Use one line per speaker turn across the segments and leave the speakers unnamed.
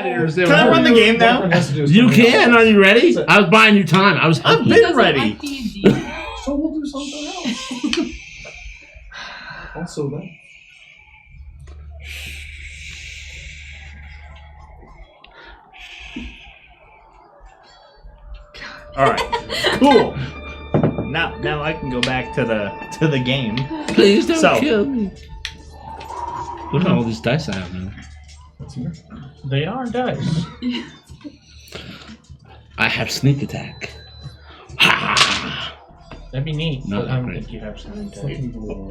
gladiators.
Can I run the game now?
You can. Are you ready? I was buying you time.
I've been ready.
So we'll do something else. Also that.
All right, cool. Now I can go back to the game.
Please don't kill me. Look at all these dice I have now.
They are dice.
I have sneak attack. Ha!
That'd be neat.
Not
But I don't
great.
think you have something to.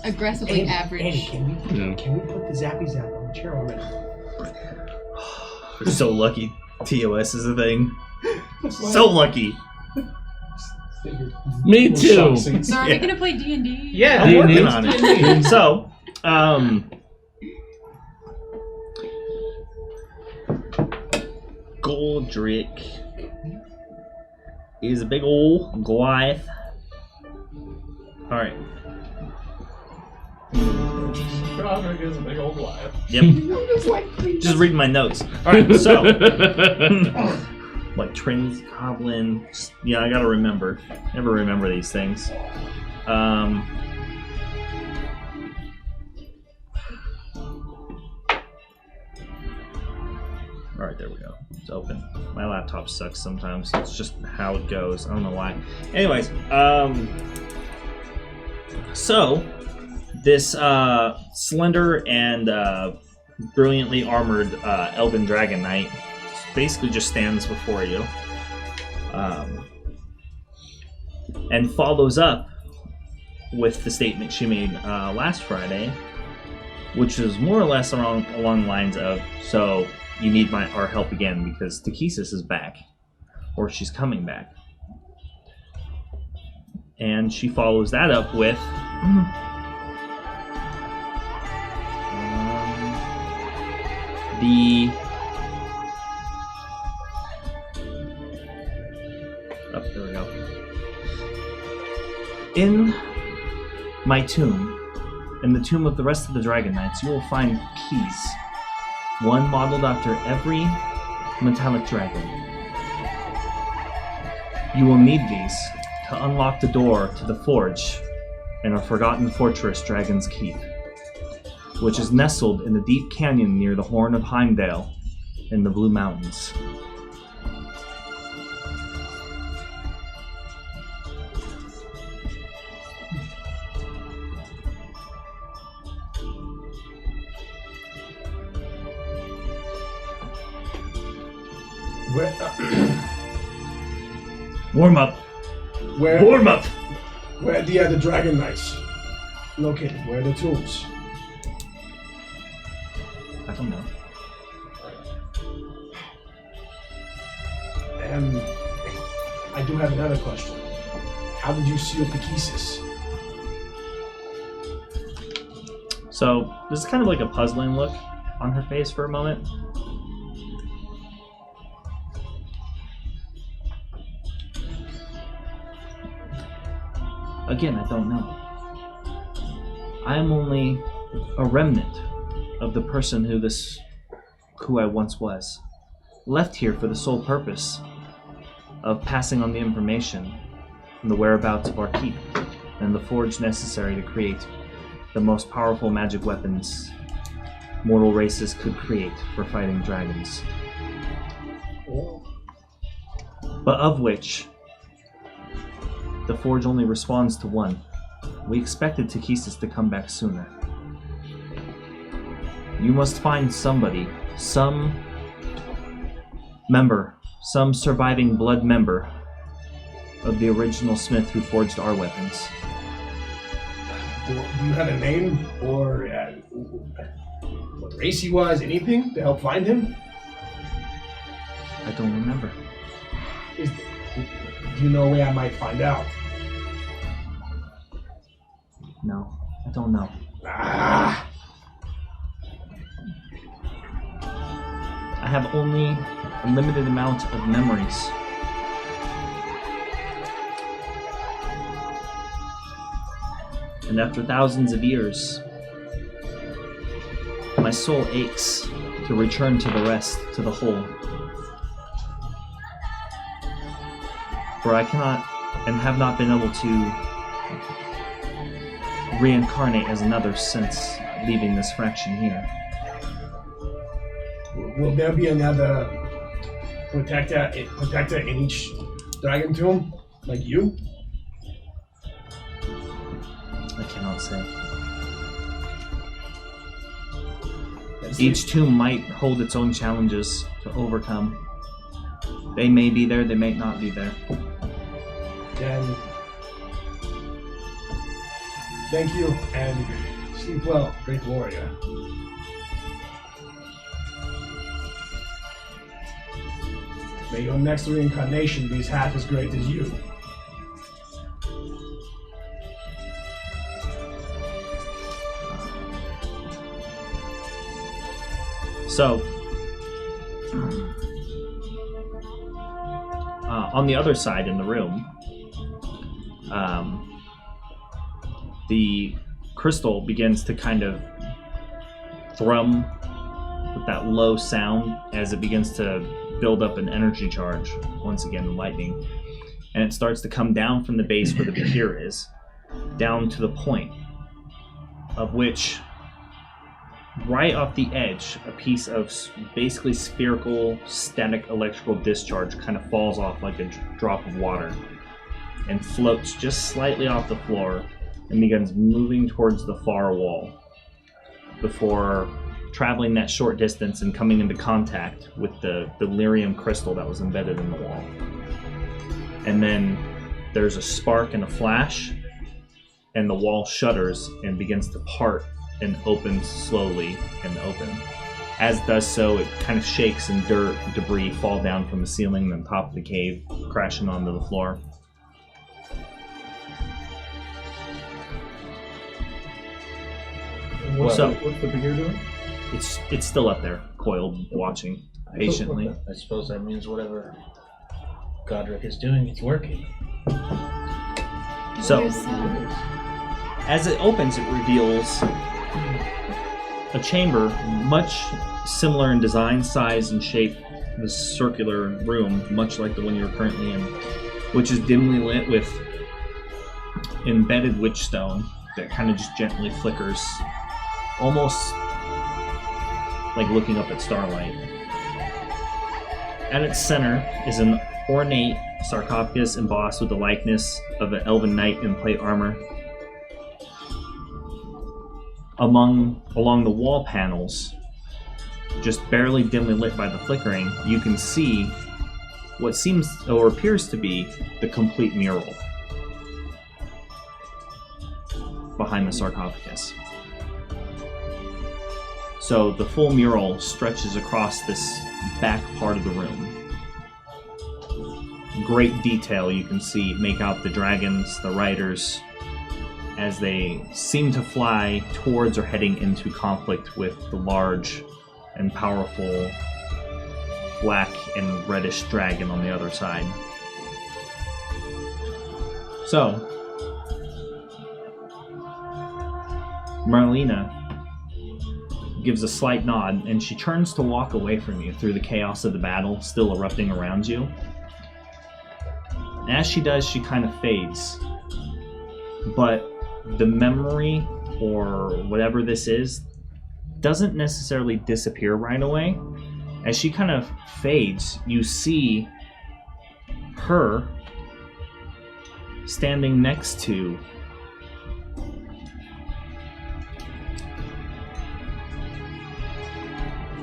Aggressively average.
Andy, can we put the zappy zap on the chair already?
We're so lucky. TOS is a thing. So lucky.
Me too.
So are we gonna play D&D?
Yeah,
I'm working on it. So, Godrek is a big old Goliath. Alright.
Godrek is a big old liar.
Yep. Just reading my notes. Alright, so. Like Trinity Goblin. Yeah, I gotta remember. Never remember these things. Alright, there we go. It's open. My laptop sucks sometimes. It's just how it goes. I don't know why. Anyways, so this slender and brilliantly armored elven dragon knight basically just stands before you and follows up with the statement she made last Friday, which is more or less along the lines of, so you need our help again because Takesis is back, or she's coming back. And she follows that up with there we go. In my tomb, in the tomb of the rest of the Dragon Knights, you will find keys. One modeled after every metallic dragon. You will need these to unlock the door to the forge in a forgotten fortress, Dragon's Keep, which is nestled in the deep canyon near the Horn of Heimdall in the Blue Mountains. Warm up. Warm up.
Where are the Dragon Knights located? Where are the tombs?
I don't know.
I do have another question. How did you seal Takesis?
So, this is kind of like a puzzling look on her face for a moment. Again, I don't know. I am only a remnant of the person who I once was. Left here for the sole purpose of passing on the information and the whereabouts of our keep and the forge necessary to create the most powerful magic weapons mortal races could create for fighting dragons. But of which the forge only responds to one. We expected Takesis to come back sooner. You must find somebody, some member, some surviving blood member of the original smith who forged our weapons.
Do you have a name or what race he was? Anything to help find him?
I don't remember.
Do you know where I might find out?
No, I don't know.
Ah!
I have only a limited amount of memories. And after thousands of years, my soul aches to return to the rest, to the whole. For I cannot and have not been able to reincarnate as another since leaving this fraction here.
Will there be another protector in each dragon tomb, like you?
I cannot say. Each tomb might hold its own challenges to overcome. They may be there, they may not be there.
Then, thank you, and sleep well, great warrior. May your next reincarnation be half as great as you.
So, on the other side in the room, the crystal begins to kind of thrum with that low sound as it begins to build up an energy charge, once again the lightning, and it starts to come down from the base where the Behir is, down to the point of which, right off the edge, a piece of basically spherical static electrical discharge kind of falls off like a drop of water and floats just slightly off the floor and begins moving towards the far wall before traveling that short distance and coming into contact with the lyrium crystal that was embedded in the wall. And then there's a spark and a flash, and the wall shudders and begins to part and opens slowly and open. As does so, it kind of shakes and dirt, debris fall down from the ceiling and the top of the cave, crashing onto the floor.
What's
So-
the Behir doing?
It's still up there, coiled, watching patiently.
I suppose that means whatever Godrek is doing, it's working.
So,
There's some-
as it opens, it reveals a chamber much similar in design, size, and shape, this circular room, much like the one you're currently in, which is dimly lit with embedded witchstone that kind of just gently flickers, almost like looking up at starlight. At its center is an ornate sarcophagus embossed with the likeness of an elven knight in plate armor. Along the wall panels, just barely dimly lit by the flickering, you can see what seems or appears to be the complete mural behind the sarcophagus. So the full mural stretches across this back part of the room. Great detail you can see, make out the dragons, the riders, as they seem to fly towards or heading into conflict with the large and powerful black and reddish dragon on the other side. So, Marlena gives a slight nod, and she turns to walk away from you through the chaos of the battle still erupting around you. As she does, she kind of fades. But the memory, or whatever this is, doesn't necessarily disappear right away. As she kind of fades, you see her standing next to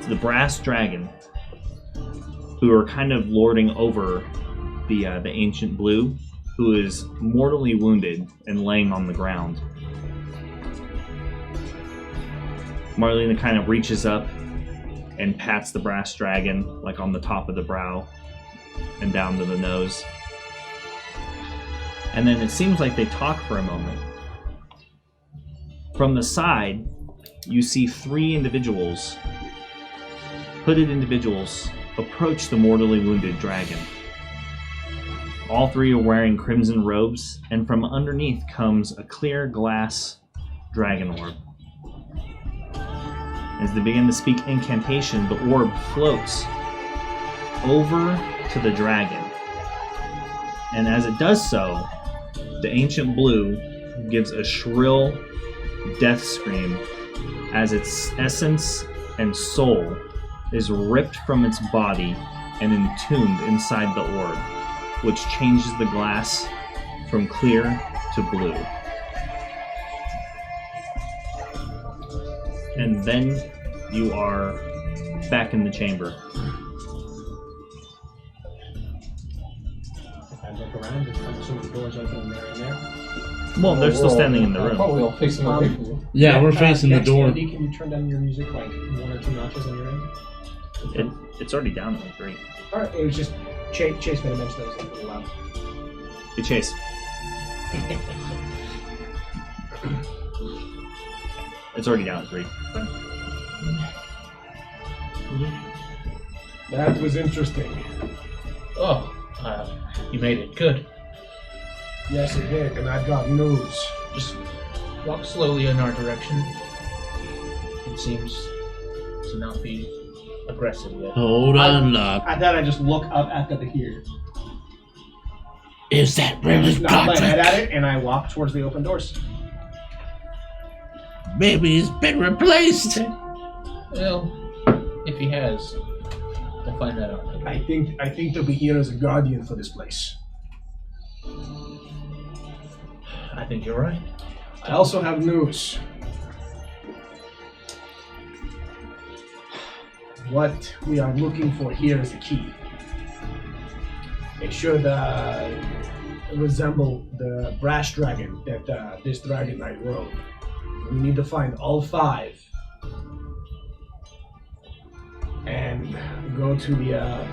the brass dragon, who are kind of lording over the ancient blue, who is mortally wounded and laying on the ground. Marlena kind of reaches up and pats the brass dragon, like on the top of the brow and down to the nose. And then it seems like they talk for a moment. From the side, you see three individuals, hooded individuals, approach the mortally wounded dragon. All three are wearing crimson robes, and from underneath comes a clear glass dragon orb. As they begin to speak incantation, the orb floats over to the dragon. And as it does so, the ancient blue gives a shrill death scream as its essence and soul is ripped from its body and entombed inside the orb, which changes the glass from clear to blue. And then you are back in the chamber.
I look around, I'm assuming the door's open and they're in there.
Well, they're still standing in the room.
Probably all facing away from you.
Yeah, we're facing the
next
door.
Andy, can you turn down your music like 1 or 2 notches on your end?
It's already down to 3.
Alright, it was just Chase made a mention that was like a little loud.
Hey, Chase. It's already down to 3.
That was interesting.
Oh, you made it. Good.
Yes, it did, and I've got news.
Just walk slowly in our direction. It seems to not be aggressive yet.
Hold on, lock.
At that, I just look up at the Behir.
Is that really
Nod my head
Godrek?
at it, and I walk towards the open doors.
Maybe he's been replaced.
Well, if he has, we'll find that out later.
I think the Behir is a guardian for this place.
I think you're right.
I also have news. What we are looking for here is the key. It should resemble the brass dragon that this Dragon Knight rode. We need to find all 5 and go to the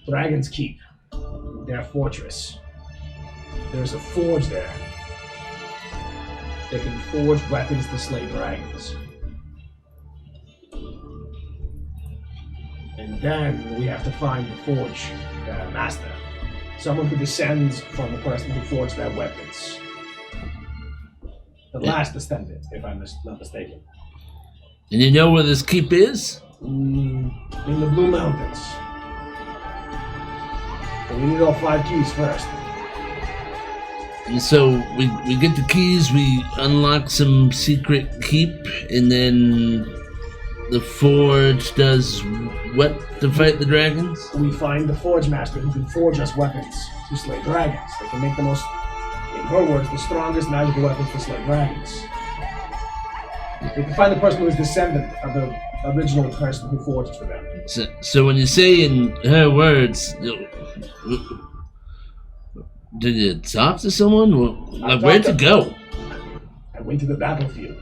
Dragon's Keep, their fortress. There's a forge there. They can forge weapons to slay dragons. And then we have to find the forge master. Someone who descends from the person who forged their weapons. The last descendant, if I'm not mistaken.
And you know where this keep is?
In the Blue Mountains. But we need all 5 keys first.
And so we get the keys, we unlock some secret keep, and then the forge does what to fight the dragons?
We find the Forgemaster who can forge us weapons to slay dragons. They can make the most, in her words, the strongest magical weapons to slay dragons. We can find the person who is descendant of the original person who forged for them.
So when you say in her words, did you talk to someone? Like, where'd you go?
I went to the battlefield.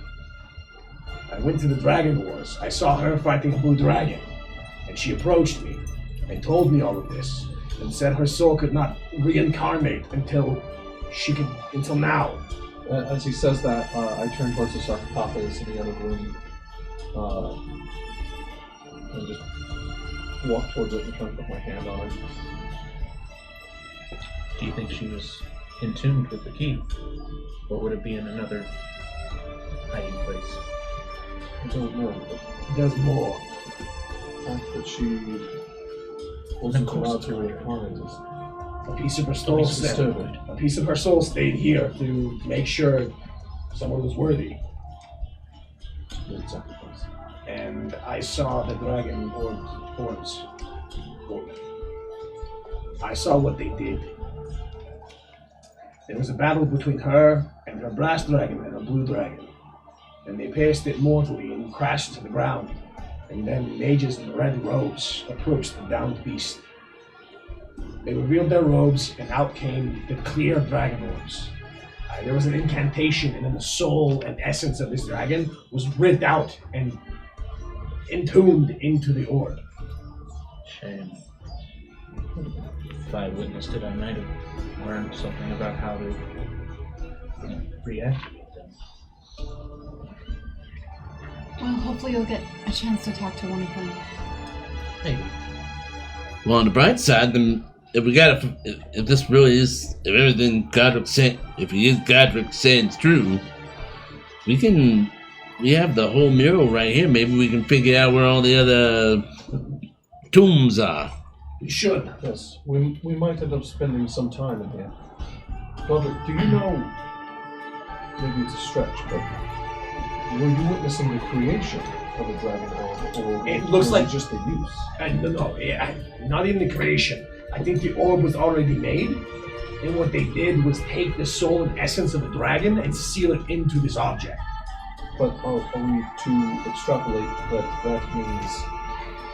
I went to the Dragon Wars. I saw her fighting a blue dragon. And she approached me and told me all of this. And said her soul could not reincarnate until now.
As he says that, I turn towards the sarcophagus in the other room and just walk towards it and try to put my hand on it.
Do you think she was entombed with the key? Or would it be in another hiding place?
I don't know, but
There's more.
the fact that she wasn't allowed to reincarnate is
A piece of her soul
disturbing.
A piece of her soul stayed here to make sure someone was worthy.
Good sacrifice.
And I saw the dragon orbs. I saw what they did. There was a battle between her and her brass dragon and a blue dragon. And they pierced it mortally and crashed to the ground. And then mages in red robes approached the downed beast. They revealed their robes, and out came the clear dragon orbs. There was an incantation, and then the soul and essence of this dragon was ripped out and entombed into the orb.
Shame. If I witnessed it, I might have learned something about how to reactivate them.
Well, hopefully you'll get a chance to talk to one of them.
Maybe.
Well, on the bright side, then if this really is, if everything Godrek said, if he is Godrek saying is true, We have the whole mural right here. Maybe we can figure out where all the other tombs are.
You should.
Yes, we might end up spending some time in here. Godrek, do you know, maybe it's a stretch, but were you witnessing the creation of a dragon orb, or
It looks
was
like-
it just the use?
Not even the creation. I think the orb was already made, and what they did was take the soul and essence of a dragon and seal it into this object.
But are we to extrapolate that means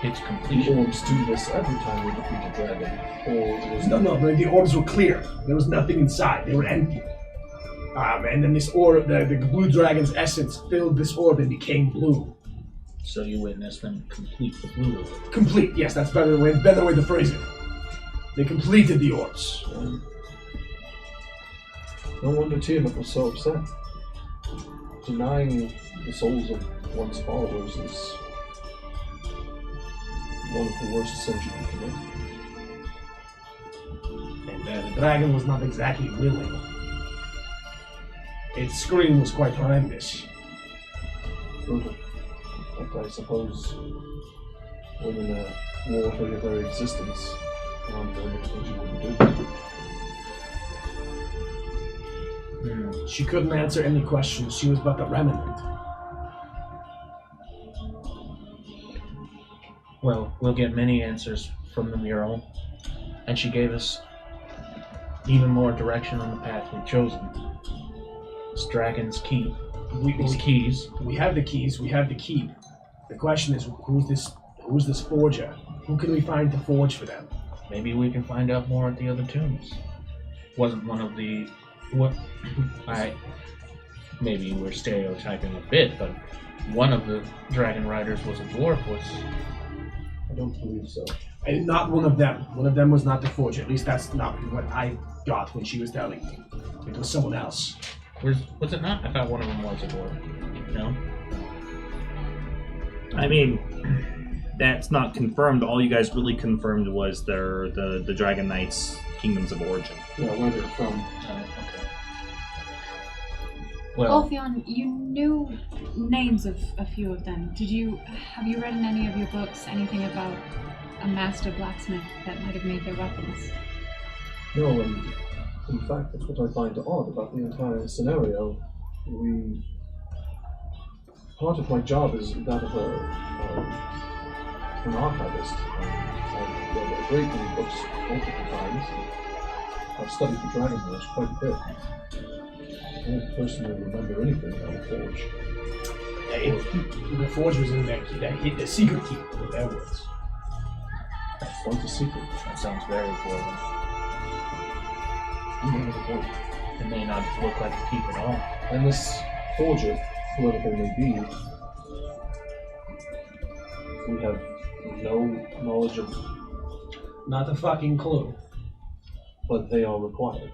It's
the
completion.
orbs do this every time we defeat a dragon, or was
No, but the orbs were clear. There was nothing inside. They were empty. And then this orb, the blue dragon's essence filled this orb and became blue.
So you witnessed them complete the blue orb.
Complete. Yes, that's better way to phrase it. They completed the orbs.
No wonder Tiamat was so upset. Denying the souls of one's followers is one of the worst sins you can commit.
And the dragon was not exactly willing. Its scream was quite horrendous.
Brutal. But I suppose when in a war for your very existence, there aren't very many things you wouldn't do.
She couldn't answer any questions. She was but a remnant.
Well, we'll get many answers from the mural, and she gave us even more direction on the path we've chosen. This dragon's key. These keys.
We have the keys. We have the keep. The question is, who's this forger? Who can we find to forge for them?
Maybe we can find out more at the other tombs. Wasn't one of the maybe we're stereotyping a bit, but one of the dragon riders was a dwarf.
I don't believe so.
And not one of them. One of them was not the forger. At least that's not what I got when she was telling me. It was someone else.
Was it not? I thought one of them was a dwarf. No?
I mean, that's not confirmed. All you guys really confirmed was the Dragon Knights' Kingdoms of Origin.
Yeah, where they're from.
Okay. Well,
Olfion, you knew names of a few of them. Have you read in any of your books anything about a master blacksmith that might have made their weapons?
No, and in fact, that's what I find odd about the entire scenario. Part of my job is that of an archivist. I've read a great many books multiple times. I've studied the Dragon Wars quite a bit. I don't personally remember anything about the Forge.
The forge was in that key. The secret key, with their words.
It's not a secret.
that sounds very important.
You know the point.
It may not look like a keep at all.
And this forger, whoever they may be, we have no knowledge of,
Not a fucking clue.
but they are required.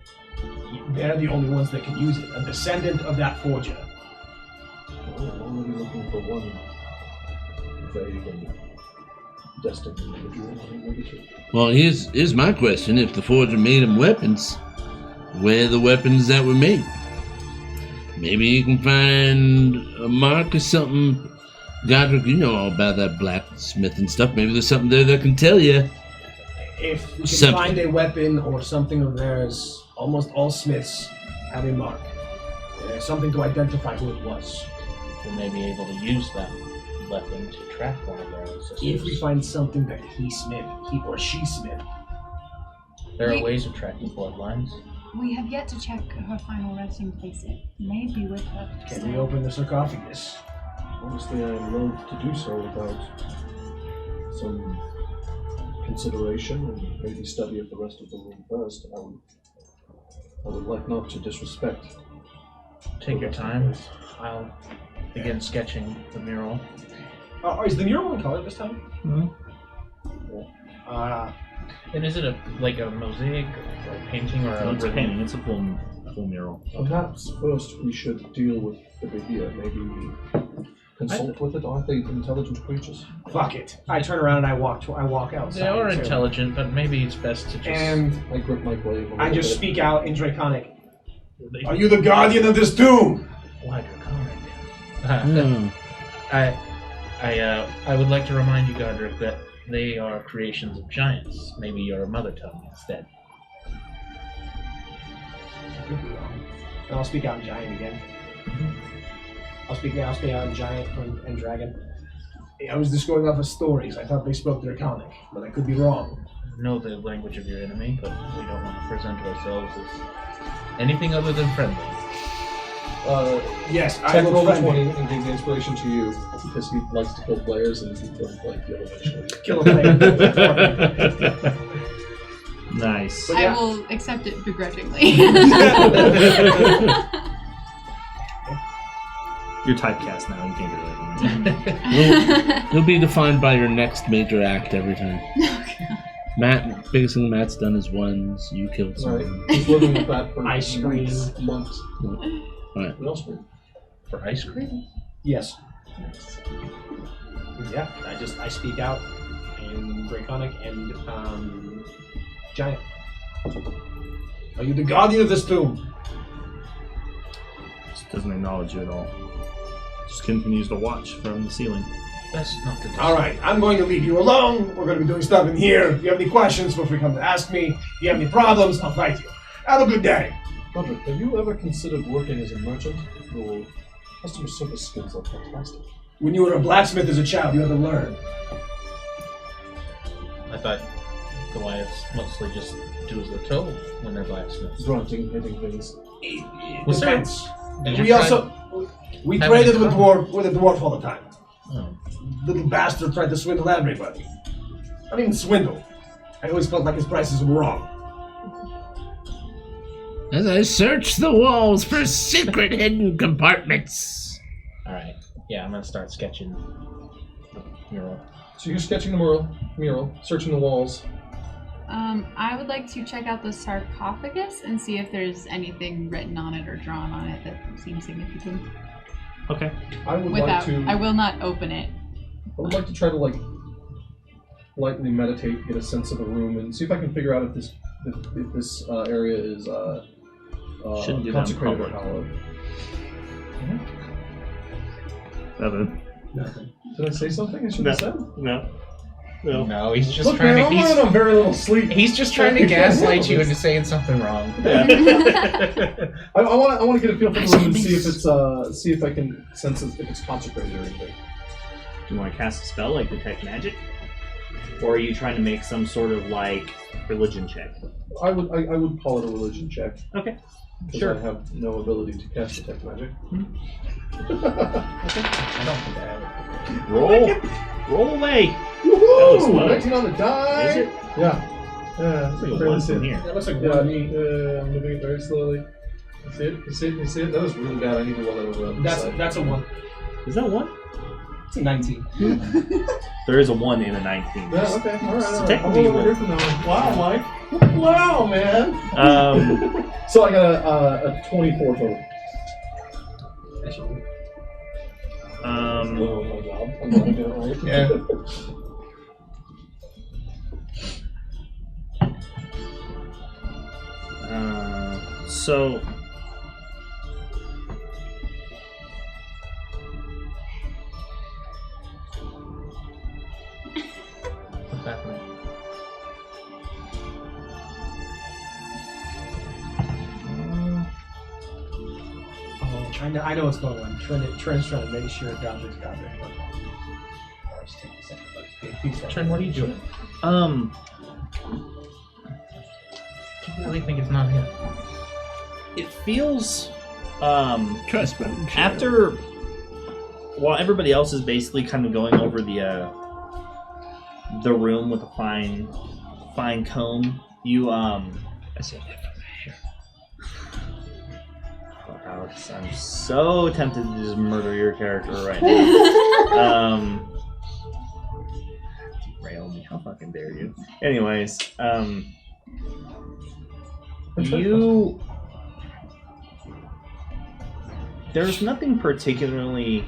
They're the only ones that can use it. A descendant of that forger.
Well, I'm already looking for one vague and destined individual. I'm ready to.
Well, here's my question. If the forger made them weapons, where are the weapons that were made? Maybe you can find a mark or something. Godrek, you know all about that blacksmith and stuff. Maybe there's something there that can tell you.
If we can
Something.
find a weapon or something of theirs, almost all smiths have a mark. Something to identify who it was.
We may be able to use that weapon to track one of their ancestors.
If we find something that he or she smith.
There are ways of tracking bloodlines.
We have yet to check her final resting place. It may be with her.
Can
still.
we open the sarcophagus?
Honestly, I am loath to do so without some consideration and maybe study of the rest of the room first. I would like not to disrespect.
Take your time. I'll begin sketching the mural.
Is the mural in color this time?
And is it a mosaic or a painting or a
It's a
ribbon?
painting. It's a full mural.
Perhaps first we should deal with the Behir. Maybe consult with it. Aren't they intelligent creatures?
Fuck it. I turn around and I walk outside.
They are
too.
intelligent, but maybe it's best to just...
And
I grip my blade.
I just speak out in Draconic. Are you the guardian of this tomb?
Why draconic? I would like to remind you, Godrek, that they are creations of giants. Maybe you're a mother tongue instead.
I could be wrong. And I'll speak out in giant again. I'll speak out in giant and dragon. I was just going off of stories. I thought they spoke Draconic, but I could be wrong.
Know the language of your enemy, but we don't want to present ourselves as anything other than friendly.
Yes, I
Ted
will
rolled a
friend
20 and gave the inspiration to you because he likes to kill players and he killed like the eventually.
kill a player.
Nice.
But yeah.
I will accept it begrudgingly.
You're typecast now. You can't get away from it.
You'll be defined by your next major act every time. Matt, biggest thing Matt's done is ones. You killed
Right.
someone.
He's living with that for
Ice cream.
months.
Right.
What else? Man?
For ice cream?
Yes. Yeah, I speak out in Draconic and giant. Are you the guardian of this tomb?
Just doesn't acknowledge you at all. Just continues to watch from the ceiling.
That's not the
All right, I'm going to leave you alone. We're going to be doing stuff in here. If you have any questions, feel free to come to ask me. If you have any problems, I'll fight you. Have a good day.
Godrek, have you ever considered working as a merchant? Your customer service skills are fantastic.
When you were a blacksmith as a child, you had to learn.
I thought Goliaths mostly just do as they're told when they're blacksmiths.
Grunting, hitting things.
Was there-
Depends.
Did you
We
try-
also we
have
traded
any
with a dwarf all the time.
Oh.
Little bastard tried to swindle everybody. Not even swindle. I always felt like his prices were wrong.
As I search the walls for secret hidden compartments.
All right. Yeah, I'm gonna start sketching the mural.
So you're sketching the mural, searching the walls.
I would like to check out the sarcophagus and see if there's anything written on it or drawn on it that seems significant.
Okay.
I would like to.
I will not open it.
I would like to try to lightly meditate, get a sense of the room, and see if I can figure out if this area is
Shouldn't do that in
consecrated or
public.
hallowed.
7.
Did I say something I shouldn't have said?
No.
No, he's just
Look,
trying
man,
to.
I'm running on very little sleep.
He's just trying to gaslight you into saying something wrong.
I want to get a feel for the room and see if it's see if I can sense if it's consecrated or anything.
Do you want to cast a spell like detect magic, or are you trying to make some sort of like religion check?
I would call it a religion check.
Okay.
Because
Sure.
I have no ability to cast detect magic.
I don't think I have
Roll away.
Woohoo!
low.
19 on the die.
Is it?
Yeah. Yeah.
It's like a
barely
1
see
from
it.
here.
That looks like
Yeah,
one to me.
I'm moving it very slowly. You see it? You see it? You see it? That was really bad. I need to roll that over on the side.
That's a 1.
Is that 1?
It's a 19.
There is a 1 in a 19.
Yeah, okay. All right.
So
All right.
technically
I'll roll over here from now on. Wow, Mike. Wow, man. So I got a 24 total. Well, my job. I'm not doing it right.
Yeah.
So
What's happening?
I know what's going on. Trent's trying to make sure Godrik's got it.
Trent, what are you doing? Do you really think it's not him?
it feels
Trust me.
after while everybody else is basically kind of going over the room with a fine comb, you
I said it from here.
Alex, I'm so tempted to just murder your character right now. Derail me, how fucking dare you? Anyways, you. There's nothing particularly.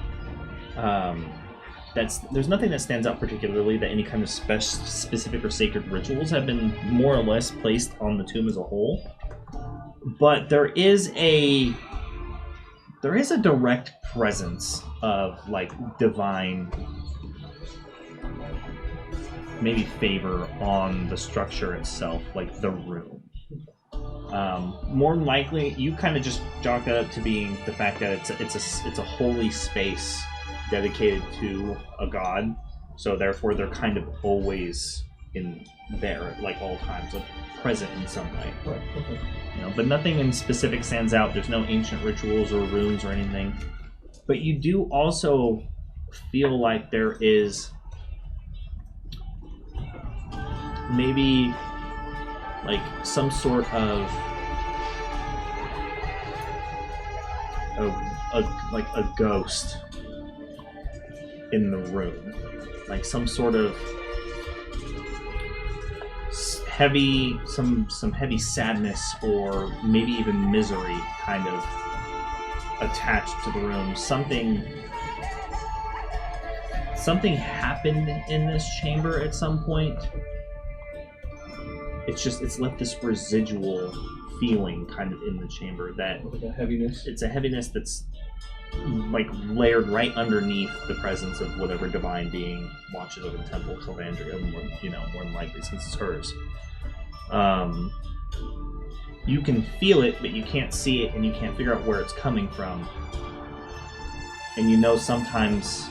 There's nothing that stands out particularly that any kind of specific or sacred rituals have been more or less placed on the tomb as a whole. But there is a there is a direct presence of like divine, maybe favor on the structure itself, like the room. More than likely, you kind of just chalk that up to being the fact that it's a holy space dedicated to a god. So therefore, they're kind of always in there, like all times, like present in some way.
Right, okay.
You know, but nothing in specific stands out. There's no ancient rituals or runes or anything. But you do also feel like there is maybe like some sort of a ghost in the room, like some sort of heavy, some heavy sadness or maybe even misery kind of attached to the room. Something happened in this chamber at some point. It's left this residual feeling kind of in the chamber that
Like a heaviness.
it's a heaviness that's like layered right underneath the presence of whatever divine being watches over the temple of Calandria, more than likely since it's hers. You can feel it, but you can't see it, and you can't figure out where it's coming from. And you know sometimes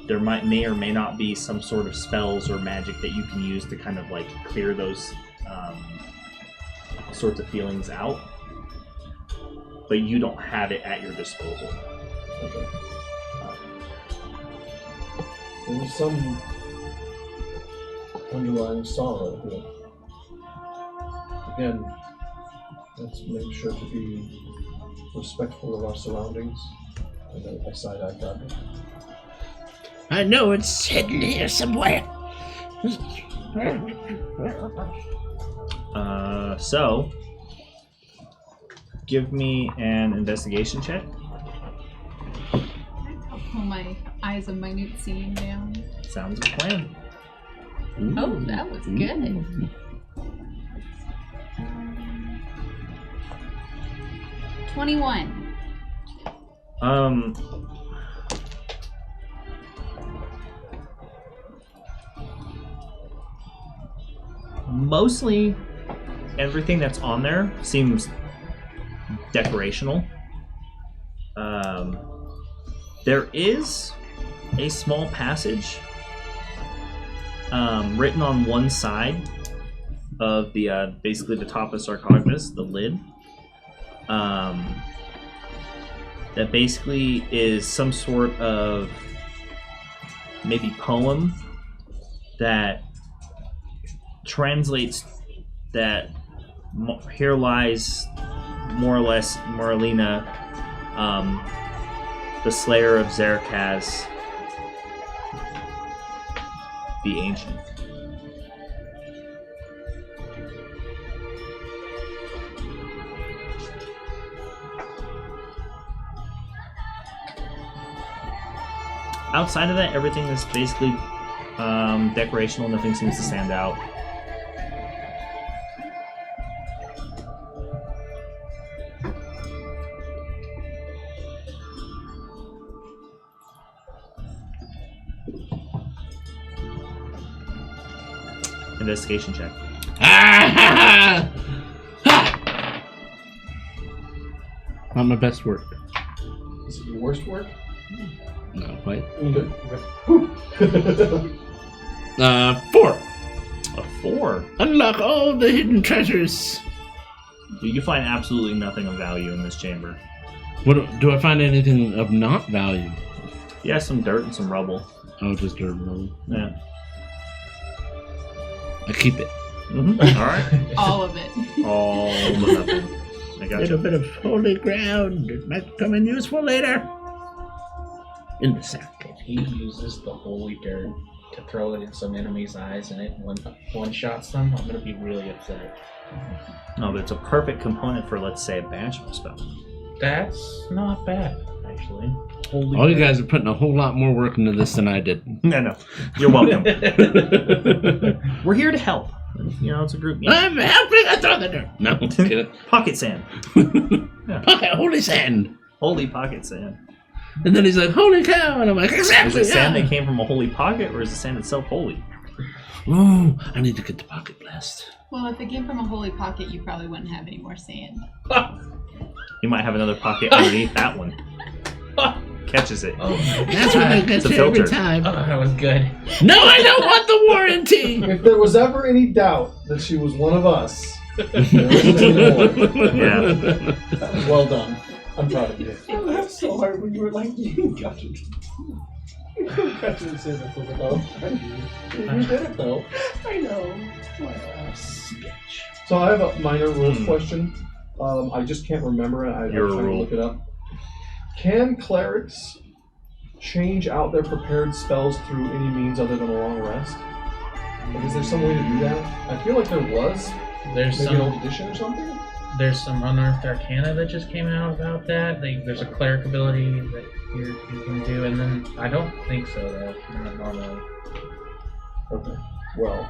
there may or may not be some sort of spells or magic that you can use to kind of like clear those sorts of feelings out, but you don't have it at your disposal.
Okay. There's some underlying sorrow here. Again, let's make sure to be respectful of our surroundings. And I side-eye Godrek.
I know it's hidden here somewhere.
So give me an investigation check.
I'll pull my eyes of minute seeing down.
Sounds like a plan.
Oh, that was good. 21.
Mostly everything that's on there seems decorational. There is a small passage written on one side of the basically the top of Sarcophagus, the lid. That basically is some sort of maybe poem that translates that here lies more or less Marlena, the slayer of Zerkaz, the ancient. Outside of that, everything is basically decorational. Nothing seems to stand out. Investigation check.
Not my best work.
Is it your worst work?
No, quite.
Okay.
4.
A 4.
Unlock all the hidden treasures.
You find absolutely nothing of value in this chamber.
What do I find anything of not value?
Yeah, some dirt and some rubble.
Oh, just dirt and rubble.
Yeah.
I keep it.
Mm-hmm. All right.
All of it.
All of nothing. I got
Little
you.
bit of holy ground. It might come in useful later. In the sack.
If he uses the holy dirt to throw it in some enemy's eyes and it one-shots them, I'm going to be really upset.
No, but it's a perfect component for, let's say, a banishment spell.
That's not bad, actually. Holy
All you
dirt.
guys are putting a whole lot more work into this than I did.
No. You're welcome. We're here to help. You know, it's a group game.
I'm helping. I throw the dirt. No, kidding.
Pocket sand.
Pocket, holy sand.
Holy pocket sand.
And then he's like, holy cow. And I'm like, exactly.
Is it sand
yeah.
that came from a holy pocket, or is the sand itself holy?
Ooh, I need to get the pocket blast.
Well, if it came from a holy pocket, you probably wouldn't have any more sand.
You might have another pocket underneath that one. Catches it.
Oh,
That's what I get
It's a
you every
filter.
time.
oh, that was good.
No, I don't want the warranty.
If there was ever any doubt that she was one of us, there isn't anymore.
Yeah.
Well done. I'm proud of you.
I laughed so hard when you were like, you got it. You got to say that for the love.
You did it though.
I know. Well, sketch.
So I have a minor rules question. I just can't remember it. I'm
Your
trying to
rule.
look it up. Can clerics change out their prepared spells through any means other than a long rest? Like, is there some way to do that? I feel like there was.
There's
Maybe an old
some
edition or something?
there's some unearthed arcana that just came out about that. There's a cleric ability that you can do, and then I don't think so though. Not normally.
Okay. Well.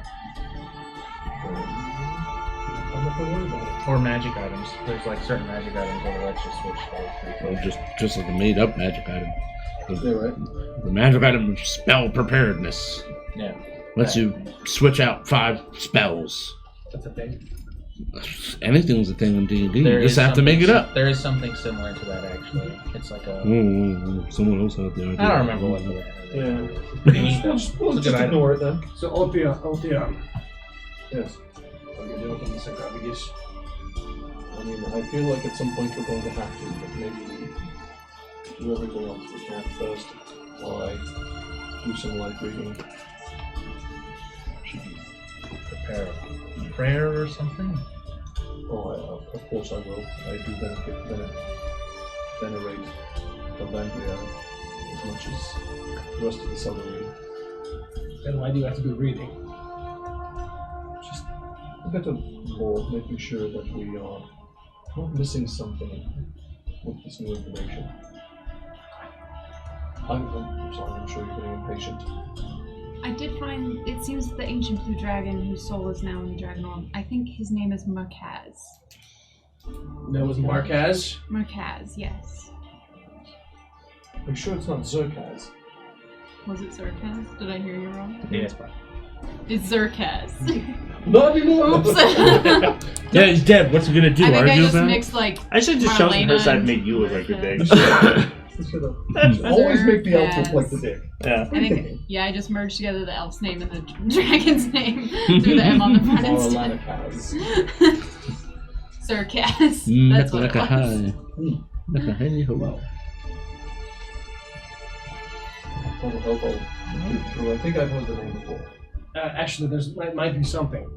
I'm not gonna worry about it.
Or magic items. There's like certain magic items that lets you switch those.
Well, just like a made-up magic item.
Yeah, right?
The magic item of spell preparedness
Yeah,
lets you switch out 5 spells.
That's a thing.
Anything's a thing in D&D.
There
You just
is
have to make it
something-
up.
There is something similar to that actually. It's like a.
Someone else out there.
I don't remember what the.
Yeah. Just ignore it then.
So, Althea,
Yes.
what are you doing with the Sarcophagus?
I mean, I feel like at some point we're going to have to, but maybe do everything else we can first while I do some light reading.
Prepare a prayer or something.
Oh, of course I will. I do venerate the Landria as much as the rest of the celery.
And why do you have to do reading?
Just a bit of more, making sure that we are not missing something with this new information. I'm sorry, I'm sure you're getting impatient.
I did find, it seems the ancient blue dragon whose soul is now in the dragon realm, I think his name is Marquaz.
That was Marquez.
Marquaz, yes.
Are you sure it's not Zerkaz?
Was it Zerkaz? Did I hear you wrong?
Yeah, it's fine.
It's Zerkaz.
Not anymore!
Oops. I
Yeah, he's dead. What's he gonna do?
think I
Argue
just
about it?
mixed like
I should just show
Marlena
her side
and
made you look like a dick.
Always make the elf look like the dick.
Yeah.
I think, yeah, I just merged together the elf's name and the dragon's name through the M on the front
Or
instead.
Alanakaz.
Zerkaz. That's what it
Like a
was.
high. Like a hey ho.
I think I've heard the name before.
Actually, there's might be something.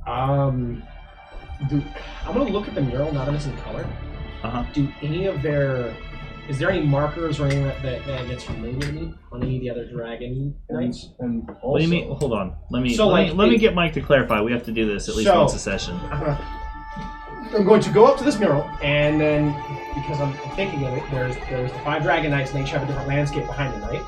I'm gonna look at the mural now that it's in color.
Uh-huh.
Do any of is there any markers or anything that's familiar to me on any of the other dragon knights?
And also,
What do you mean? Hold on. Let me
So,
let me
it-
get Mike to clarify. We have to do this at least
So-
once a session.
I'm going to go up to this mural, and then because I'm thinking of it, there's the 5 dragon knights, and they each have a different landscape behind them, right?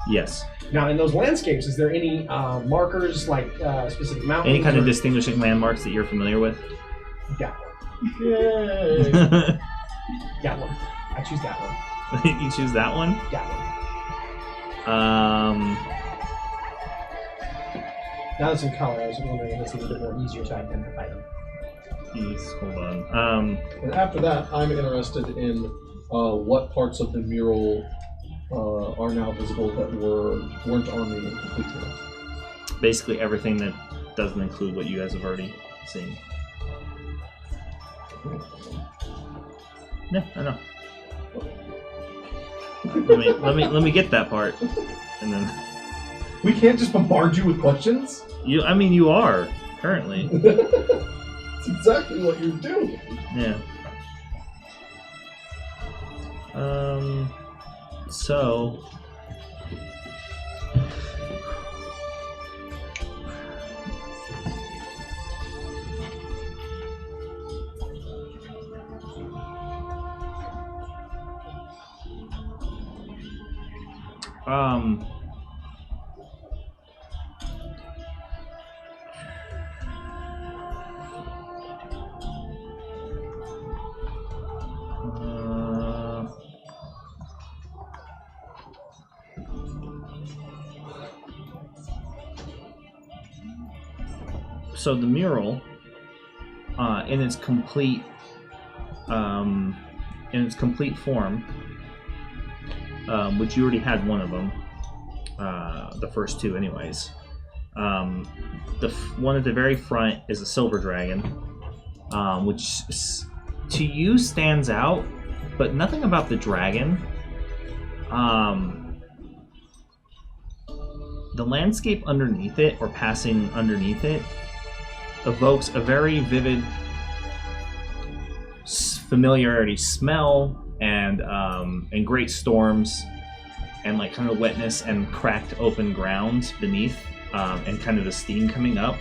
Yes.
Now, in those landscapes, is there any markers like specific mountains?
Any kind of
or-
distinguishing landmarks that you're familiar with?
That one.
yay!
That one. I choose that one.
You choose that one.
That one. Now that's in color, I was wondering if it's a little bit more easier to identify them.
Please hold on.
And after that, I'm interested in what parts of the mural are now visible that weren't on the incomplete mural.
Basically everything that doesn't include what you guys have already seen. Yeah, I know. Let me get that part, and then
We can't just bombard you with questions.
you. I mean, you are currently.
That's exactly what you're doing.
Yeah. So.
So the mural, in its complete form, which you already had one of them, the first two, anyways. The one at the very front is a silver dragon, which to you stands out, but nothing about the dragon. The landscape underneath it, or passing underneath it, evokes a very vivid familiarity smell and great storms and like kind of wetness and cracked open ground beneath and kind of the steam coming up.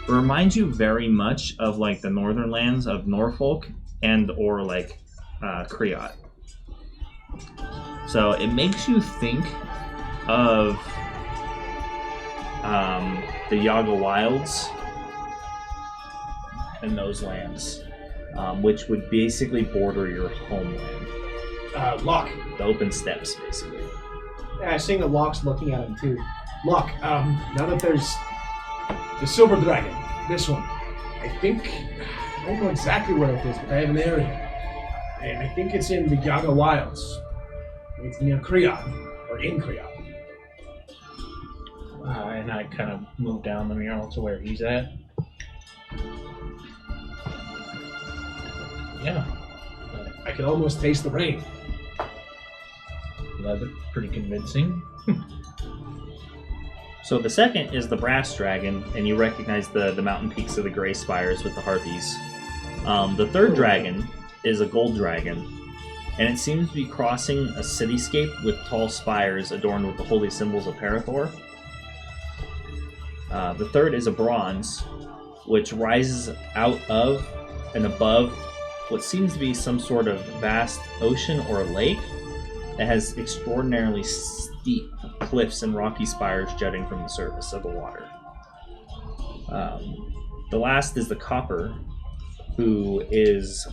It reminds you very much of like the northern lands of Norfolk and or like Kriot. So it makes you think of the Yaga Wilds and those lands, which would basically border your homeland.
Locke.
The open steppes, basically.
Yeah, I seeing that Locke's looking at him too. Locke, now that there's the silver dragon, this one, I don't know exactly where it is, but I have an area. And I think it's in the Yaga Wilds. It's near Kriot, or in Kriot.
And I kind of move down the mural to where he's at. Yeah.
I can almost taste the rain.
That's pretty convincing.
So the second is the brass dragon, and you recognize the mountain peaks of the gray spires with the harpies. The third dragon is a gold dragon, and it seems to be crossing a cityscape with tall spires adorned with the holy symbols of Parathor. The third is a bronze, which rises out of and above what seems to be some sort of vast ocean or lake that has extraordinarily steep cliffs and rocky spires jutting from the surface of the water. The last is the copper, who is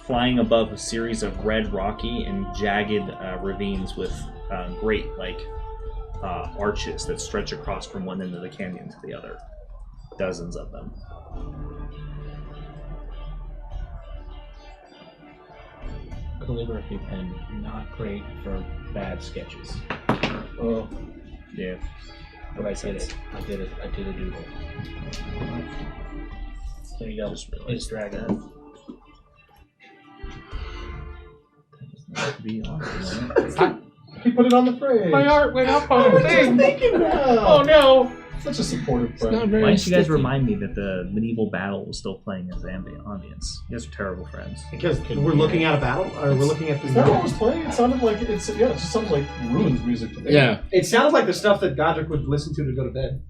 flying above a series of red, rocky, and jagged ravines with great arches that stretch across from one end of the canyon to the other. Dozens of them.
Calligraphy pen, not great for bad sketches.
Oh,
Yeah.
But I did it. I did a doodle. There you go. It's dragon.
Be on.
he put it on the fridge.
My art went up on
I
the
was just
thing.
thinking that.
Oh no!
Such a supportive
It's not
friend.
very
Why don't you guys
sticky.
remind me that the medieval battle was still playing as ambience? You guys are terrible friends.
Because we're looking at a battle, or we're looking at the
Is that what was playing? It sounded like it just sounded like ruins music to me.
Yeah.
It sounds like the stuff that Godrek would listen to go to bed.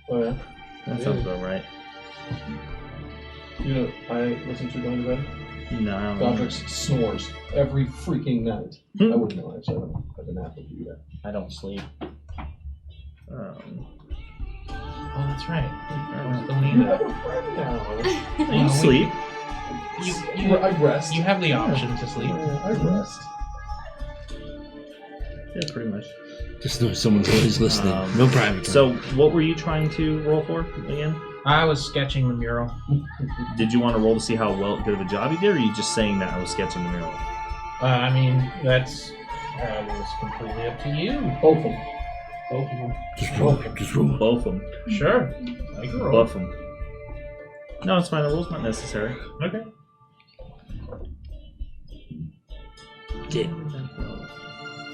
Oh yeah.
That sounds about right.
You know, I listen to going to bed.
No, I don't know.
Godrek snores every freaking night. I wouldn't know. Actually, I don't have an app to do that.
I don't sleep.
Oh,
that's right. Don't
You
need
have
that.
a friend now.
You sleep.
I rest.
You have the option to sleep.
I rest.
Yeah, pretty much.
Just know someone's always listening. No private time.
So, what were you trying to roll for again?
I was sketching the mural.
Did you want to roll to see how good of a job you did, or are you just saying that I was sketching the mural?
I mean, that was completely up to you.
Both of them.
Both of them.
Just roll. Just roll.
Both of them.
Sure. I can roll.
Both of them. No, it's fine. The roll's not necessary.
Okay.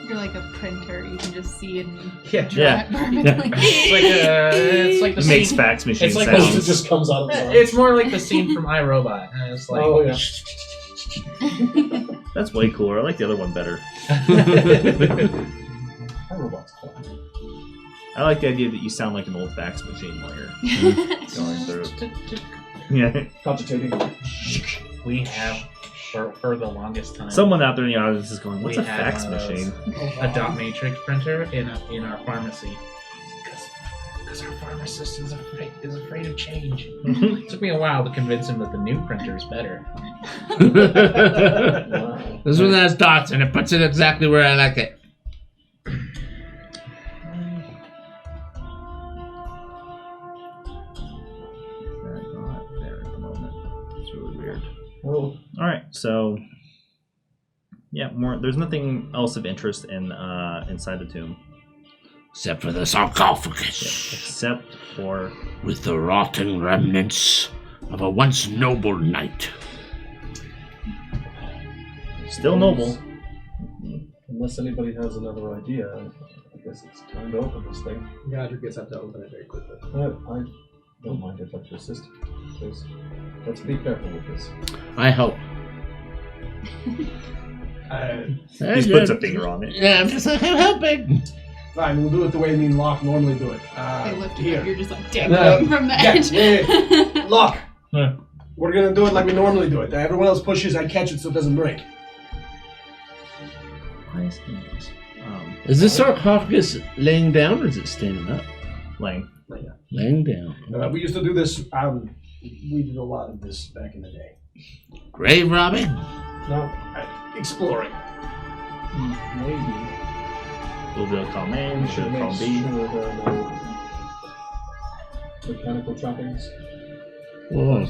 You're like a printer. You can just see it and
Yeah.
draw
Yeah.
it perfectly.
It's like the
It makes
scene.
fax machine
It's like
It
sounds.
just comes out of the
It's more like the scene from iRobot. And it's like,
Oh, yeah.
That's way cooler. I like the other one better.
My robot's fine.
I like the idea that you sound like an old fax machine while you're going through. Yeah.
Cogitating.
we have for the longest time.
Someone out there in the audience is going, "What's
We
a
had
fax
one of those.
machine?"
A dot matrix printer in our pharmacy. Because our pharmacist is afraid of change. It took me a while to convince him that the new printer is better.
Wow.
This one has dots and it puts it exactly where I like it.
appeared.
Oh,
All right, so yeah, more. There's nothing else of interest in inside the tomb
Except for the sarcophagus.
except for
With the rotting remnants of a once noble knight.
still noble.
unless anybody has another idea, I guess it's time to open this thing.
Godrek gets up to open it very quickly.
I don't mind if I to assist. Please, let's be careful with this.
I hope.
He just puts a finger on it.
Yeah, I'm just like, I'm helping.
Fine, we'll do it the way me and Locke normally do it.
They lift it
Here.
up, you're just like dangling from the edge.
Yeah. Locke,
Huh.
we're gonna do it like we normally do it. Everyone else pushes, I catch it so it doesn't break.
Nice.
Is this sarcophagus laying down or is it standing up?
Lang.
Laying down.
We used to do this, we did a lot of this back in the day.
Grave robbing?
Now,
Exploring.
maybe
We'll do a column A,
we
we'll do
should
a
make
column B.
sure there are no mechanical trappings.
Well,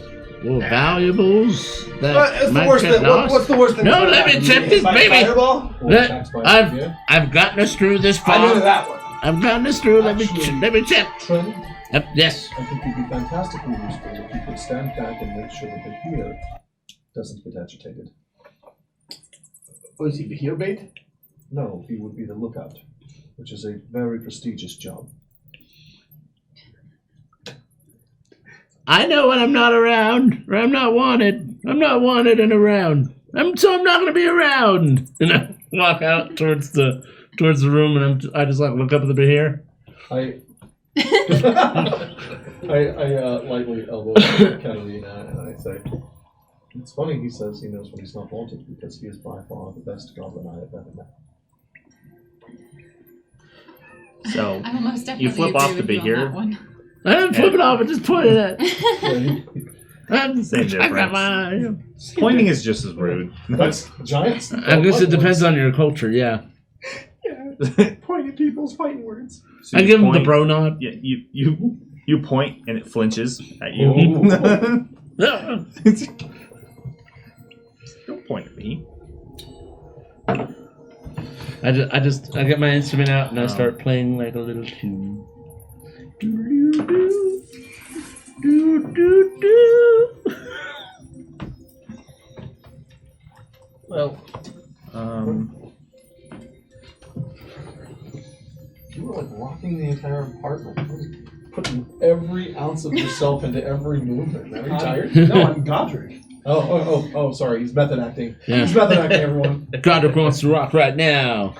valuables that
What's the
might
worst
get
thing?
lost?
What's the worst thing?
No,
that
let me
happens?
check
You get
this
hit by a
baby.
Fireball?
Or
That-
attacks by
I've-
fear.
I've gotten us through this
I know
far.
that one.
I've gotten us through. Let me check.
Trim,
Yes.
I think you'd be fantastically useful if you could stand back and make sure that the Behir doesn't get agitated.
Oh, is he Behir bait?
No, he would be the lookout, which is a very prestigious job.
I know when I'm not around, or I'm not wanted. I'm not wanted and around. So I'm not going to be around. And I walk out towards the room, and I just like look up at the Behir.
I lightly elbow Catalina and I say, it's funny he says he knows when he's not wanted because he is by far the best goblin I have ever met.
So
I almost definitely
you flip
agree
off the
with you on
Behir.
that one.
I didn't flip it off. I just pointed at.
Same
I got
difference.
my.
Pointing is just as rude.
That's giants.
I guess it depends on your culture. Yeah.
Pointing people's fighting words.
So
I
you
give him the
point-
bro nod.
Yeah, you point and it flinches at you. Don't point at me.
I get my instrument out and I start playing like a little tune. Do do do do.
Well,
You were like rocking the entire apartment. Putting every ounce of yourself into every movement. Are you tired?
No, I'm Godrek.
Oh, sorry. He's method acting.
Yeah.
He's method acting, everyone.
Godrek wants to rock right now.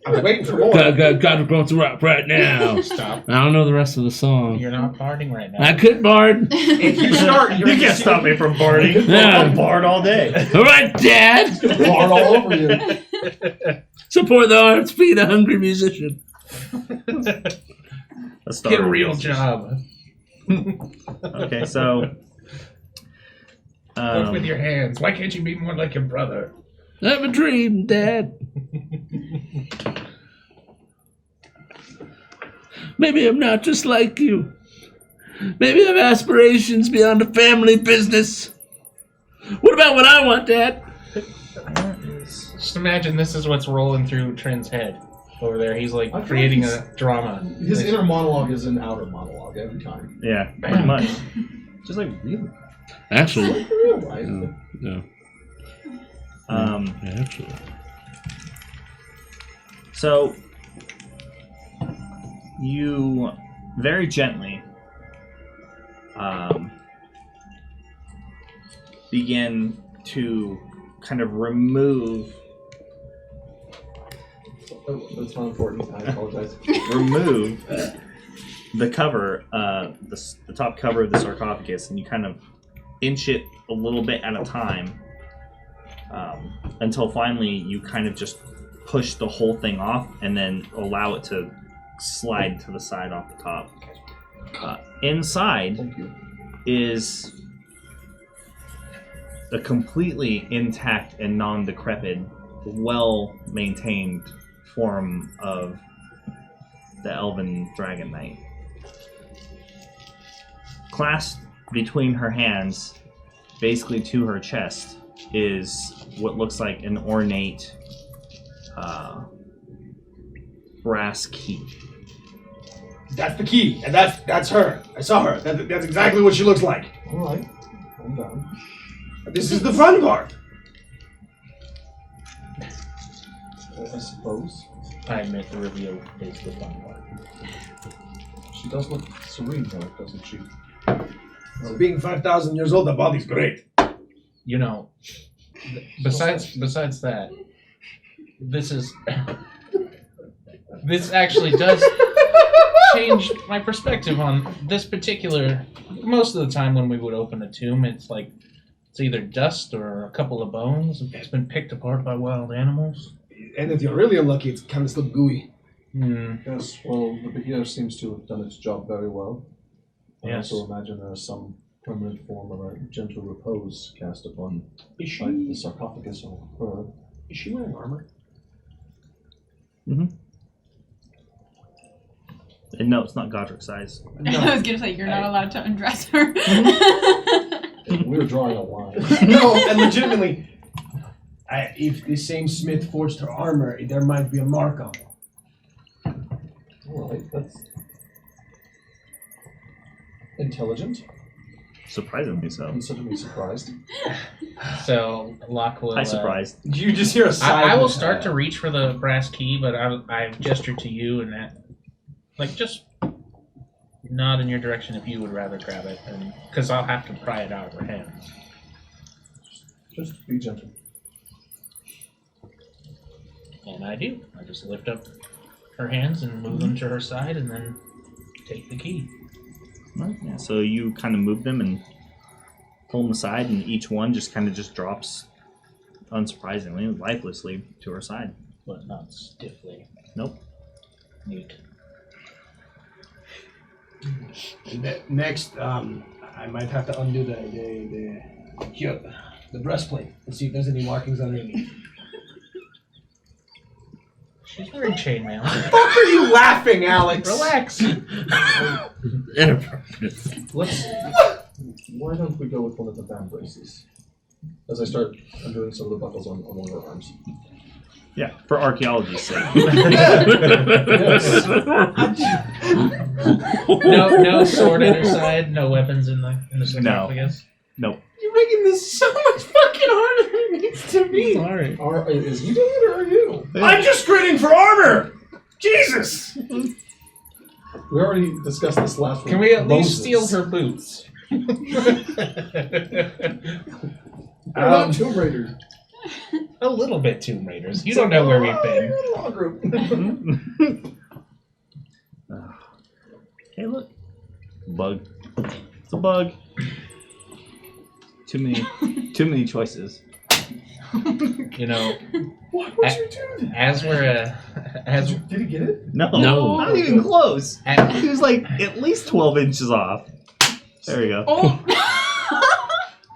I was waiting for more.
Godrek wants to rock right now.
Stop.
I don't know the rest of the song.
You're not barding right now.
I could bard.
If you start,
you can't stop me from barding.
Yeah.
I'll bard all day.
All right, Dad.
Bard all over you.
Support the arts, feed a hungry musician.
Let's start
Get a
with
real
this.
job.
Okay, so
Work with your hands. Why can't you be more like your brother?
I have a dream, Dad. Maybe I'm not just like you. Maybe I have aspirations beyond a family business. What about what I want, Dad?
Just imagine this is what's rolling through Trent's head over there. He's like
I feel
creating
like
a drama.
His inner monologue is an outer monologue every time.
yeah, pretty much. Just like really.
Actually,
Like real life.
no. Actually.
So you very gently begin to kind of remove
Oh, that's not important. I apologize.
the cover, the top cover of the sarcophagus, and you kind of inch it a little bit at a time until finally you kind of just push the whole thing off and then allow it to slide to the side off the top. Inside
Thank you.
is a completely intact and non-decrepit, well-maintained form of the Elven Dragon Knight. Clasped between her hands, basically to her chest, is what looks like an ornate brass key.
That's the key, and that's her. I saw her. That's exactly what she looks like.
All right, calm down.
This is the fun part.
I suppose.
I admit the reveal is the fun part.
She does look serene, though, doesn't she?
Well, being 5,000 years old, the body's great.
You know, besides that, this actually does change my perspective on this particular. Most of the time when we would open a tomb, it's like it's either dust or a couple of bones. It's been picked apart by wild animals.
And if you're really unlucky, it's kind of still gooey.
Yes, well, the Behir seems to have done its job very well. I
Yes.
also imagine there is some permanent form of a gentle repose cast upon
Is
either the sarcophagus or her.
Is she wearing armor?
And no, it's not Godrek size.
I was gonna say you're not allowed to undress her.
We're drawing a line.
No, and legitimately, if the same smith forged her armor, there might be a mark on it.
All right, that's intelligent.
Surprisingly so.
Considerably surprised.
So Locke will.
Hi, surprised.
You just hear a sigh.
I will start to reach for the brass key, but I gestured to you and that, like, just nod in your direction if you would rather grab it, and because I'll have to pry it out of her hands.
Just be gentle.
And I do. I just lift up her hands and move them to her side, and then take the key.
Right, yeah. So you kind of move them and pull them aside, and each one just kind of just drops, unsurprisingly, lifelessly to her side.
But not stiffly.
Nope.
Neat.
Next, I might have to undo the breastplate and see if there's any markings underneath.
She's wearing chainmail.
What are you laughing, Alex?
Relax.
Let's. Why don't we go with one of the band braces? As I start undoing some of the buckles on one of her arms.
Yeah, for archaeology's sake.
No sword at her side. No weapons in the sarcophagus.
Nope.
You're making this so much fucking harder than it needs to be.
Sorry.
Is he doing it or are you?
I'm just gritting for armor. Jesus.
We already discussed this last week.
Can we at least
Moses.
steal her boots?
We're not Tomb Raiders.
A little bit Tomb Raiders. You don't know where we've been.
Law group.
Hey, look. Bug. It's a bug. Too many choices.
You know,
What would you do?
as we're
Did he get it?
No.
No.
Not even close.
at,
He was like at least 12 inches off. There we go.
Oh.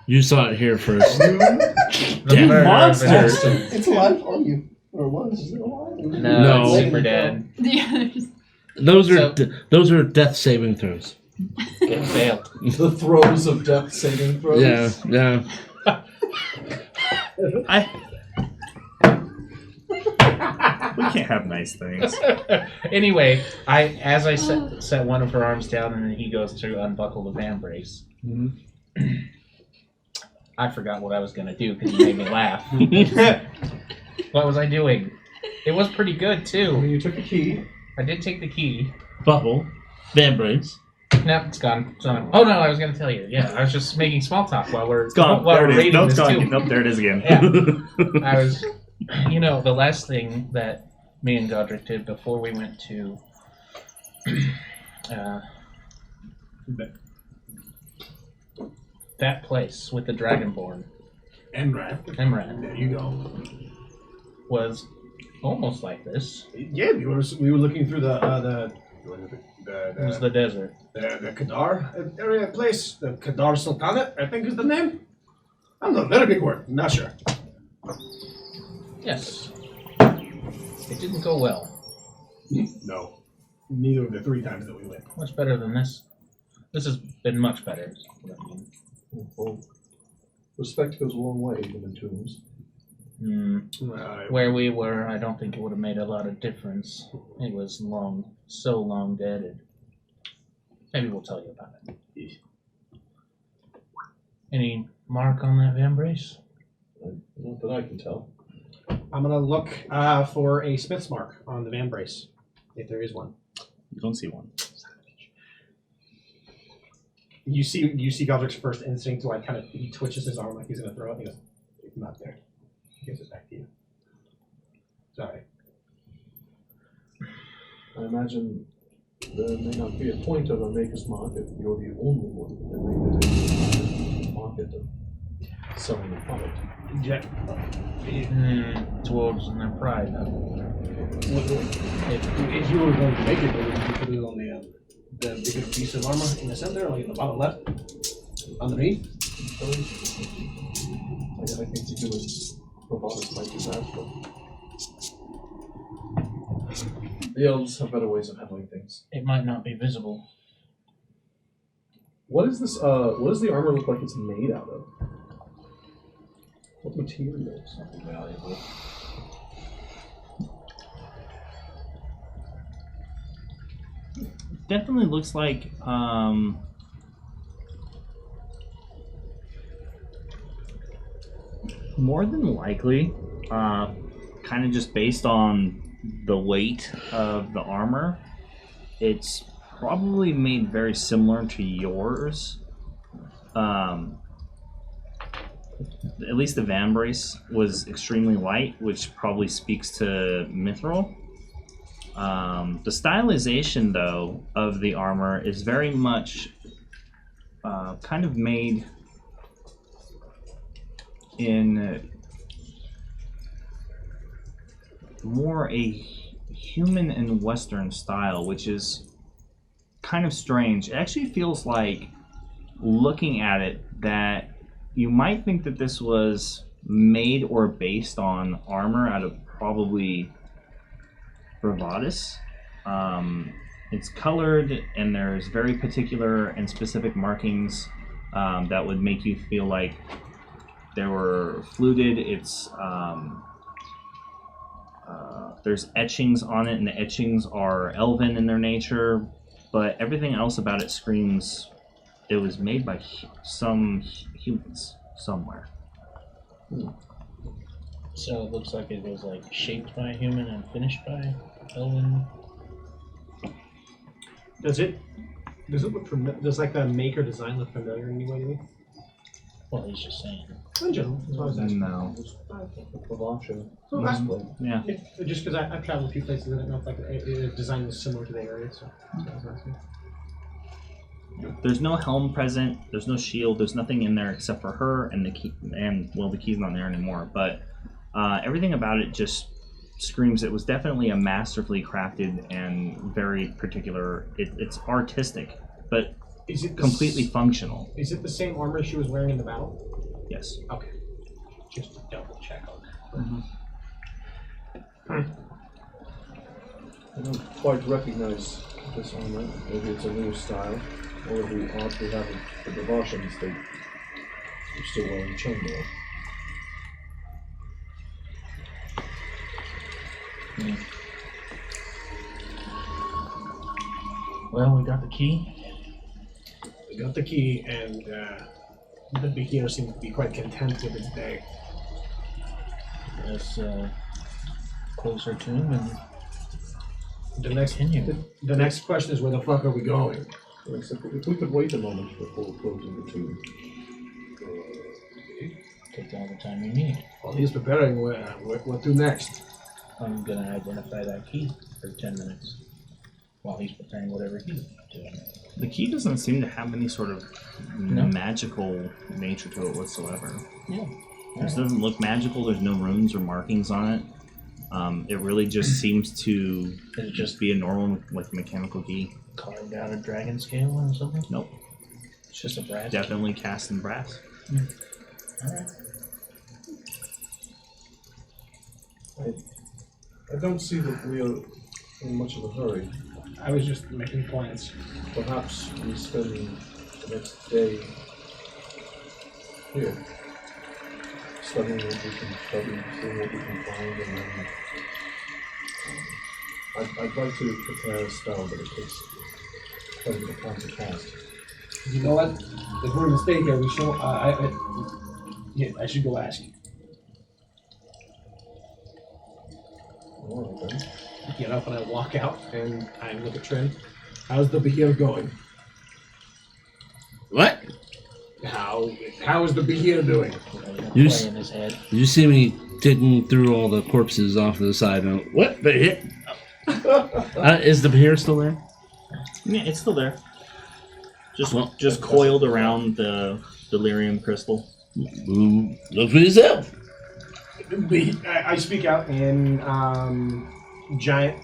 You saw it here first.
the
Damn
murder of
monster.
an-
It's alive on you. Or was? Is it alive?
No, it's super dead.
Yeah,
Those are
So-
those are death saving throws.
It failed.
The throes of death saving throws.
Yeah.
We can't have nice things.
Anyway, as I set one of her arms down, and then he goes to unbuckle the van brace.
Mhm.
I forgot what I was gonna do because he made me laugh. What was I doing? It was pretty good
I
too.
mean, you took a key.
I did take the key.
Buckle. Van braids.
No, it's gone. It's gone. Oh no, I was gonna tell you. Yeah, I was just making small talk while we're
It's gone.
while
There
we're
it is.
reading
No, it's
this
gone.
too.
Nope, there it is again.
Yeah. I was, the last thing that me and Godrek did before we went to that place with the Dragonborn,
Emrat.
Emran,
There you go.
was almost like this.
Yeah, we were looking through the
It was the desert.
Kadar area place. The Kadar Sultanate, I think is the name. I don't know, very big word. Not sure.
Yes. It didn't go well.
No. Neither of the 3 times that we went.
Much better than this This has been much better.
Well, respect goes a long way, even in tombs.
Where we were, I don't think it would have made a lot of difference. It was so long dead. Maybe we'll tell you about it. Any mark on that vambrace?
Not that I can tell.
I'm gonna look for a smith's mark on the vambrace, if there is one.
You don't see one.
You see Godrek's first instinct to like kind of he twitches his arm like he's gonna throw it. And he goes, "It's not there." He gives it back to you. Sorry.
I imagine there may not be a point of a maker's mark if you're the only one that made it a market of selling the product.
Dwarves and their pride.
If you were going to make it, would you put it on the bigger piece of armor in the center, like in the bottom left, underneath?
I think to do it robotics might do that, but the elves have better ways of handling things.
It might not be visible.
What is this? What does the armor look like it's made out of? What material? Something valuable.
Definitely looks like more than likely, kind of just based on the weight of the armor, it's probably made very similar to yours. At least the vambrace was extremely light, which probably speaks to mithril. The stylization, though, of the armor is very much kind of made in more a human and Western style, which is kind of strange. It actually feels like, looking at it, that you might think that this was made or based on armor out of probably Bravadis. It's colored, and there's very particular and specific markings that would make you feel like they were fluted. It's there's etchings on it, and the etchings are elven in their nature, but everything else about it screams it was made by some humans somewhere.
So it looks like it was like shaped by a human and finished by elven.
Does it look familiar? Does like the maker design look familiar in any way to me?
Well, he's just saying.
In general, that's what I was asking.
No.
So
Yeah.
just because I've traveled a few places, I don't know if like the design was similar to the area, so that's what I was asking.
There's no helm present. There's no shield. There's nothing in there except for her and the key. And well, the key's not there anymore. But everything about it just screams it was definitely a masterfully crafted and very particular. It's artistic, but
Is it
completely functional.
Is it the same armor she was wearing in the battle?
Yes.
Okay. Just to double check on that.
I don't quite recognize this armor. Maybe it's a new style, or we oddly have the Bavashans that are still wearing chainmail.
Well, we got the key.
We got the key, and the Behir seems to be quite content with his day.
Let's close her tomb and
The next
continue.
the next question is, where the fuck are we going?
Except if we could wait a moment before closing the tomb.
Take all the time you need.
While he's preparing, what do next?
I'm gonna identify that key for 10 minutes while he's preparing whatever he's doing.
The key doesn't seem to have any sort of magical nature to it whatsoever.
Yeah.
It doesn't look magical. There's no runes or markings on it. It really just seems to
Is it just
be a normal, like, mechanical key.
carved out of dragon scale or something?
Nope.
It's just a brass.
Definitely cast in brass.
Alright.
I don't see that we are in much of a hurry.
I was just making plans.
Perhaps we spend the next day here, studying what we can study, seeing what we can find, and then I'd like to prepare a spell that it takes quite a bit of time to cast.
You know what? If we're gonna stay here, we should. Yeah, I should go ask.
Alright then.
Get up and I walk out and I look at Trin. How's the Behir going?
What?
How is the Behir doing?
You
Play in his head.
You see me digging through all the corpses off to the side. And what? Behir? Is the Behir still there?
Yeah, it's still there. Just
Well,
coiled around the delirium crystal.
Look for yourself.
I speak out in giant.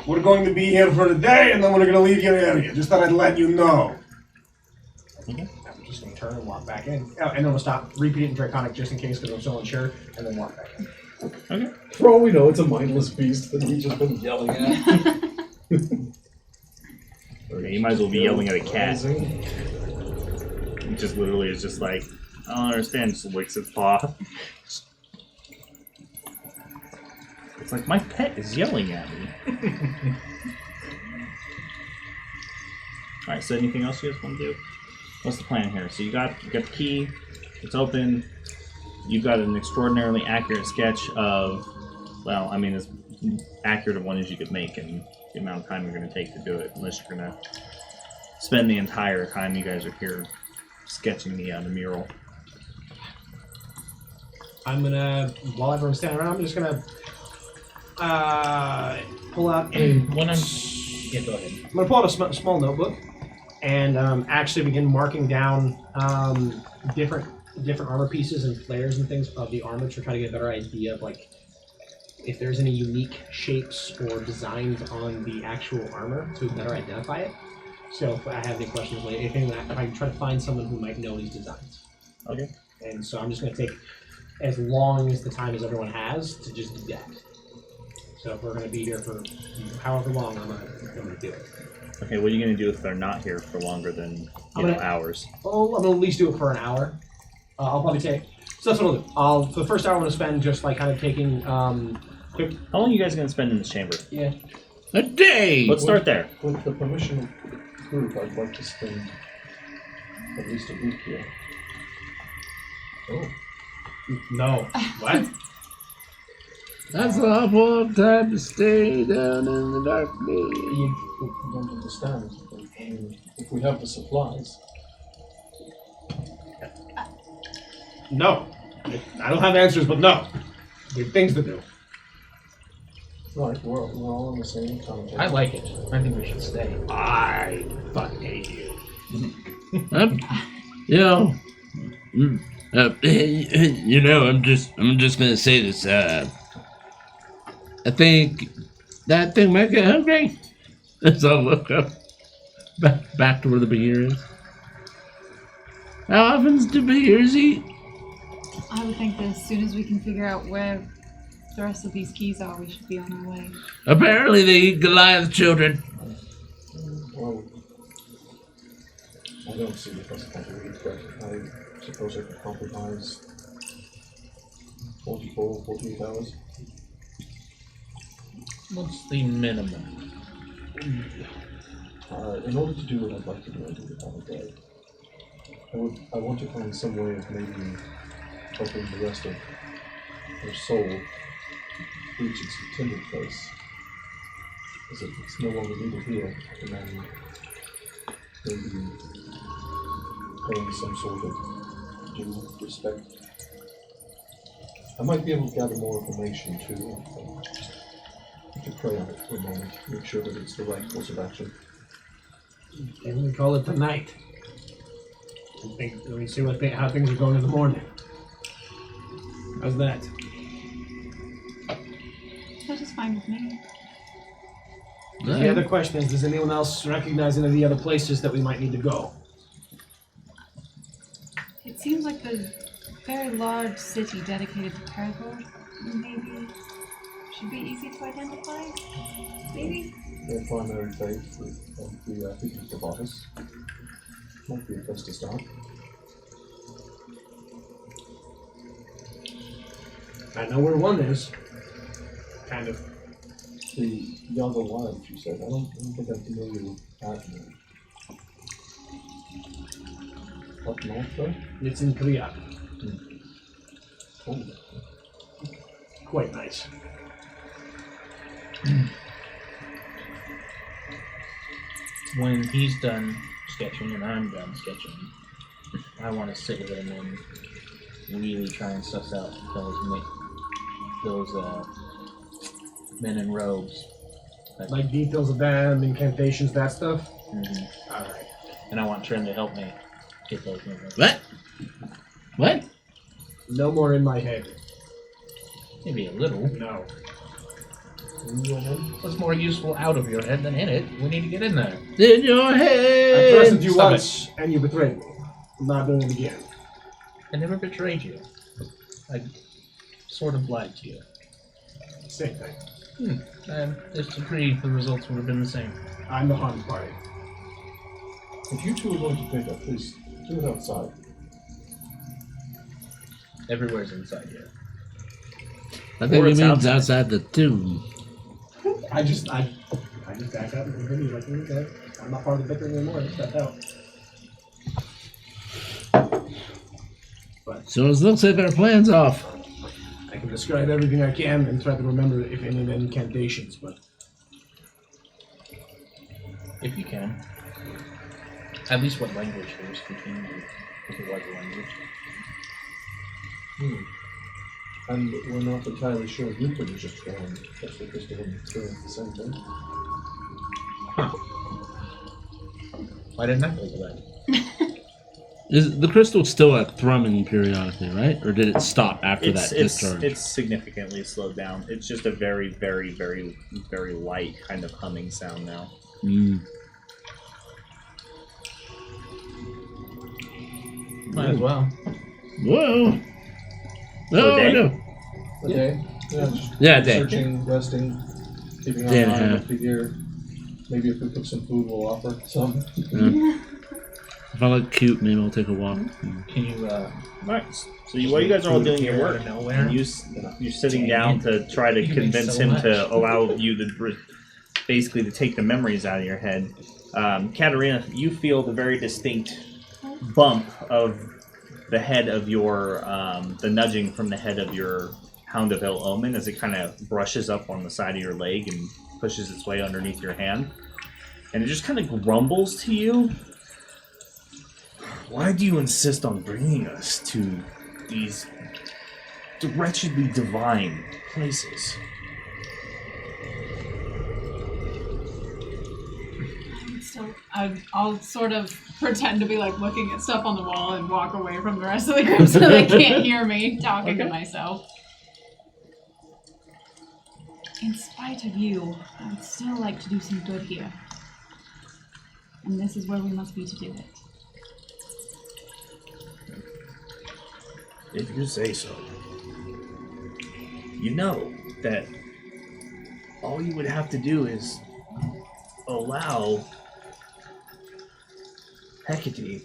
We're going to be here for the day, and then we're going to leave your area. Just thought I'd let you know.
Okay.
I'm just going to turn and walk back in. Oh, and then we'll stop, repeat it in Draconic just in case, because I'm still unsure, and then walk back in.
Okay.
For all we know, it's a mindless beast that we've just been yelling at.
Yeah, you might as well be yelling at a cat.
Amazing.
It just literally is just like, I don't understand, just licks its paw. It's like, my pet is yelling at me. Alright, so anything else you guys want to do? What's the plan here? So you got the key, it's open, you've got an extraordinarily accurate sketch of, well, I mean, as accurate of one as you could make in the amount of time you're going to take to do it, unless you're going to spend the entire time you guys are here sketching the mural.
I'm going to, while everyone's standing around, I'm just going to pull out a...
When I'm... Yeah, go ahead.
I'm going to pull out a small notebook and actually begin marking down different armor pieces and flares and things of the armor to try to get a better idea of, like, if there's any unique shapes or designs on the actual armor to better identify it. So if I have any questions later, if I can try to find someone who might know these designs.
Okay.
And so I'm just going to take as long as the time as everyone has to just do that. So if we're going to be here for however long, I'm going to do it.
Okay, what are you going to do if they're not here for longer than hours?
Oh, I'm going to at least do it for an hour. I'll probably take... So that's what I'll do. For the first hour, I'm going to spend just like kind of taking quick...
How long are you guys going to spend in this chamber?
Yeah.
A day!
Let's start there.
With the permission of the group, I'd like to spend at least a week here. Oh.
No. What?
That's an awful time to stay down in the dark day.
You don't understand. I mean, if we have the supplies.
No. I don't have answers, but no. We have things to do.
Right, we're all on the same time.
I like it. I think we should stay.
I fucking hate you.
I'm just gonna say this. I think that thing might get hungry. So I'll look up back to where the Behir is. How often do Behirs eat?
I would think that as soon as we can figure out where the rest of these keys are, we should be on our way.
Apparently they eat Goliath children.
Well, I don't see the possibility, but I suppose I could compromise 44, 48 hours.
What's the minimum?
In order to do what I'd like to do, I think about a day. I want to find some way of maybe helping the rest of her soul reach its intended place. Because if it's no longer needed here, and then maybe paying some sort of due respect. I might be able to gather more information too. To pray on it for a moment, make sure that it's the right course of action.
And we call it the night. We see how things are going in the morning. How's that?
That is fine with me.
The other question is, does anyone else recognize any of the other places that we might need to go?
It seems like a very large city dedicated to Paragold, maybe. should be easy to identify. Maybe?
Their primary faith of the Features of Office. Might be a place to start.
I know where one is. Kind of.
The Younger Wild, you said. I don't think I'm familiar with that name. Up north, though?
It's in Korea.
Oh.
Quite nice.
When he's done sketching and I'm done sketching, I want to sit with him and really try and suss out those men in robes.
Like details of them, incantations, that stuff?
Mm-hmm.
Alright.
And I want Trim to help me get those men.
What? What?
No more in my head.
Maybe a little.
No.
In your head?
What's more useful out of your head than in it? We need to get in there.
In your
I
head!
trusted you
Stop
once, and you betrayed me. I'm not doing it again.
I never betrayed you. I sort of lied to you.
Same thing.
And if agree, the results would have been the same.
I'm the harmed party.
If you two are going to pick up, please do it outside.
Everywhere's inside here.
I think
Or
he
it's
means
outside.
outside the tomb.
I just back up and continue like, okay, I'm not part of the bickering anymore, I just stepped out.
So it looks like our plan's off.
I can describe everything I can and try to remember if any of the incantations, but
If you can. At least what language there was speaking, if it was a language.
And we're not entirely sure Luther was just gone. That's what Crystal and experienced the same thing.
Why didn't I think of that?
Is the crystal still like thrumming periodically, right? Or did it stop after that discharge?
It's significantly slowed down. It's just a very, very, very, very light kind of humming sound now.
Might as well.
Whoa!
For a
No,
day?
no.
A day? Yeah, just
Yeah, a day.
searching, resting, keeping
Day
an
and a
eye on
half.
the gear. Maybe if we cook some food, we'll offer some.
If I look cute, maybe I'll take a walk.
Can you,
Nice. So while you guys are all doing your work,
nowhere?
and you're sitting down to try to
You make
convince
so
him
much.
to allow you to basically to take the memories out of your head. Katarina, you feel the very distinct bump of the head of your, the nudging from the head of your Hound of Ill Omen as it kind of brushes up on the side of your leg and pushes its way underneath your hand. And it just kind of grumbles to you. Why do you insist on bringing us to these wretchedly divine places?
So I'll sort of pretend to be like looking at stuff on the wall and walk away from the rest of the group so they can't hear me talking to myself. In spite of you, I'd still like to do some good here. And this is where we must be to do it.
If you say so. You know that all you would have to do is allow Hecate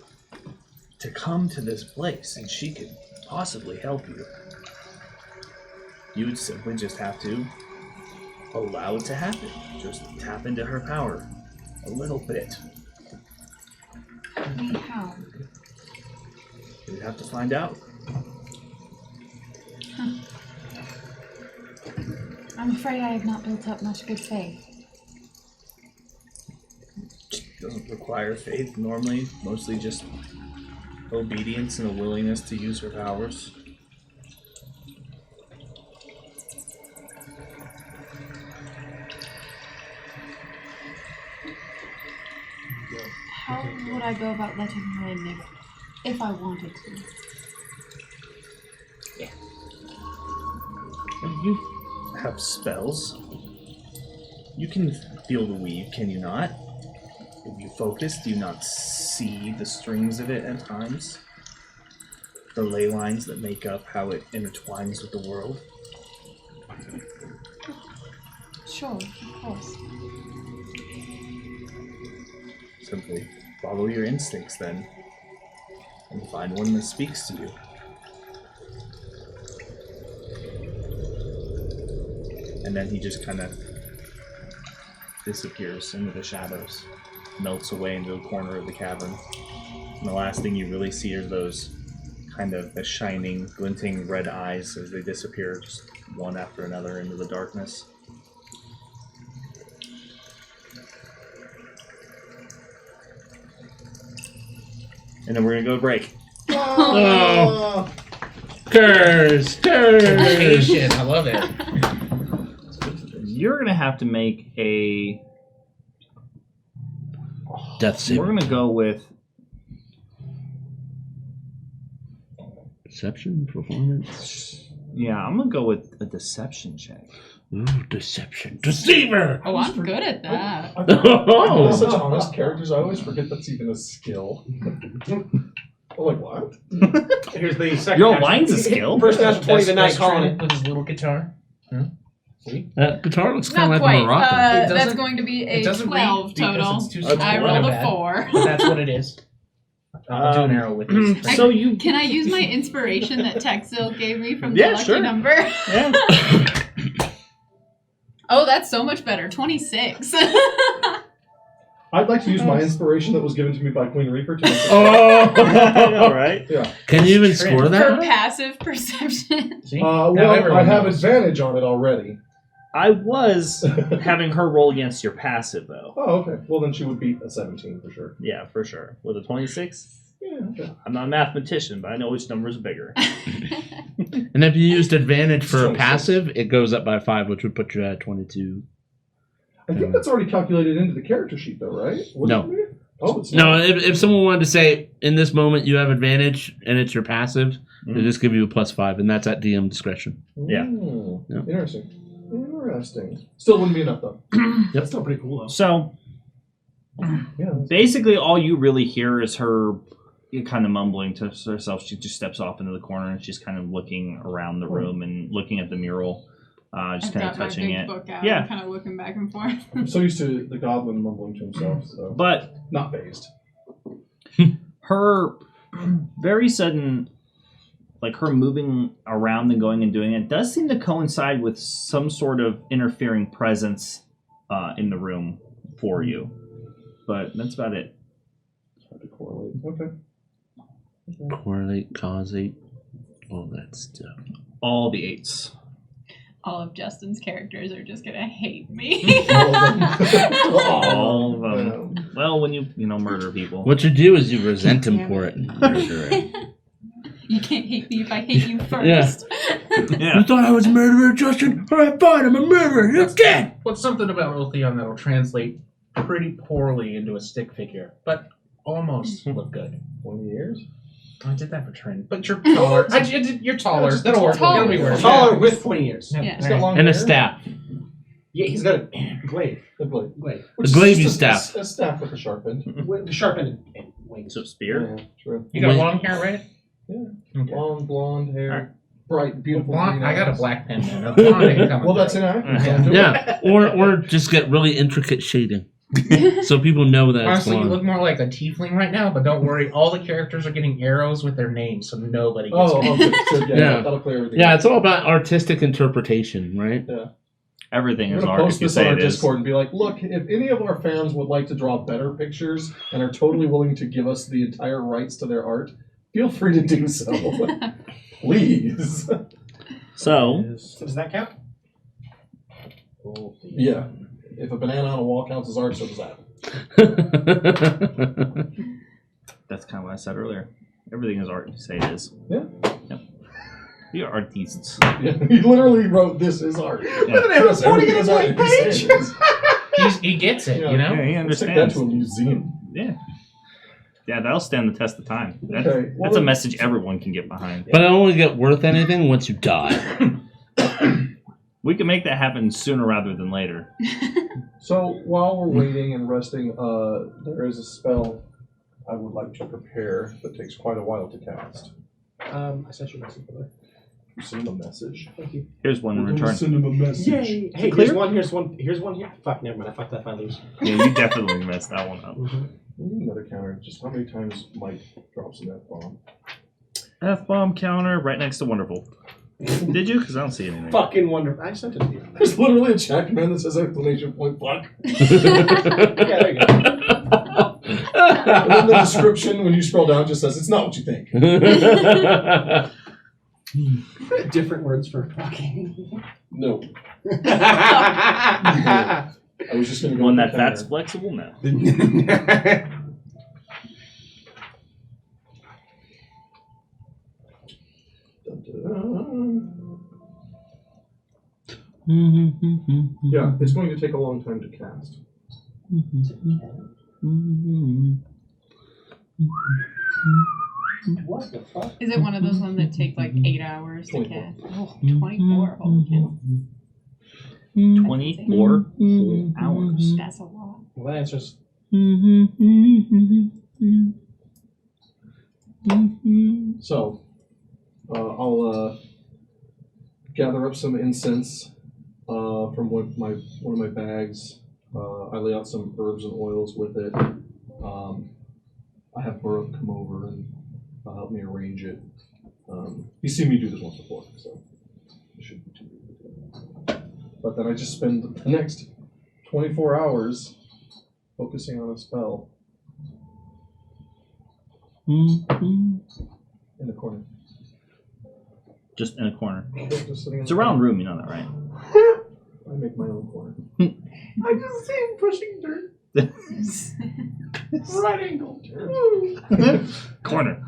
to come to this place and she could possibly help you. You would simply just have to allow it to happen. Just tap into her power a little bit.
How?
You'd have to find out.
I'm afraid I have not built up much good faith.
Doesn't require faith normally, mostly just obedience and a willingness to use her powers.
How would I go about letting her in if I wanted to?
You have spells. You can feel the weave, can you not? If you focus, do you not see the strings of it at times? The ley lines that make up how it intertwines with the world?
Sure, of course.
Simply follow your instincts then, and find one that speaks to you. And then he just kind of disappears into the shadows, melts away into the corner of the cavern. And the last thing you really see are those kind of the shining, glinting red eyes as they disappear, just one after another into the darkness. And then we're gonna go to break.
Oh. Curse!
Temptation, I love it.
You're gonna have to make a.
Death save.
We're gonna go with
Deception? Performance?
Yeah, I'm gonna go with a deception check.
Ooh, deception. Deceiver!
Oh, I'm good at that.
They're such honest characters, I always forget that's even a skill. I'm like, what?
Here's the second.
Your
action.
line's a skill.
First natural 20 of the night,
That's
calling
Trent
it.
with his little guitar. See?
That guitar looks kind
Not
of like a
quite.
maraca.
It
That's
doesn't-
going to be
It
a
doesn't
12
read because
total.
it's too
That's
small.
I rolled
My
a
bad.
4.
But that's what it is. I'll do an arrow with this.
So you.
Can I use my inspiration that Texil gave me from the
Yeah,
lucky
sure.
number?
Yeah.
Oh, that's so much better. 26.
I'd like to use my inspiration that was given to me by Queen Reaper to make
Oh!
All right.
Yeah.
Can you even
Trent.
score
For
that?
passive perception.
See?
Well,
Now
I
everyone
have
knows.
advantage on it already.
I was having her roll against your passive, though.
Oh, okay. Well, then she would beat a 17 for sure.
Yeah, for sure. With a 26?
Yeah, okay.
I'm not a mathematician, but I know which number is bigger.
And if you used advantage for a
26.
passive, it goes up by 5, which would put you at 22.
I think that's already calculated into the character sheet, though, right? Wouldn't
No.
it be? Oh, it's
No,
not.
if someone wanted to say, in this moment you have advantage, and it's your passive, they
Mhm.
just give you a +5, and that's at DM discretion.
Yeah.
Ooh,
Yeah.
Interesting. Interesting. Still wouldn't be enough, though.
That's still pretty cool, though.
So
Yeah.
basically, all you really hear is her kind of mumbling to herself. She just steps off into the corner and she's kind of looking around the room and looking at the mural, just
I've
kind
got
of
my
touching
big
it.
book out.
Yeah.
I'm kind of looking back and forth.
I'm so used to the goblin mumbling to himself, so
But
not phased.
her very sudden, like her moving around and going and doing it, does seem to coincide with some sort of interfering presence in the room for you. But that's about it.
It's hard to correlate. Okay.
Correlate, causate, all that stuff.
All the 8s.
All of Justin's characters are just gonna hate me.
All of them. Well, when you murder people.
What you do is you resent him
Damn
for
it.
it. and murder it.
You can't hate me if I hate you first.
Yeah.
You thought I was a murderer, Justin? Alright, fine, I'm a murderer. You're dead!
What's something about Ulthion that'll translate pretty poorly into a stick figure, but almost look good.
20 years?
I did that for Trent, but you're taller. You're taller.
just
That'll work.
taller.
That'll be worse.
Taller with 20 years.
Yeah.
Yeah.
He's got long
And a
hair.
staff.
Yeah, he's got a glaive.
A blade.
Glaive.
Which
The
is
glavey
just
staff.
A staff with a sharp end.
With the sharp end and wings.
So spear?
Yeah, true.
You got
Wait.
long hair, right?
Yeah.
Okay.
Long blonde hair.
Alright.
Bright, beautiful.
Blonde.
green
I got a
eyes.
black pen now. No, blonde ain't coming
Well, that's
through.
inaccurate.
Yeah.
Don't do it.
Yeah, or just get really intricate shading. So people know that it's
Honestly, you
blonde.
look more like a tiefling right now, but don't worry. All the characters are getting arrows with their names, so nobody gets
Oh,
it.
okay. So, yeah,
Yeah.
that'll clear everything.
Yeah, it's all about artistic interpretation, right?
Everything
I'm
is
gonna
art.
post
If you
this on
say
our
it is.
Discord and be like, look, if any of our fans would like to draw better pictures and are totally willing to give us the entire rights to their art, feel free to do so. Please.
So,
So does that count?
Yeah. If a banana on a wall counts as art, so does that.
that's kind of what I said earlier. Everything is art if you say it is.
Yeah.
Yep. We are artists.
Yeah. He literally wrote, this is art.
Bananas pointing at his white page.
He gets it,
Yeah.
you know?
Yeah, he
Let's take that
understands.
to a museum.
Yeah. Yeah, that'll stand the test of time. That's,
Okay, well,
that's a message everyone can get behind.
But it only get worth anything once you die.
We can make that happen sooner rather than later.
So while we're waiting and resting, there is a spell I would like to prepare that takes quite a while to cast.
I sent you a message, by the way.
Send him a message.
Thank you.
Here's one in
We're gonna
return.
send him a message.
Yay! Hey,
clear?
here's one here. Fuck, never mind. I fucked that if I lose.
Yeah, you definitely messed that one up.
We need another counter. Just how many times Mike drops an F-bomb?
F-bomb counter right next to Wonderful. Did you? Because I don't see anything.
Fucking wonderful. I sent it to you.
There's literally a check, man, that says exclamation point fuck.
Yeah, there you go.
And then the description, when you scroll down, just says, it's not what you think.
Different words for fucking.
No. I was just going to go
One
with the
that's
counter.
flexible? No.
Yeah, it's going to take a long time to cast.
What the fuck?
Is it one of those ones that take like 8 hours to
24.
cast? Oh, 24. Holy cow.
24 whole hours.
That's a lot.
Well, that answers.
So, I'll gather up some incense from one of my bags. I lay out some herbs and oils with it. I have Burrow come over and help me arrange it. He's seen me do this once before, so it shouldn't be too big. But then I just spend the next 24 hours focusing on a spell in the corner.
Just in a corner.
Just sitting in
It's
the
a round
corner.
room, you know that, right?
I make my own corner.
I just see him pushing dirt. Right angle.
Corner.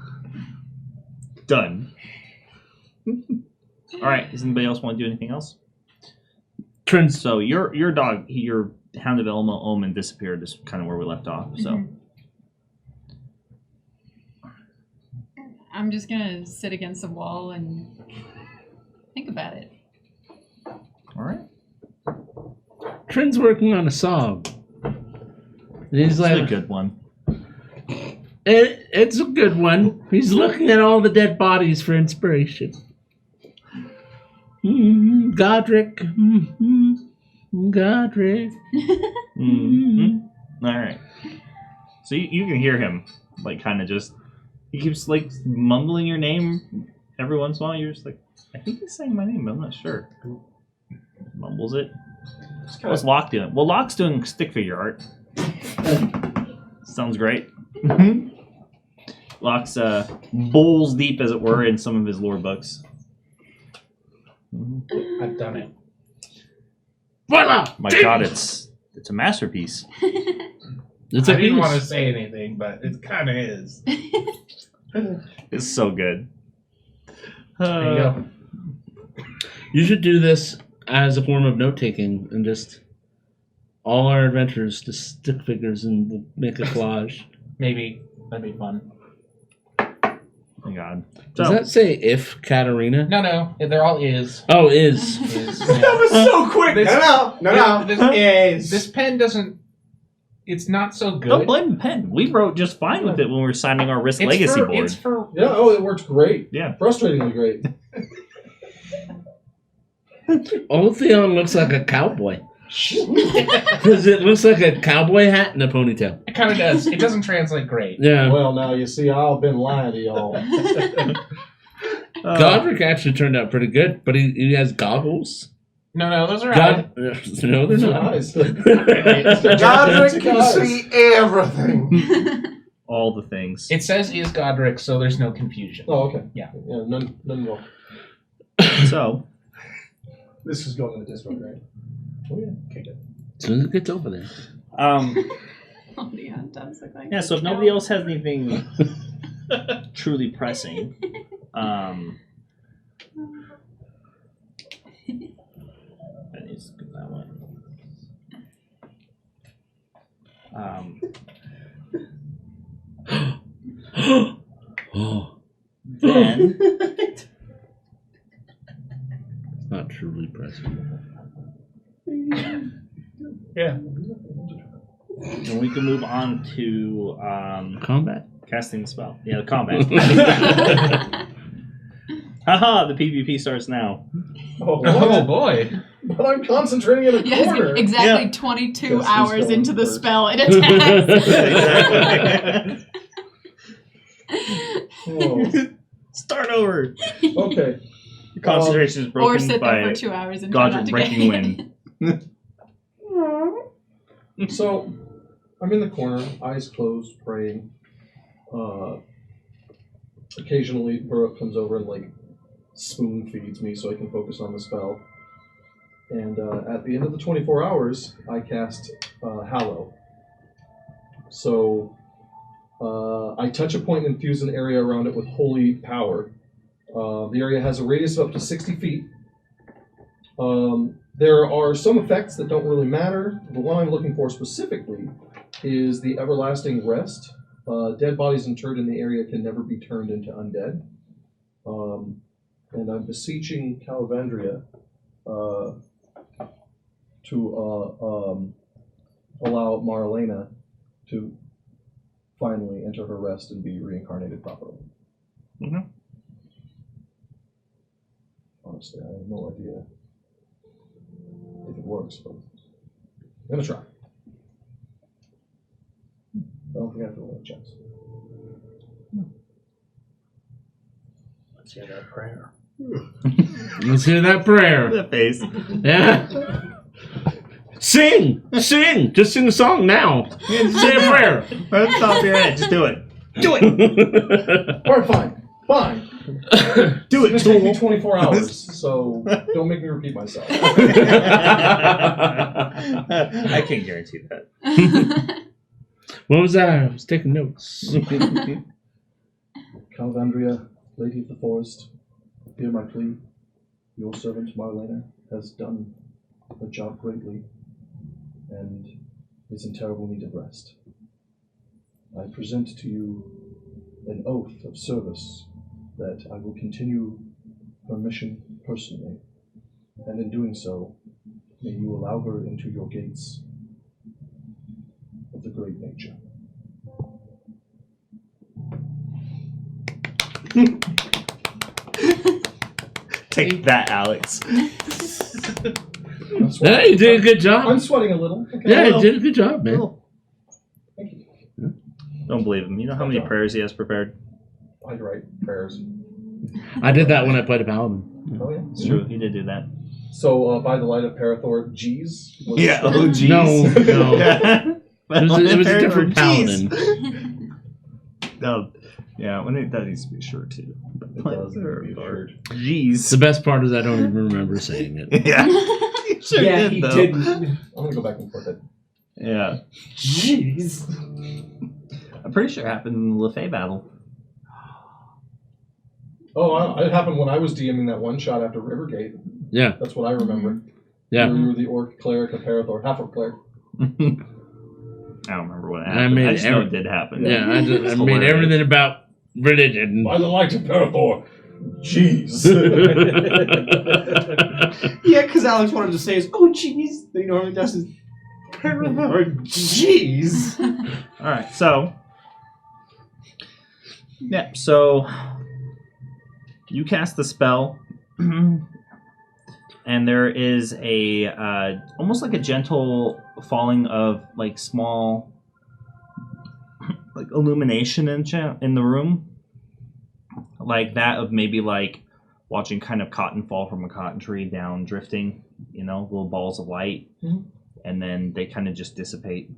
Done. Alright, does anybody else want to do anything else?
Prince.
So your dog, your Hound of Omen disappeared. This is kind of where we left off. So
I'm just gonna sit against the wall and think about it.
alright.
Trent's working on a song. And he's
It's a
like,
good one.
it's a good one. He's looking at all the dead bodies for inspiration. Godrek. Godrek.
Alright. So you can hear him, like, kind of just, he keeps, like, mumbling your name every once in a while. You're just like, I think he's saying my name, but I'm not sure. Mumbles it. What's Locke doing? Well, Locke's doing stick figure art. Sounds great. Locke's bowls deep, as it were, in some of his lore books.
I've done it.
Voila!
My God, it's a masterpiece.
It's
I
a
didn't
piece.
want to say anything, but it kind of is.
It's so good.
There you go.
You should do this as a form of note taking and just all our adventures to stick figures and we'll make a collage.
Maybe that'd be fun.
Oh my God.
Does
So,
that say if Katarina?
No, they're all is.
Oh, is.
Is.
That was so quick.
This pen doesn't. It's not so good.
don't blame the pen. We wrote just fine with it when we were signing our Risk
It's
Legacy
for,
board.
It's for.
Yeah, oh, it works great.
Yeah.
Frustratingly great.
Old Theon looks like a cowboy. Because it looks like a cowboy hat and a ponytail.
It kind of does. It doesn't translate great.
Yeah.
Well, now you see, I've been lying to y'all.
Godrek actually turned out pretty good, but he has goggles.
No, those are eyes.
No, they're not.
Nice.
Godrek can see everything.
All the things.
It says is Godrek, so there's no confusion.
Oh, okay.
Yeah.
Yeah, none at all.
So,
This is going in the Discord, right?
Oh, yeah.
Okay, good.
As soon as it gets over there.
Oh, the hunt does look like
yeah, so if nobody else has anything truly pressing, that needs to go that way.
Oh,
Then,
not truly pressing.
Yeah.
then we can move on to
Combat.
casting the spell. Yeah, the combat. Haha, the PvP starts now.
Oh,
Oh
what?
boy.
But I'm concentrating in a
Yes,
corner.
exactly
Yeah.
22
Guess who's
hours
going
into the
first?
spell it attacks.
Exactly.
Oh,
Start over.
okay.
Your concentration is
Or
broken
sit there
by
for 2 hours and try not
Godrek
to
breaking
get
wind.
So, I'm in the corner, eyes closed, praying. Occasionally, Burrup comes over and like spoon feeds me so I can focus on the spell. And at the end of the 24 hours, I cast Hallow. So I touch a point and infuse an area around it with holy power. The area has a radius of up to 60 feet. There are some effects that don't really matter. The one I'm looking for specifically is the Everlasting Rest. Dead bodies interred in the area can never be turned into undead. And I'm beseeching Calavandria to allow Marlena to finally enter her rest and be reincarnated properly.
Mhm.
Honestly, I have no idea if it works, but I'm gonna try. I don't think I have to roll a chance.
Let's hear that prayer.
Let's hear that prayer.
The face.
Yeah. Sing! Sing! Just sing a song now. Say a prayer.
Right at the top of your head. Just do it. Do it.
Alright, fine.
Do
It's gonna take me 24 hours, so don't make me repeat myself.
I can't guarantee that.
What was that? I was taking notes.
Calavandria, Lady of the Forest, hear my plea. Your servant Marlena has done her job greatly and is in terrible need of rest. I present to you an oath of service that I will continue her mission personally, and in doing so, may you allow her into your gates of the great nature.
Take that, Alex.
I'm sweating.
Yeah, you did a good job.
I'm sweating a little. Okay.
Yeah, you did a good job, man.
Thank you.
Don't believe him. You know how many prayers he has prepared?
I write prayers.
I did that when I played a paladin.
Oh yeah.
It's true. He did do that.
So by the light of Parathor, G's. Was
Yeah. Oh, geez.
No.
Yeah.
It was a different
Jeez.
paladin.
Oh, yeah. That needs to be sure too.
It does need to be assured.
Jeez.
The best part is I don't even remember saying it.
Yeah. You sure
Yeah,
did,
he
though.
didn't.
I'm gonna go back and forth it.
Yeah.
Jeez.
I'm pretty sure it happened in the LeFay battle.
Oh, it happened when I was DMing that one shot after Rivergate.
Yeah.
That's what I remember.
Yeah.
You were the orc cleric of Parathor, half orc cleric.
I don't remember what
I
happened.
made
I just know it did happen.
Yeah, I
It's
made
hilarious.
everything about religion.
By the light of Parathor, G's.
Yeah, because Alex wanted to say his, oh, jeez. They normally does his, or jeez.
All right, so yeah, so you cast the spell, and there is a almost like a gentle falling of like small like illumination in the room, like that of maybe like watching kind of cotton fall from a cotton tree down, drifting, you know, little balls of light, and then they kind of just dissipate.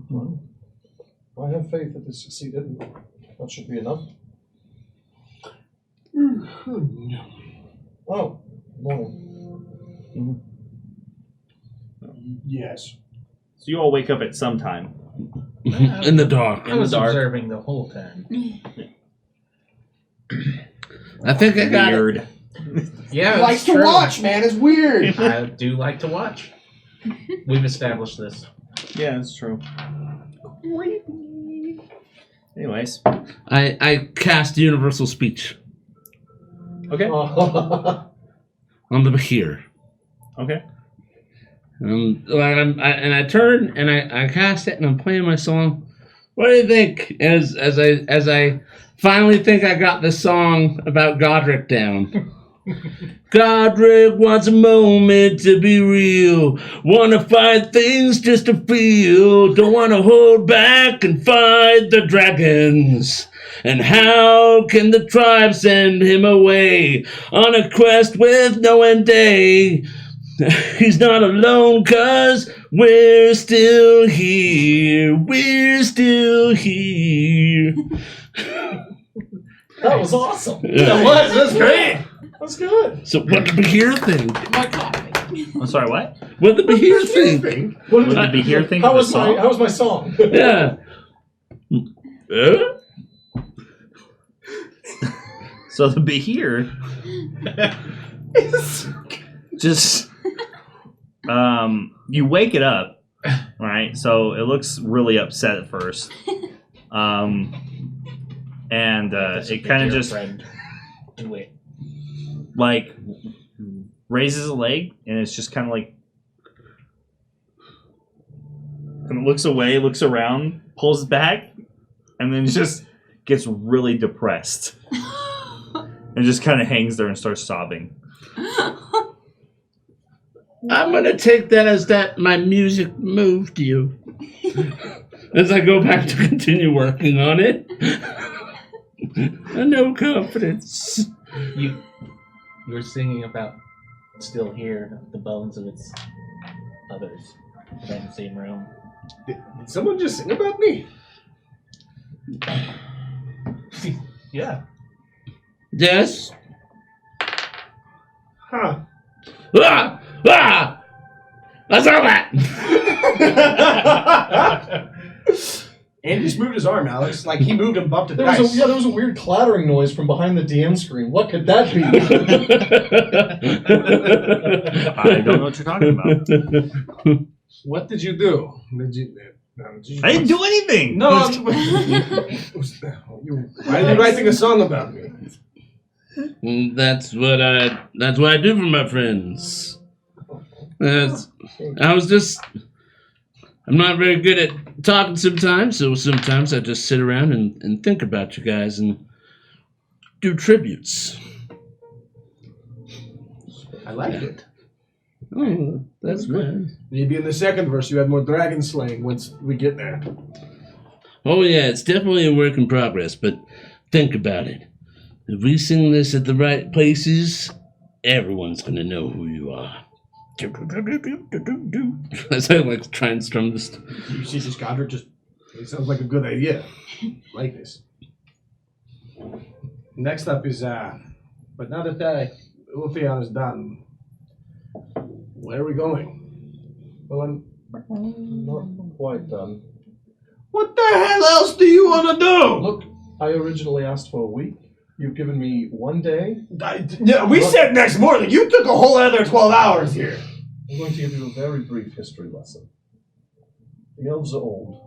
Well, I have faith that this succeeded. That should be enough. Oh, morning.
Yes.
So you all wake up at some time.
In the dark.
I was observing the whole time.
I think I got it.
Weird.
Yeah,
He likes
it's
to
true.
watch, man. It's weird.
I do like to watch. We've established this.
Yeah, that's true. Anyways.
I cast universal speech
Okay.
on the Behir.
Okay.
I turn and I cast it and I'm playing my song. What do you think? As I finally think I got the song about Godrek down. Godrek wants a moment to be real. Wanna fight things just to feel. Don't wanna hold back and fight the dragons. And how can the tribe send him away on a quest with no end day? He's not alone, 'cause we're still here. We're still here.
That was awesome.
Yeah.
That's great.
That's good.
So what did Behir think?
My coffee.
I'm sorry, what?
What did Behir think?
What did the Behir think
How
of the
was
song?
how was my song?
Yeah.
So the Behir just you wake it up, right? So it looks really upset at first. And it kind of just
And wait.
like raises a leg, and it's just kind of like, and it looks away, looks around, pulls back, and then just gets really depressed, and just kind of hangs there and starts sobbing.
I'm gonna take that as that my music moved you. As I go back to continue working on it. No confidence.
You were singing about still here, the bones of its others. In the same room.
Did someone just sing about me?
Yeah.
Yes.
Huh.
Ah! Ah! I saw that.
Andy just moved his arm, Alex. Like he moved and bumped it.
There was a weird clattering noise from behind the DM screen. What could that be?
I don't know what you're talking about.
What did you do?
I didn't do anything.
No. Why are you writing a song about me?
That's what I do for my friends. I'm not very good at talking sometimes, so sometimes I just sit around and think about you guys and do tributes.
I like it.
Oh, that's good.
Maybe in the second verse you have more dragon slaying once we get there.
Oh yeah, it's definitely a work in progress, but think about it. If we sing this at the right places, everyone's gonna know who you are. As I like try and strum this.
You see this Godrek just... It sounds like a good idea. Like this. Next up is... But now that Ulfion is done, where are we going?
Well, I'm not quite done.
What the hell else do you want to do?
Look, I originally asked for a week. You've given me 1 day.
We said next morning. You took a whole other 12 hours here.
I'm going to give you a very brief history lesson. The elves are old,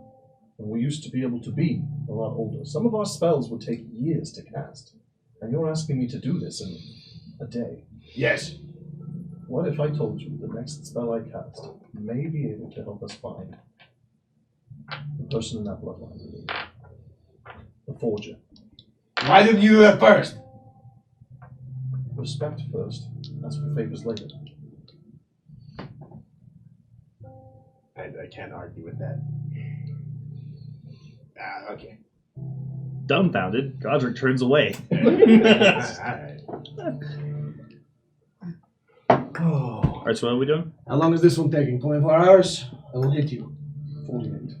and we used to be able to be a lot older. Some of our spells would take years to cast, and you're asking me to do this in a day.
Yes.
What if I told you the next spell I cast may be able to help us find the person in that bloodline? The Forger.
Why didn't you do that first?
Respect first, ask for favors later.
I can't argue with that. Okay.
Dumbfounded, Godrek turns away.
Alright.
Alright, so what are we doing?
How long is this one taking? 24 hours? I will hit you.
48.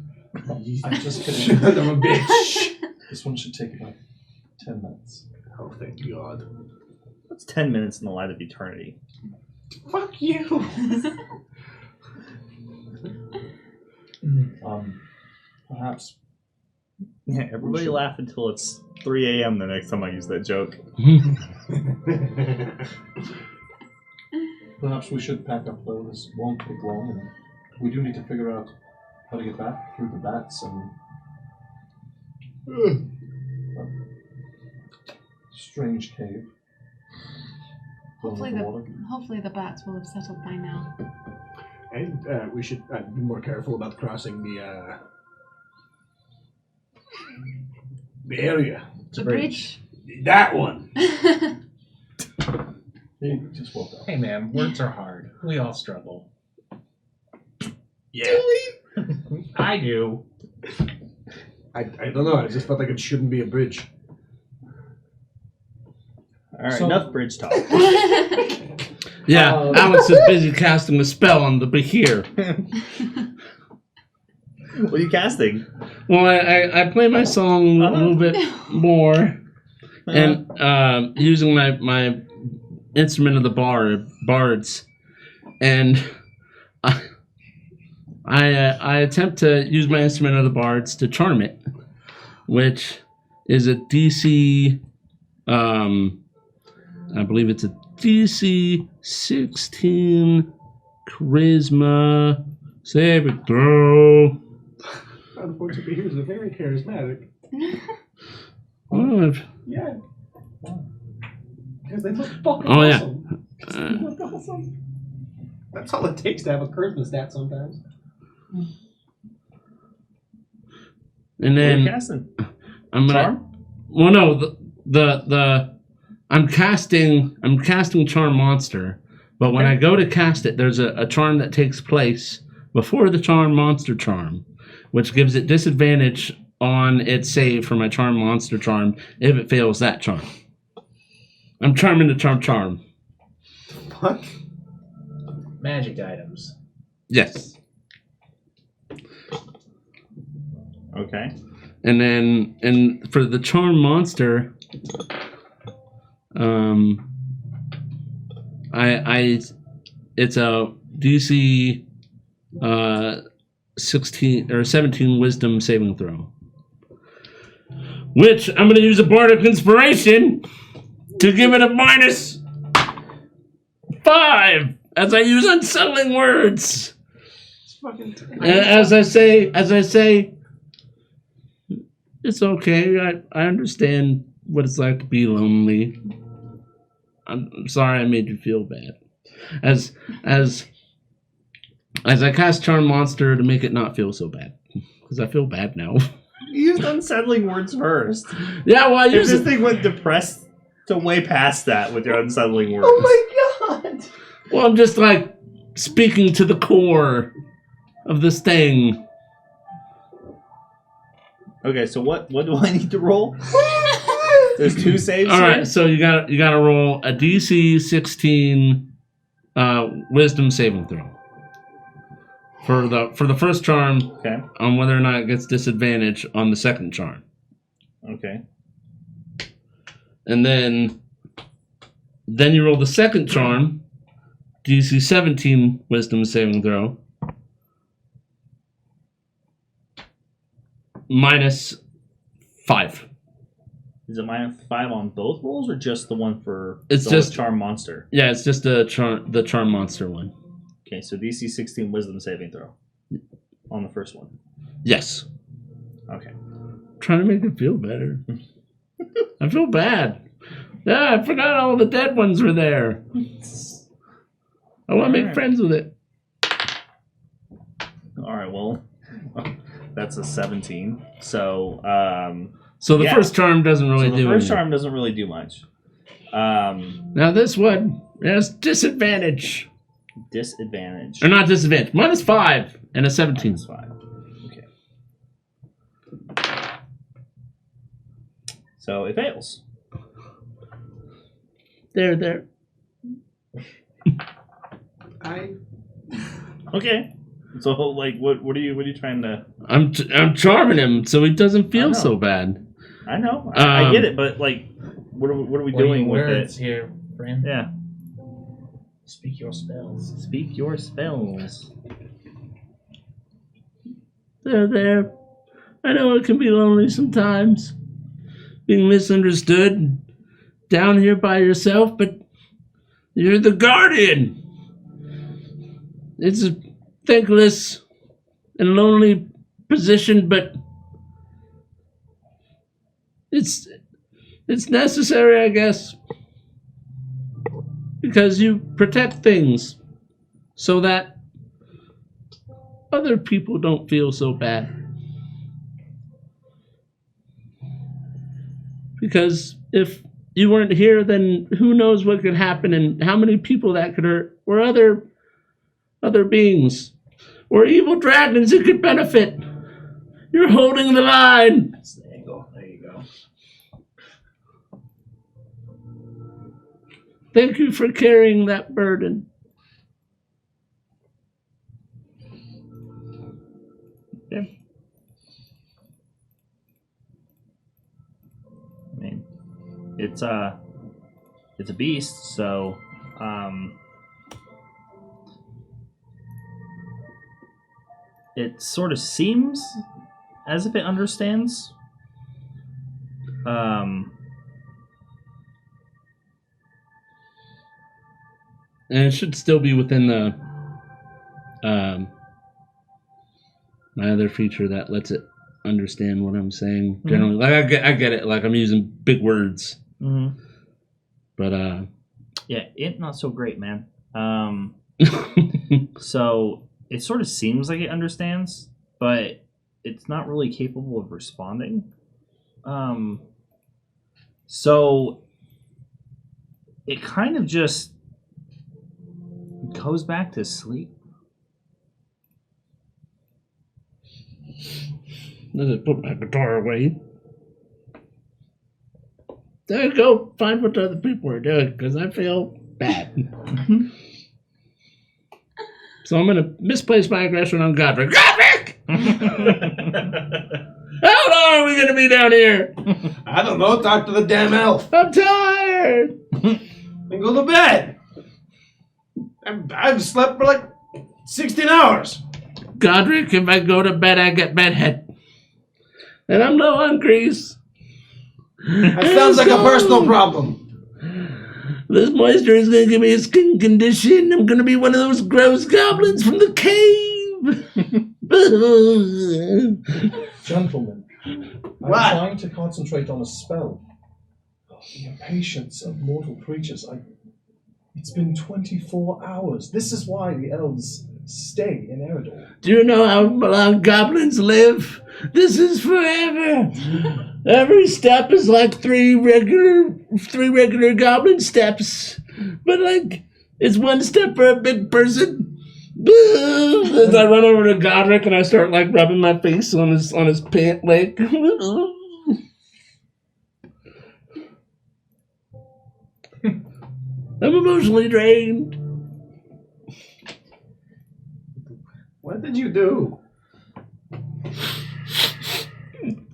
I'm just kidding.
Son of a bitch.
This one should take about 10 minutes.
Oh, thank God.
What's 10 minutes in the light of eternity?
Fuck you.
Perhaps.
Yeah, everybody laugh until it's 3 a.m. the next time I use that joke.
Perhaps we should pack up though. This won't take long, and we do need to figure out how to get back through the bats and strange cave.
Hopefully the bats will have settled by now.
And we should be more careful about crossing the The area.
It's a
The
bridge.
That one.
He just woke up.
Hey man, words are hard. We all struggle.
Yeah.
I do.
I don't know. I just felt like it shouldn't be a bridge.
All right,
So-
enough bridge talk.
Yeah, Alex is busy casting a spell on the Behir.
What are you casting?
Well, I play my song a little bit more, and using my instrument of the bards, and I attempt to use my instrument of the bards to charm it, which is a DC, I believe it's a DC 16 charisma saving throw.
Unfortunately, he was very charismatic.
Oh,
Yeah. Because they look fucking
Oh, yeah.
awesome. They look awesome. That's all it takes to have a charisma stat sometimes.
and
What are you
then
casting?
I'm gonna.
Charm?
Well, no, the I'm casting Charm Monster, but when I go to cast it, there's a charm that takes place before the Charm Monster charm, which gives it disadvantage on its save for my Charm Monster charm if it fails that charm. I'm charming the charm.
What?
Magic items.
Yes.
Okay.
And for the Charm Monster, it's a DC 16 or 17 Wisdom saving throw, which I'm going to use a Bardic Inspiration to give it a -5 as I use unsettling words.
It's fucking.
As I say, it's okay. I understand what it's like to be lonely. I'm sorry I made you feel bad. As I cast Charm Monster to make it not feel so bad, because I feel bad now.
You used unsettling words first.
Yeah, well, I
If
use
this
it.
thing went depressed to way past that with your unsettling words.
Oh my god!
Well, I'm just like speaking to the core of this thing.
Okay, so what do I need to roll? There's 2 saves
All
here?
right, so you gotta roll a DC 16 Wisdom saving throw for the first charm,
Okay.
on whether or not it gets disadvantage on the second charm,
Okay.
and then you roll the second charm, DC 17 Wisdom saving throw, -5.
Is it -5 on both rolls or just the one for
It's
the
just-
Charm Monster?
Yeah, it's just the Charm Monster one.
Okay, so DC 16 Wisdom saving throw on the first one.
Yes.
Okay.
Trying to make it feel better. I feel bad. Yeah, I forgot all the dead ones were there. I want to make
Alright.
friends with it.
All right. Well, that's a 17. So,
So the
Yeah.
first charm doesn't really
so the
do
first
anything.
charm doesn't really do much.
Now this one has disadvantage.
Disadvantage.
Or not disadvantage. -5 and a 17.
-5. Okay. So it fails.
There.
Okay. So like, what are you trying to?
I'm charming him so he doesn't
I
feel
know.
so bad.
I know. I get it, but like, what are we doing with
words
it?
here, friend?
Yeah.
Speak your spells.
Speak your spells.
There. I know it can be lonely sometimes, being misunderstood, down here by yourself, but you're the guardian. It's a thankless and lonely position, but it's necessary, I guess, because you protect things so that other people don't feel so bad. Because if you weren't here, then who knows what could happen and how many people that could hurt, or other beings, or evil dragons that could benefit. You're holding the line.
That's the angle. There you go.
Thank you for carrying that burden.
Yeah. I mean, it's a beast, so it sort of seems as if it understands.
And it should still be within the my other feature that lets it understand what I'm saying. Generally, like I get it. Like I'm using big words.
Mm-hmm.
But
yeah, it not so great, man. So it sort of seems like it understands, but it's not really capable of responding. So it kind of just goes back to sleep.
Does it put my guitar away? There you go. Find what other people are doing, because I feel bad. So I'm going to misplace my aggression on Godrek. Godrek! How long are we going to be down here?
I don't know. Talk to the damn elf.
I'm tired.
And go to bed. I've slept for like 16 hours.
Godrek, if I go to bed, I get bedhead. And I'm low on grease.
That sounds like a personal problem.
This moisture is going to give me a skin condition. I'm going to be one of those gross goblins from the cave.
Gentlemen, I'm
What?
trying to concentrate on a spell. The impatience of mortal creatures. It's been 24 hours. This is why the elves stay in Eredor.
Do you know how long goblins live? This is forever. Every step is like three regular goblin steps. But like, it's one step for a big person. As I run over to Godrek and I start like rubbing my face on his pant leg. I'm emotionally drained.
What did you do?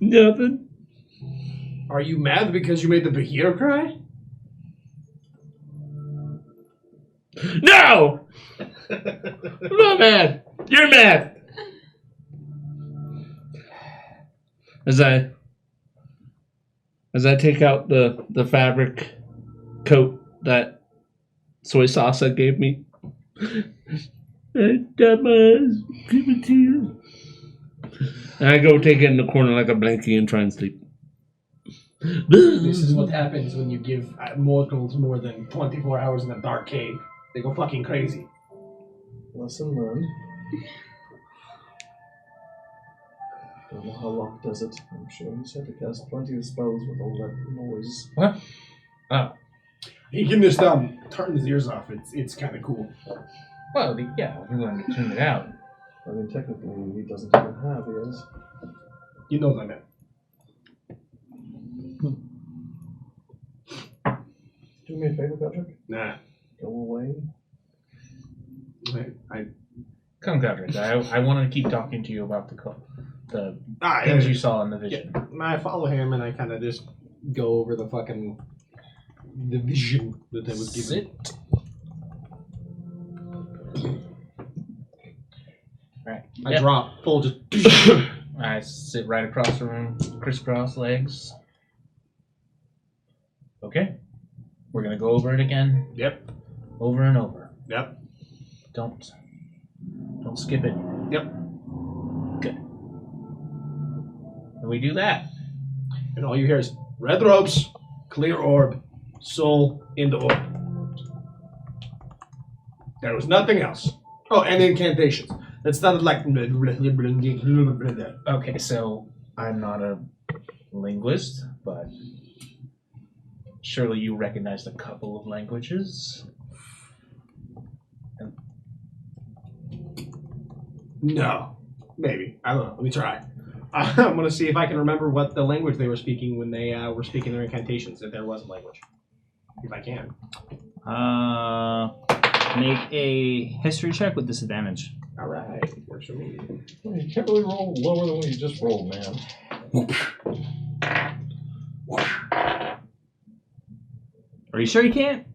Nothing.
Are you mad because you made the Behir cry?
No! I'm not mad. You're mad. As I take out the fabric coat that soy salsa gave me. I got my eyes. Give it to you. And I go take it in the corner like a blankie and try and sleep.
This is what happens when you give mortals more than 24 hours in a dark cave. They go fucking crazy.
Lesson learned. Don't know how Locke does it. I'm sure he's had to cast plenty of spells with all that noise.
What? Oh.
He can just turn his ears off. It's kind of cool.
Well, yeah, we wanted to tune it out.
I mean, technically, he doesn't even have ears.
You know what I meant.
Do me a favor, Godrek.
Nah.
Go away.
Come, Godrek. I want to keep talking to you about the things you saw in the vision.
Yeah, I follow him and I kind of just go over the vision that I was given.
Right.
I drop, full just.
I sit right across the room, crisscross legs. Okay. We're gonna go over it again.
Yep.
Over and over.
Yep.
Don't skip it.
Yep.
Good. And we do that.
And all you hear is red ropes, clear orb, soul in the orb. There was nothing else. Oh, and incantations. That sounded like.
Okay, so I'm not a linguist, but Surely you recognized a couple of languages?
No. Maybe. I don't know. Let me try. I'm going to see if I can remember what the language they were speaking when they were speaking their incantations, if there was a language. If I can.
Make a history check with disadvantage.
All right. Works for me.
Well, you can't really roll lower than what you just rolled, man.
Are you sure you can't?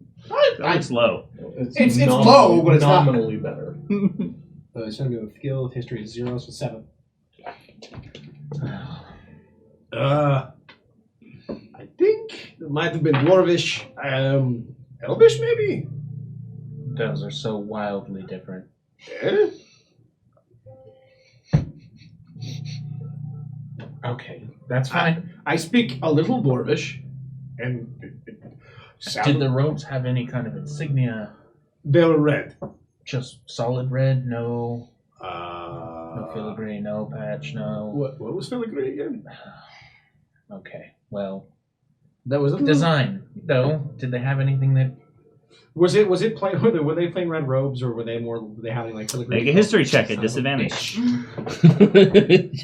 That's low.
It's low, but it's not.
nominally better.
It's going to be with skill. History is 0, so 7. I think it might have been Dwarvish. Elvish, maybe?
Those are so wildly different.
Yeah?
Okay, that's fine.
I speak a little Dwarvish, and it
Did
sounded...
the robes have any kind of insignia?
They were red.
Just solid red? No filigree, no patch, no...
What was filigree again?
Okay, well...
That was a
Design. No. Did they have anything that...
Was it plain? Were they playing red robes, or were they having like filigree?
Make a history check at disadvantage.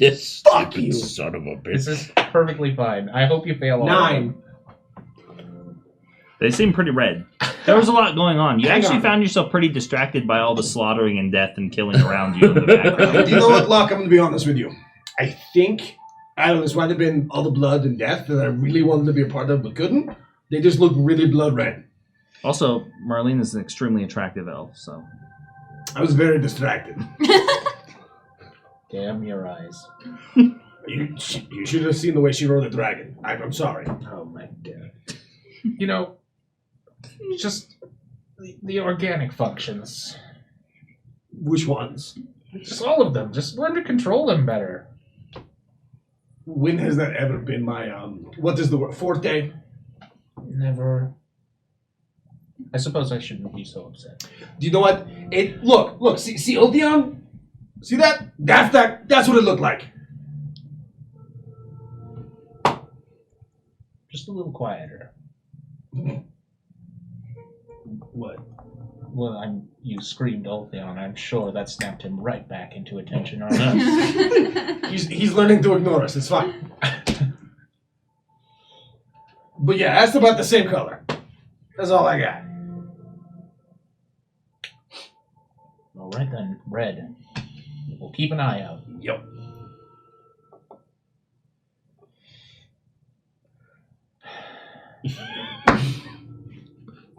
Yes.
Fuck you.
Son of a
This
bitch.
is perfectly fine. I hope you fail all
9.
They seem pretty red. There was a lot going on. You
Hang
actually
on.
found yourself pretty distracted by all the slaughtering and death and killing around you in the background.
Do you know what, Locke? I'm going to be honest with you. I think, I don't know, this might have been all the blood and death that I really wanted to be a part of but couldn't. They just look really blood red.
Also, Marlene is an extremely attractive elf, so...
I was very distracted.
Damn your eyes.
You should have seen the way she rode the dragon. I'm sorry.
Oh my god. You know, just the organic functions.
Which ones?
Just all of them. Just learn to control them better.
When has that ever been my, what is the word? Forte?
Never. I suppose I shouldn't be so upset.
Do you know what? Look, see Odeon? See that? That's what it looked like.
Just a little quieter.
What?
Well, you screamed Oltheon. I'm sure that snapped him right back into attention on us.
He's learning to ignore us. It's fine. But yeah, that's about the same color. That's all I got.
All right then, red. We'll keep an eye out.
Yep.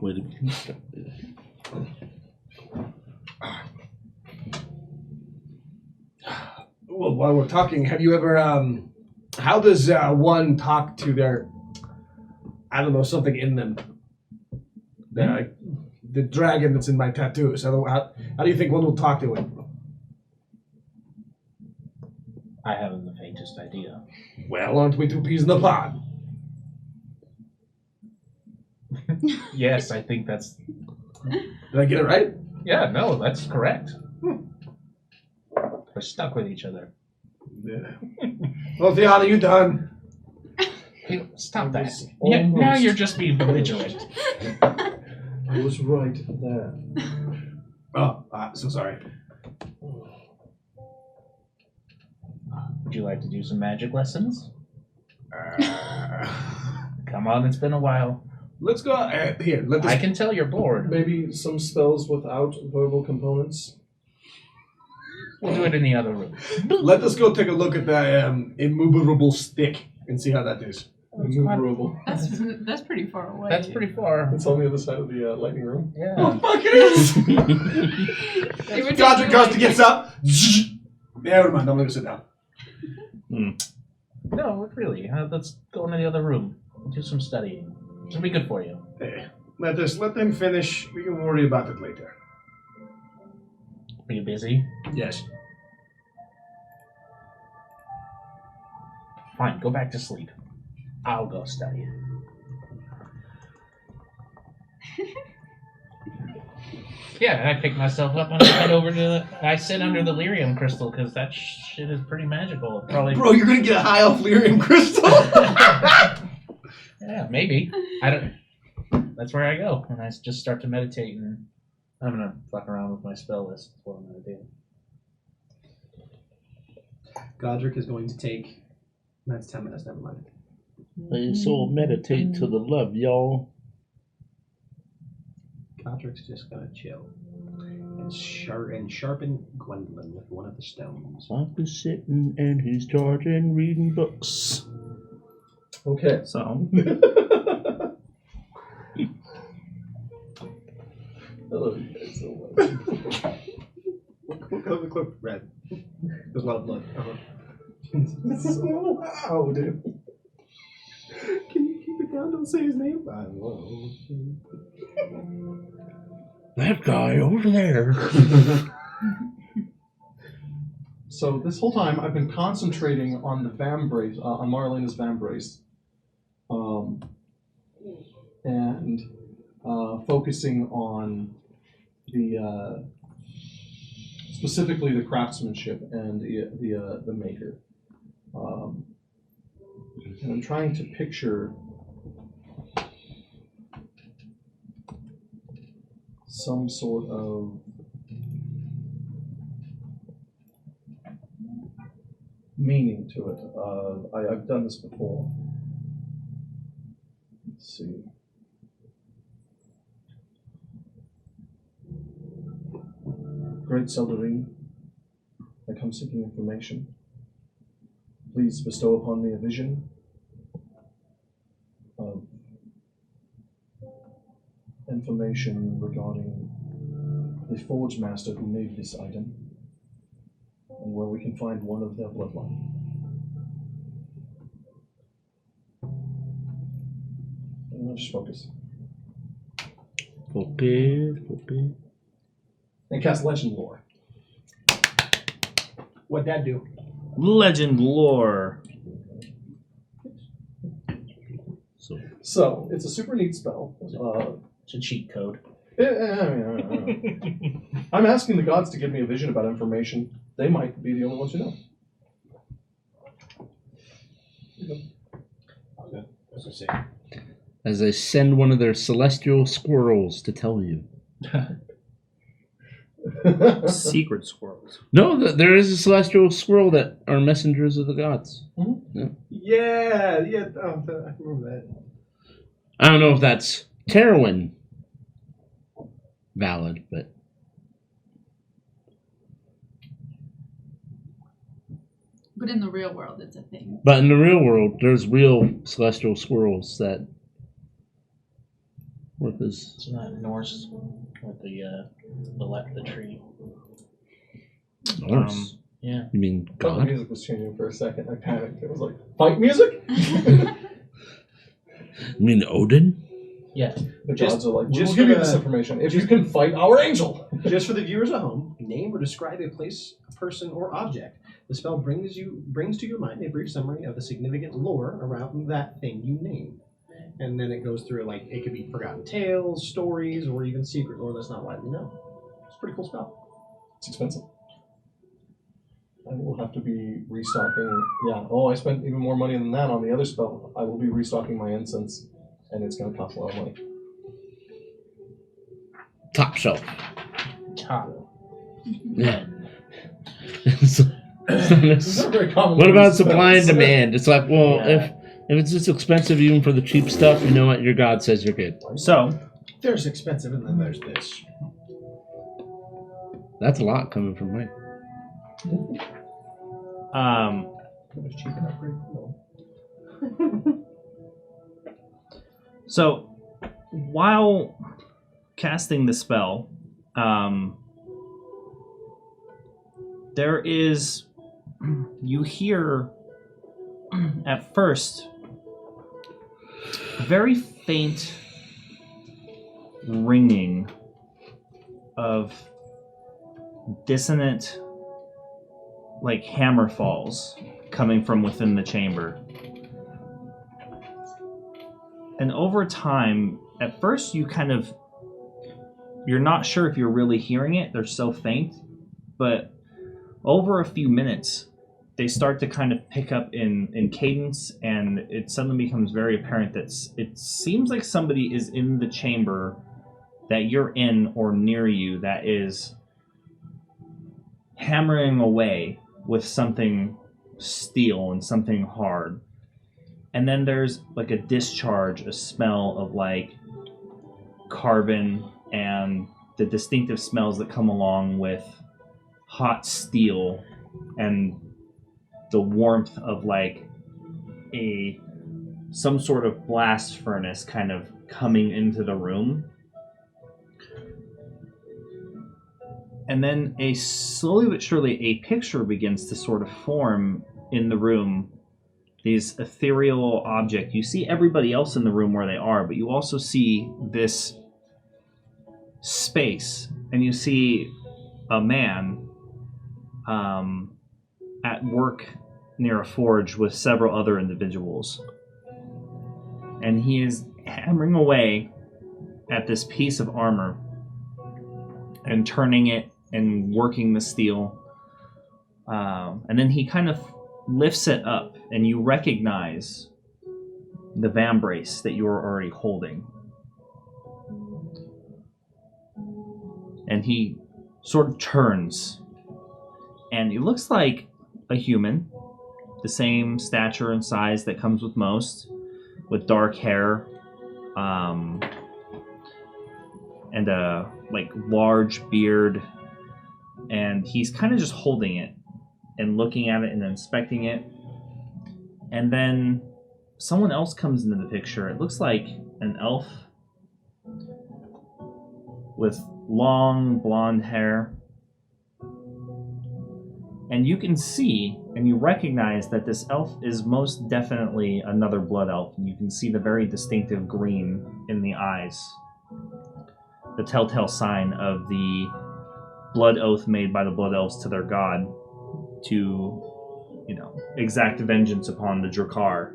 Wait a minute.
Well, while we're talking, have you ever, how does one talk to their, I don't know, something in them? The dragon that's in my tattoos. How do you think one will talk to it?
I haven't the faintest idea.
Well, aren't we two peas in the pod?
Yes, I think that's...
Did I get it right?
Yeah, no, that's correct. We're stuck with each other.
Yeah. Well, Theon, are you done?
Hey, stop that.
was
Yeah, now
almost-
you're just being belligerent.
I was right there.
Oh, so sorry.
Would you like to do some magic lessons? Come on, it's been a while.
Let's go here. Let this.
I can tell you're bored.
Maybe some spells without verbal components.
We'll do it in the other room.
Let us go take a look at the immovable stick and see how that is.
Immovable.
That's pretty far away.
That's pretty far.
It's on the other side of the lightning room.
Yeah.
Oh, fuck it is!
It would
Godrek
take
goes
you
to get up. Never mind. I'm going to sit down.
No, really. Let's go into the other room. Do some studying. It'll be good for you.
Hey, let them finish. We can worry about it later.
Are you busy?
Yes.
Fine, go back to sleep. I'll go study. Yeah, and I pick myself up and I head over to I sit under the lyrium crystal because that shit is pretty magical. It probably.
Bro, you're going to get a high off lyrium crystal?
Yeah, maybe. I don't. That's where I go, and I just start to meditate, and I'm gonna fuck around with my spell list. That's what I'm gonna do.
Godrek is going to take. That's 10 minutes. Never mind.
Let your soul meditate to the love, y'all.
Godrek's just gonna chill and sharpen Gwendolyn with one of the stones.
Uncle's sitting and he's charging, reading books.
Okay.
So,
Hello, you guys so much.
What color the cloak? Red. There's a lot of blood.
This is so loud.
Can you keep it down? Don't say his name. I will.
That guy over there.
So this whole time I've been concentrating on the vambrace, on Marlena's vambrace, and focusing on the specifically the craftsmanship and the maker. And I'm trying to picture some sort of meaning to it. I've done this before. Let's see. Great Seldarine, I come seeking information. Please bestow upon me a vision of information regarding the Forgemaster who made this item and where we can find one of their bloodline. And let's just focus.
Okay.
And cast Legend Lore.
What'd that do?
legend lore.
So, it's a super neat spell.
It's a cheat code.
I'm asking the gods to give me a vision about information. They might be the only ones who know.
As I send one of their celestial squirrels to tell you.
Secret squirrels.
No, there is a celestial squirrel that are messengers of the gods.
Mm-hmm.
Yeah. I remember that.
I don't know if that's Terrowyn valid, but
in the real world, it's a thing.
But in the real world, there's real celestial squirrels that work as.
It's not Norse with the tree.
Norse.
Yeah.
You mean
The
God?
music was changing for a second. I panicked. It was like, fight music?
You mean Odin?
Yeah.
The
Just-
gods are like,
just
we'll give
for
you this
the-
information if you can fight our angel.
Just for the viewers at home, name or describe a place, a person, or object. The spell brings to your mind a brief summary of the significant lore around that thing you name. And then it goes through, like, it could be forgotten tales, stories, or even secret lore that's not widely known. It's a pretty cool spell.
It's expensive. I will have to be restocking. Yeah. Oh, I spent even more money than that on the other spell. I will be restocking my incense, and it's going to cost a lot of money.
Top shelf.
Yeah.
It's
It's not very common.
what
to
about
use
supply and
spells.
demand? It's like, well,
Yeah.
if it's just expensive even for the cheap stuff, you know what? Your God says you're good.
So,
There's expensive, and then there's this.
That's a lot coming from Mike.
It's cheap and upgrade. No.
So, while casting the spell, there is, you hear at first a very faint ringing of dissonant, like hammer falls coming from within the chamber. And over time, at first you're not sure if you're really hearing it, they're so faint, but over a few minutes,
they start to kind of pick up in cadence, and it suddenly becomes very apparent that it seems like somebody is in the chamber that you're in or near you that is hammering away with something steel and something hard. And then there's like a discharge, a smell of like carbon and the distinctive smells that come along with hot steel and the warmth of like some sort of blast furnace kind of coming into the room. And then slowly but surely a picture begins to sort of form in the room. These ethereal object. You see everybody else in the room where they are, but you also see this space, and you see a man at work near a forge with several other individuals. And he is hammering away at this piece of armor and turning it and working the steel. And then he kind of lifts it up, and you recognize the vambrace that you were already holding. And he sort of turns, and he looks like a human, the same stature and size that comes with most, with dark hair, and a like large beard, and he's kind of just holding it and looking at it and inspecting it. And then someone else comes into the picture. It looks like an elf with long blonde hair. And you can see and you recognize that this elf is most definitely another blood elf. And you can see the very distinctive green in the eyes, the telltale sign of the blood oath made by the blood elves to their god to, exact vengeance upon the Drakkar.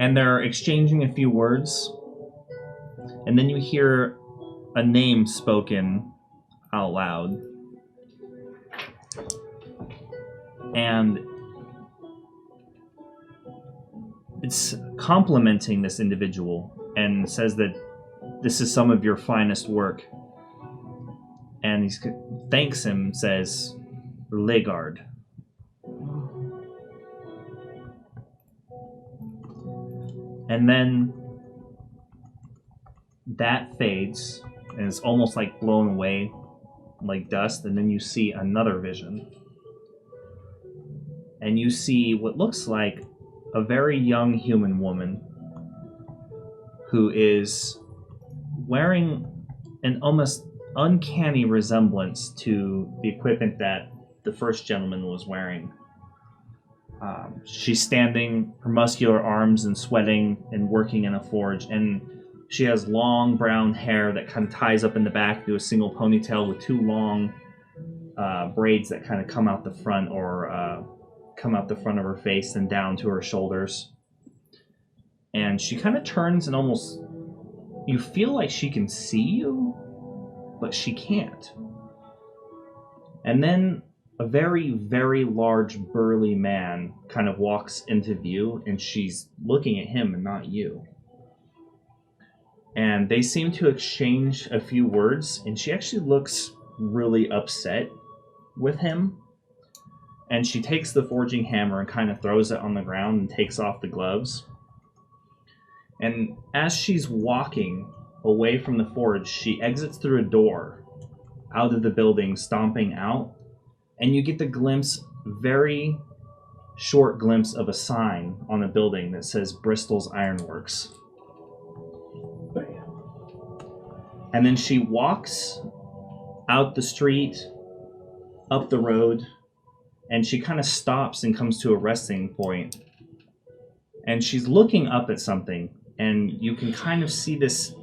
And they're exchanging a few words, and then you hear a name spoken out loud. And it's complimenting this individual and says that this is some of your finest work. And he thanks him, says, Legard. And then that fades, and it's almost like blown away like dust, and then you see another vision. And you see what looks like a very young human woman who is wearing an almost uncanny resemblance to the equipment that the first gentleman was wearing. She's standing, her muscular arms and sweating and working in a forge, and she has long brown hair that kind of ties up in the back to a single ponytail with two long braids that kind of come out the front or come out the front of her face and down to her shoulders. And she kind of turns and almost, you feel like she can see you, but she can't. And then a very, very large, burly man kind of walks into view, and she's looking at him and not you. And they seem to exchange a few words, and she actually looks really upset with him. And she takes the forging hammer and kind of throws it on the ground and takes off the gloves. And as she's walking away from the forge, she exits through a door out of the building, stomping out. And you get the glimpse, very short glimpse of a sign on a building that says Bristol's Ironworks. And then she walks out the street, up the road, and she kind of stops and comes to a resting point. And she's looking up at something, and you can kind of see this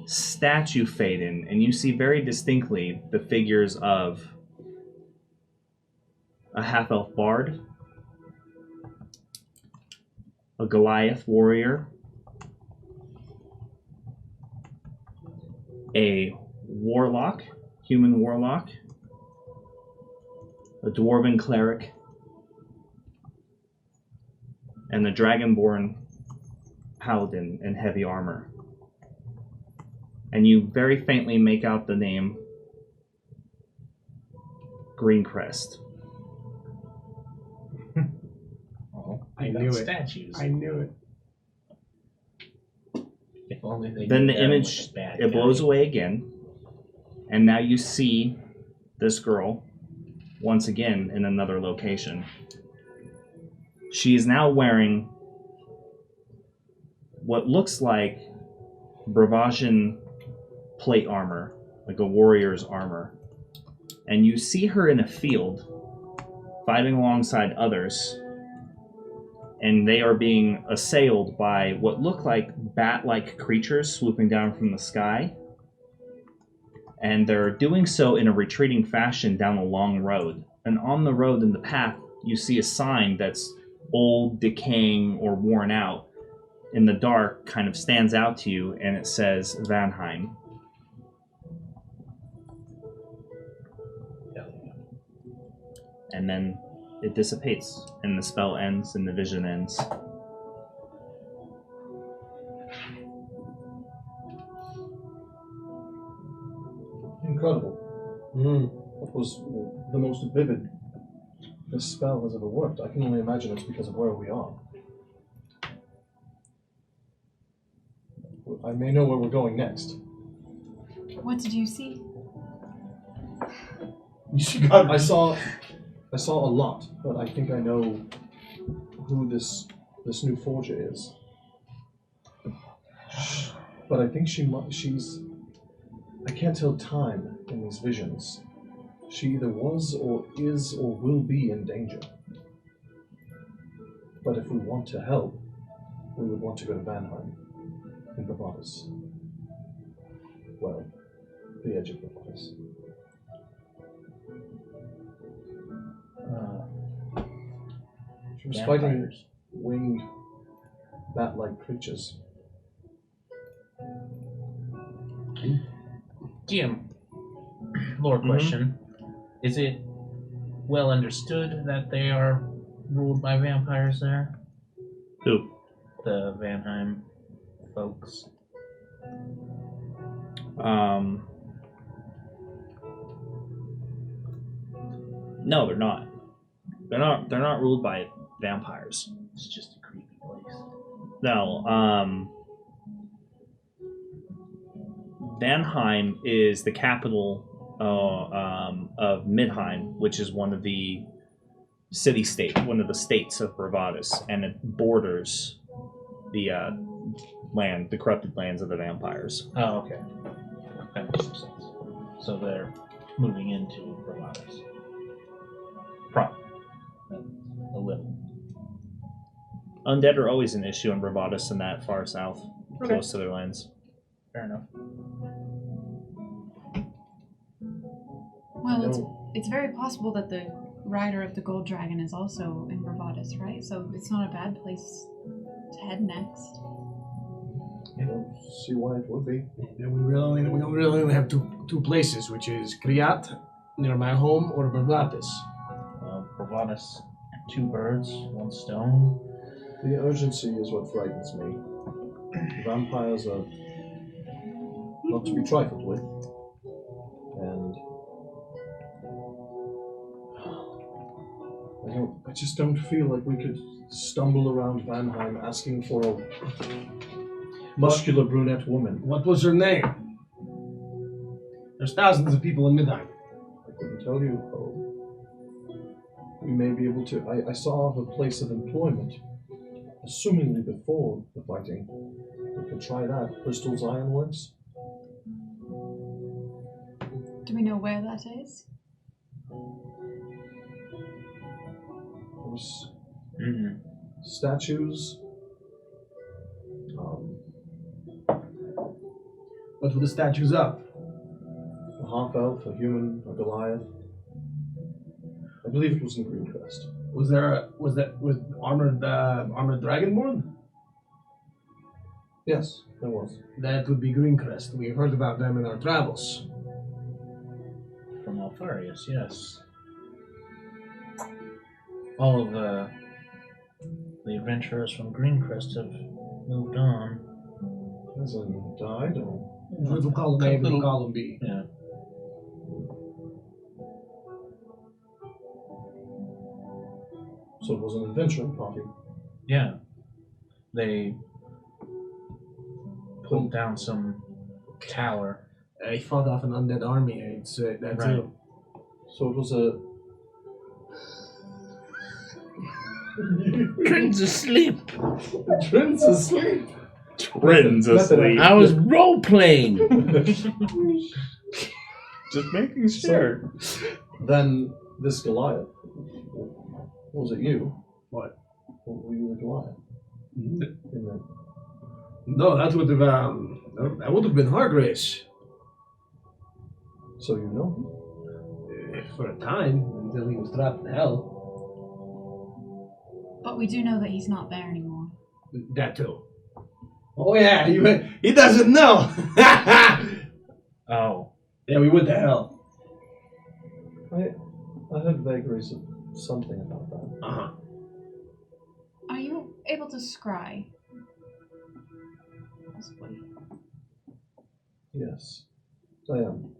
statue fade in, and you see very distinctly the figures of a half-elf bard, a Goliath warrior, a warlock, human warlock, a dwarven cleric, and the dragonborn paladin in heavy armor. And you very faintly make out the name Greencrest.
Oh,
I knew it.
Statues.
I knew it.
If only they
Then
knew
the
that
image,
was a bad
it
guy.
blows away again, and now you see this girl once again in another location. She is now wearing what looks like Bravasian plate armor, like a warrior's armor. And you see her in a field, fighting alongside others, and they are being assailed by what look like bat-like creatures swooping down from the sky. And they're doing so in a retreating fashion down a long road. And on the road in the path, you see a sign that's old, decaying, or worn out. In the dark, kind of stands out to you, and it says Vanheim. And then it dissipates, and the spell ends, and the vision ends.
Incredible. That was the most vivid this spell has ever worked. I can only imagine it's because of where we are. I may know where we're going next.
What did you see?
I saw a lot, but I think I know who this new forger is. But I think she's. I can't tell time in these visions. She either was or is or will be in danger. But if we want to help, we would want to go to Vanheim in Bravardus. Well, the edge of Bravardus. She was fighting
Vampires.
winged, bat-like creatures.
DM, lore question. Is it well understood that they are ruled by vampires there?
Who?
The Vanheim folks.
No, they're not. They're not ruled by vampires.
It's just a creepy place.
No, Vanheim is the capital of Midheim, which is one of the one of the states of Bravardus, and it borders the the corrupted lands of the vampires.
Oh, okay. That makes some sense. So they're moving into Bravardus. Probably. A little.
Undead are always an issue in Bravardus and that far south, close to their lands.
Fair enough.
Well, it's very possible that the rider of the gold dragon is also in Bravardus, right? So it's not a bad place to head next.
I don't see why it would be.
Then we really only have two places, which is Kriat, near my home, or Bravardus.
Bravardus, two birds, one stone.
The urgency is what frightens me. Vampires are not to be trifled with. And I just don't feel like we could stumble around Vanheim asking for a muscular brunette woman.
What was her name? There's thousands of people in Midheim.
I couldn't tell you. We may be able to. I saw her place of employment, assumingly before the fighting. We could try that. Bristol's Ironworks.
Do we know where that is?
There's statues.
What were the statues of?
A half-elf, a human, a Goliath. I believe it was in Greencrest.
Was armored dragonborn?
Yes, there was.
That would be Greencrest. We've heard about them in our travels.
From Alfarius, yes. all of the adventurers from Greencrest have moved on.
As in died, or
Little column A, little column B.
Yeah.
so it was an adventuring party.
Yeah. They pulled down some tower.
He fought off an undead army. That's
Right.
it.
So it was a.
Trin's asleep.
Trin's asleep.
Twins asleep.
I was role playing.
Just making sure.
Then this Goliath. Was it you?
What?
Were you the Goliath? In the...
No, that would have been Hargrace.
So you know him?
For a time, until he was trapped in hell.
But we do know that he's not there anymore.
That too. Oh yeah, he doesn't know.
Oh.
Yeah, we went to hell.
I heard vagaries of something about that.
Uh-huh.
Are you able to scry? Possibly.
Yes, I am.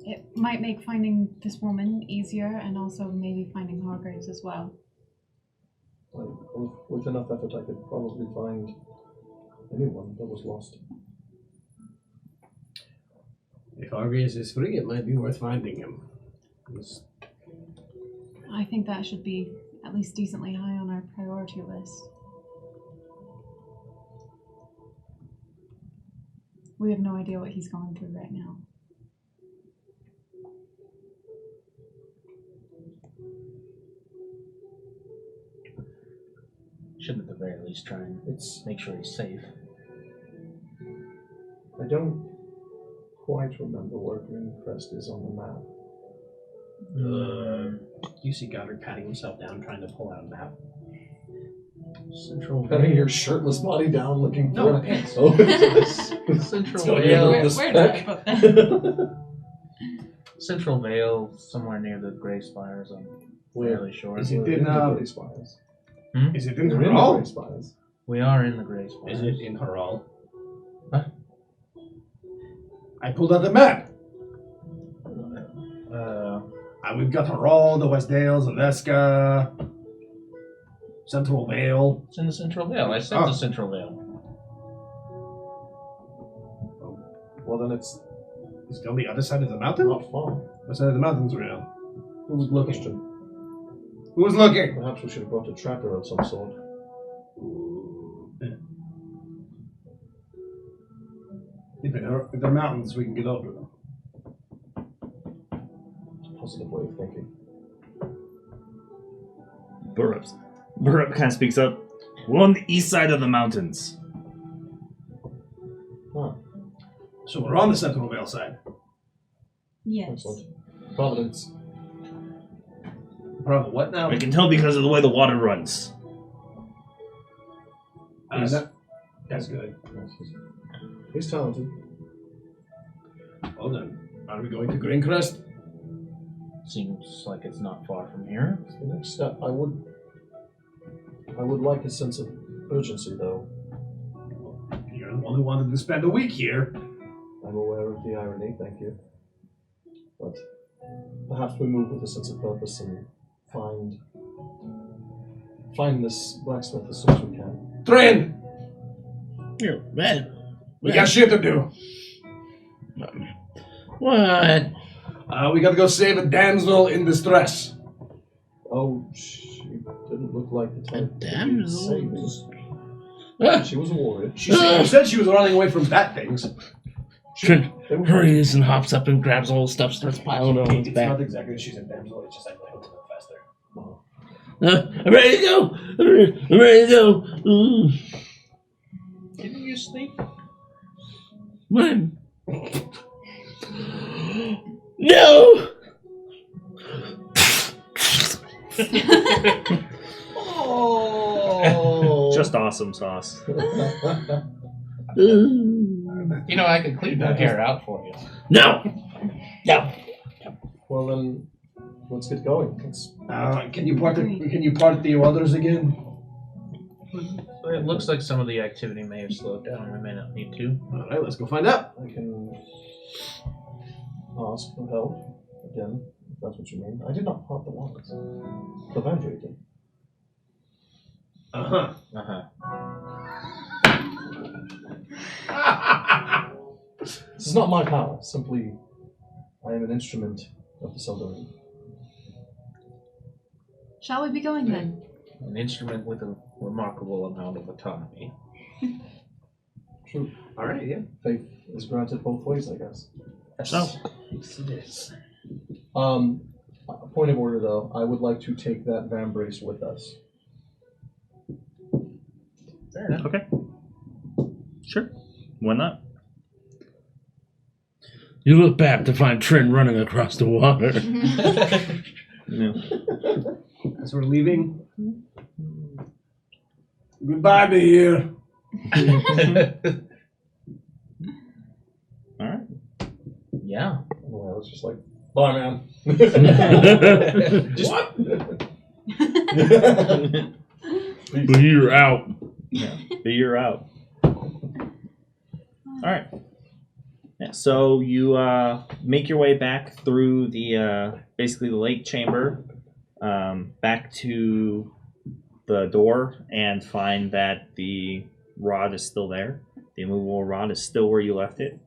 It might make finding this woman easier, and also maybe finding Hargraves as well.
With enough effort, I could probably find anyone that was lost.
If Hargrace is free, it might be worth finding him.
I think that should be at least decently high on our priority list. We have no idea what he's going through right now.
Should at the very least try and make sure he's safe.
I don't quite remember where Greencrest is on the map.
You see Godrek patting himself down, trying to pull out a map.
Central
Patting your shirtless body down, looking
No,
for
my pants.
Oh,
Central
So
Vale.
yeah,
Where did I put that?
Central Vale, somewhere near the Grey Spires. I'm fairly sure.
Is it
We're
in,
the Grey Spires.
Is it in
We're in the
Haral?
Grey Spires.
We are in the Grey Spires.
Is it in Haral?
Huh?
I pulled out the map. We've got Haral, the Westdales, Alaska, Central Vale.
It's in the Central Vale. I said
Oh.
the Central Vale.
Well, then it's
Is it on the other side of the mountain?
not far.
What side of the mountain's around? Who's looking?
Question.
Who's looking?
Perhaps we should have brought a tracker of some sort.
If they're mountains, we can get over them.
Positive way of thinking.
Burrup kind of speaks up. We're on the east side of the mountains.
Ah,
So we're on the Central Vale side.
Yes.
excellent. Providence.
Probably what now?
I can tell because of the way the water runs.
That's good.
He's talented.
Well then, are we going to Greencrest?
Seems like it's not far from here.
The next step, I would like a sense of urgency, though.
You're the one who wanted to spend a week here.
I'm aware of the irony, thank you. But perhaps we move with a sense of purpose and find this blacksmith as soon as we can.
Train!
Here, man.
We got shit to do.
What?
We gotta go save a damsel in distress.
Oh, she didn't look like the type that
damn
needed saving.
Ah,
She was a warrior.
She said she was running away from bad things.
Trin
They were
hurries and hops up and grabs all the stuff, starts piling it on his
It's
back.
not exactly that she's a damsel, it's just like my hooks move faster.
I'm ready to go. I'm ready to go.
Didn't you sleep?
When? No.
Oh!
Just awesome sauce.
You know, I could clean that hair out for you.
No. No.
Well then, let's get going.
Can you part the others again?
It looks like some of the activity may have slowed down. We may not need to.
All right, let's go find out.
I can ask for help again, if that's what you mean. I did not part the locks. The Vandre did. This is not my power. Simply, I am an instrument of the Sundering.
Shall we be going then?
An instrument with a remarkable amount of autonomy.
True.
All right, yeah.
Faith is granted both ways, I guess.
So,
Yes, it is.
Point of order, though. I would like to take that vambrace with us.
Fair enough.
okay. Sure. Why not?
You look back to find Trin running across the water.
Yeah.
As we're leaving, goodbye, Behir.
All right.
Yeah.
Well, it's just like, bye, man.
What?
But you're out.
Yeah. But you're out. All right. Yeah. So you make your way back through the basically the lake chamber, back to the door, and find that the rod is still there. The immovable rod is still where you left it.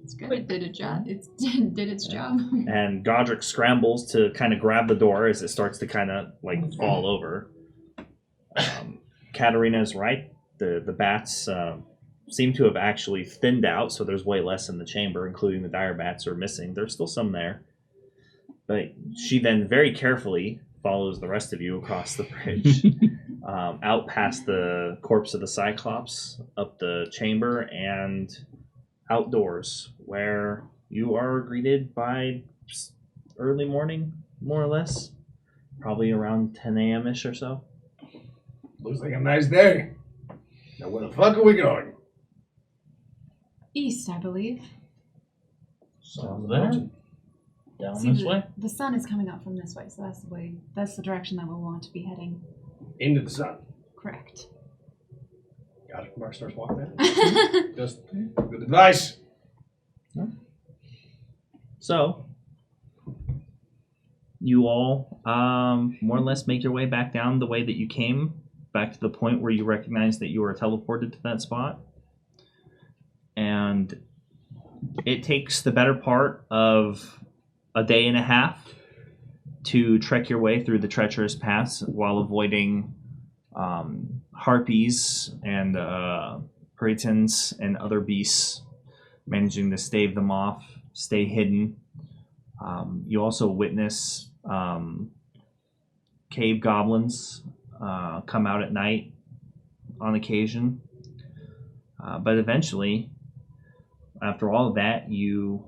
It's good. It did a job. It did its job.
And Godrek scrambles to kind of grab the door as it starts to kind of like fall over. Katarina is right. The bats seem to have actually thinned out, so there's way less in the chamber, including the dire bats are missing. There's still some there. But she then very carefully follows the rest of you across the bridge, out past the corpse of the Cyclops, up the chamber, and outdoors, where you are greeted by early morning, more or less. Probably around 10 a.m.-ish or so.
Looks like a nice day. Now where the fuck are we going?
East, I believe.
So there. Down
See,
this way.
the sun is coming up from this way, so that's the way. That's the direction that we'll want to be heading.
Into the sun.
Correct.
Got it. Mark starts walking in. Just good advice.
So, you all more or less make your way back down the way that you came, back to the point where you recognize that you were teleported to that spot. And it takes the better part of a day and a half to trek your way through the treacherous paths while avoiding harpies and puritans and other beasts, managing to stave them off, stay hidden. You also witness cave goblins come out at night on occasion. But eventually, after all of that, you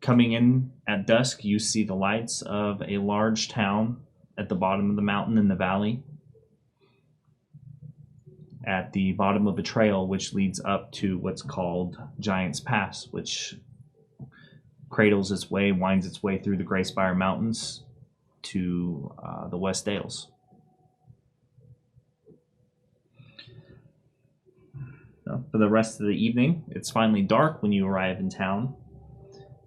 coming in at dusk, you see the lights of a large town at the bottom of the mountain in the valley, at the bottom of a trail which leads up to what's called Giant's Pass, which cradles its way, winds its way through the Greyspire Mountains to the West Dales. So for the rest of the evening, it's finally dark when you arrive in town,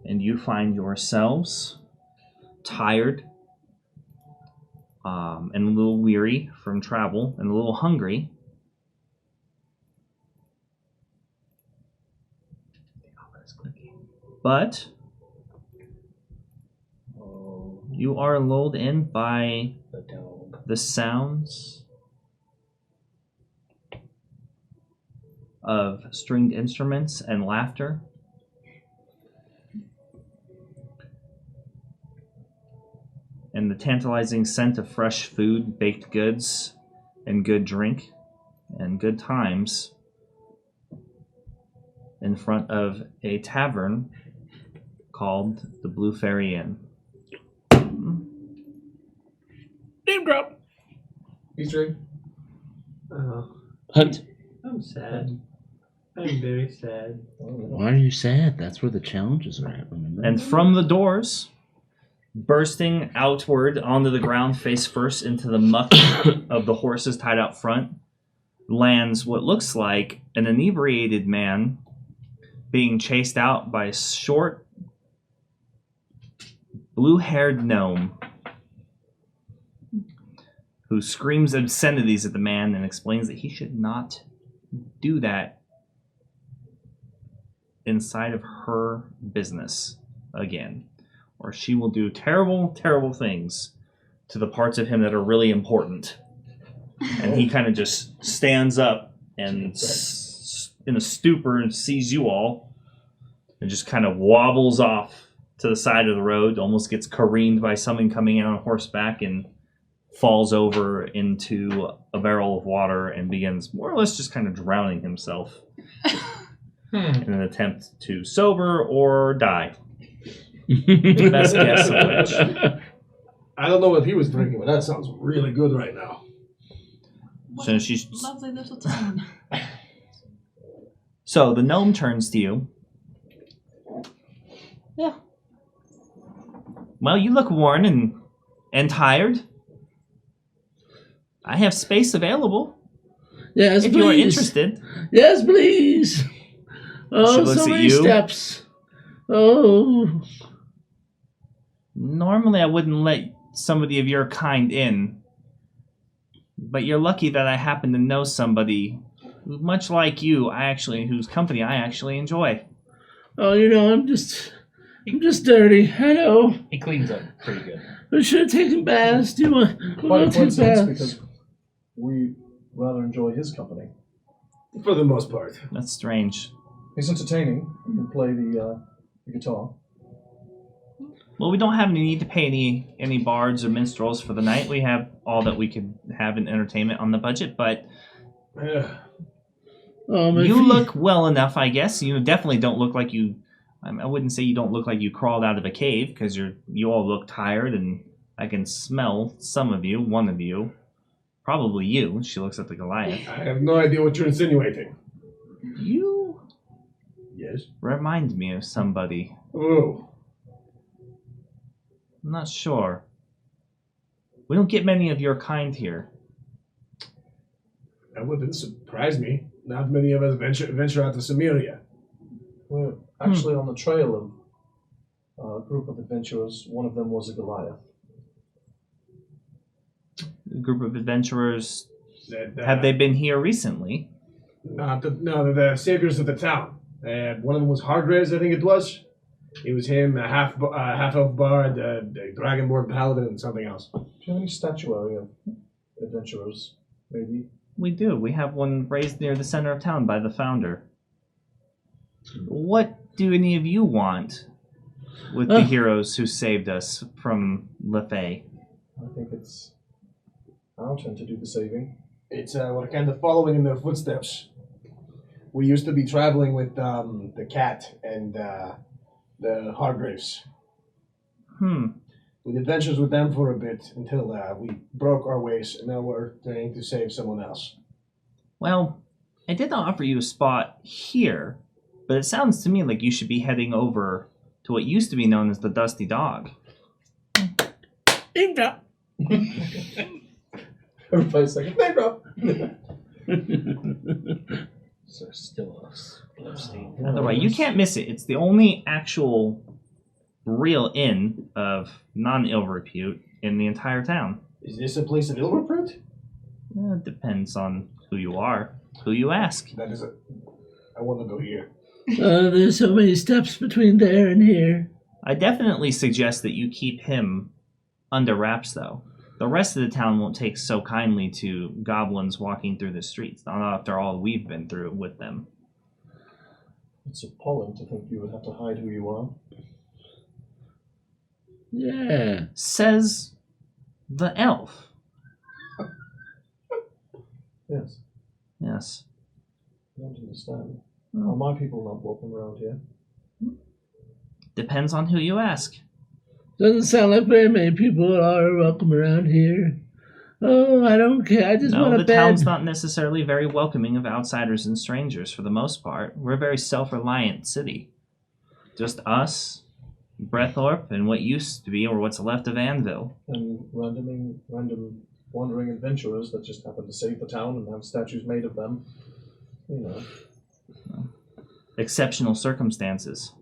and you find yourselves tired and a little weary from travel and a little hungry. But you are lulled in by the sounds of stringed instruments and laughter. And the tantalizing scent of fresh food, baked goods, and good drink, and good times in front of a tavern called the Blue Fairy Inn.
Name drop.
Easter egg.
Oh,
Hunt.
I'm sad. I'm very sad.
Why are you sad? That's where the challenges are at, remember?
And from the doors, bursting outward onto the ground face first into the muck of the horses tied out front, lands what looks like an inebriated man being chased out by a short, blue-haired gnome who screams obscenities at the man and explains that he should not do that inside of her business again, or she will do terrible, terrible things to the parts of him that are really important. And he kind of just stands up and in a stupor and sees you all and just kind of wobbles off to the side of the road, almost gets careened by someone coming in on horseback and falls over into a barrel of water and begins more or less just kind of drowning himself in an attempt to sober or die. Best guess of which.
I don't know what he was drinking, but that sounds really good right now.
What
So
a
she's
lovely little town.
So the gnome turns to you. Yeah. Well, you look worn and tired. I have space available
Yes,
if
please.
you are interested.
Yes, please. Oh,
looks
so
at
many
you.
steps. Oh.
Normally, I wouldn't let somebody of your kind in, but you're lucky that I happen to know somebody who, much like you, whose company I actually enjoy.
Oh, I'm just dirty. I know.
He cleans up pretty good.
I should have taken baths. Do you want?
Quite a
take
coincidence
baths?
because we rather enjoy his company.
For the most part.
That's strange.
He's entertaining. He can play the guitar.
Well, we don't have any need to pay any bards or minstrels for the night. We have all that we could have in entertainment on the budget, but you look well enough, I guess. You definitely don't look like you... I wouldn't say you don't look like you crawled out of a cave, because you all look tired, and I can smell some of you, one of you. Probably you. She looks at the Goliath.
I have no idea what you're insinuating.
You
Yes?
remind me of somebody.
Oh.
I'm not sure. We don't get many of your kind here.
That wouldn't surprise me. Not many of us venture out to Samaria.
We're actually on the trail of a group of adventurers. One of them was a Goliath.
A group of adventurers.
That,
Have they been here recently?
No, the saviors of the town. One of them was Hargraves, I think it was. It was him, a half elf bard, the dragonborn paladin, and something else.
Do you have any statuary of adventurers, maybe?
We do. We have one raised near the center of town by the founder. What do any of you want with the heroes who saved us from Lefay?
I think it's our turn to do the saving.
It's we're kind of following in their footsteps. We used to be traveling with the cat and the Hargraves. We did adventures with them for a bit until we broke our ways, and now we're trying to save someone else.
Well, I did not offer you a spot here, but it sounds to me like you should be heading over to what used to be known as the Dusty Dog.
Name drop.
Everybody's like, name drop!
So still a bloodstained.
Otherwise, you can't miss it. It's the only actual real inn of non-ill repute in the entire town.
Is this a place of ill repute?
It depends on who you are, who you ask.
That is I want to go here.
There's so many steps between there and here.
I definitely suggest that you keep him under wraps, though. The rest of the town won't take so kindly to goblins walking through the streets, not after all we've been through with them.
It's appalling to think you would have to hide who you are.
Yeah.
Says the elf.
Yes,
Yes.
I don't understand. Are my people not welcome around here?
Depends on who you ask.
Doesn't sound like very many people are welcome around here. Oh, I don't care. I just
No,
want
the
a bed.
town's not necessarily very welcoming of outsiders and strangers for the most part. We're a very self-reliant city. Just us
Breathorpe and what used to be, or what's left of Anvil.
And random wandering adventurers that just happen to save the town and have statues made of them. You know.
Exceptional circumstances.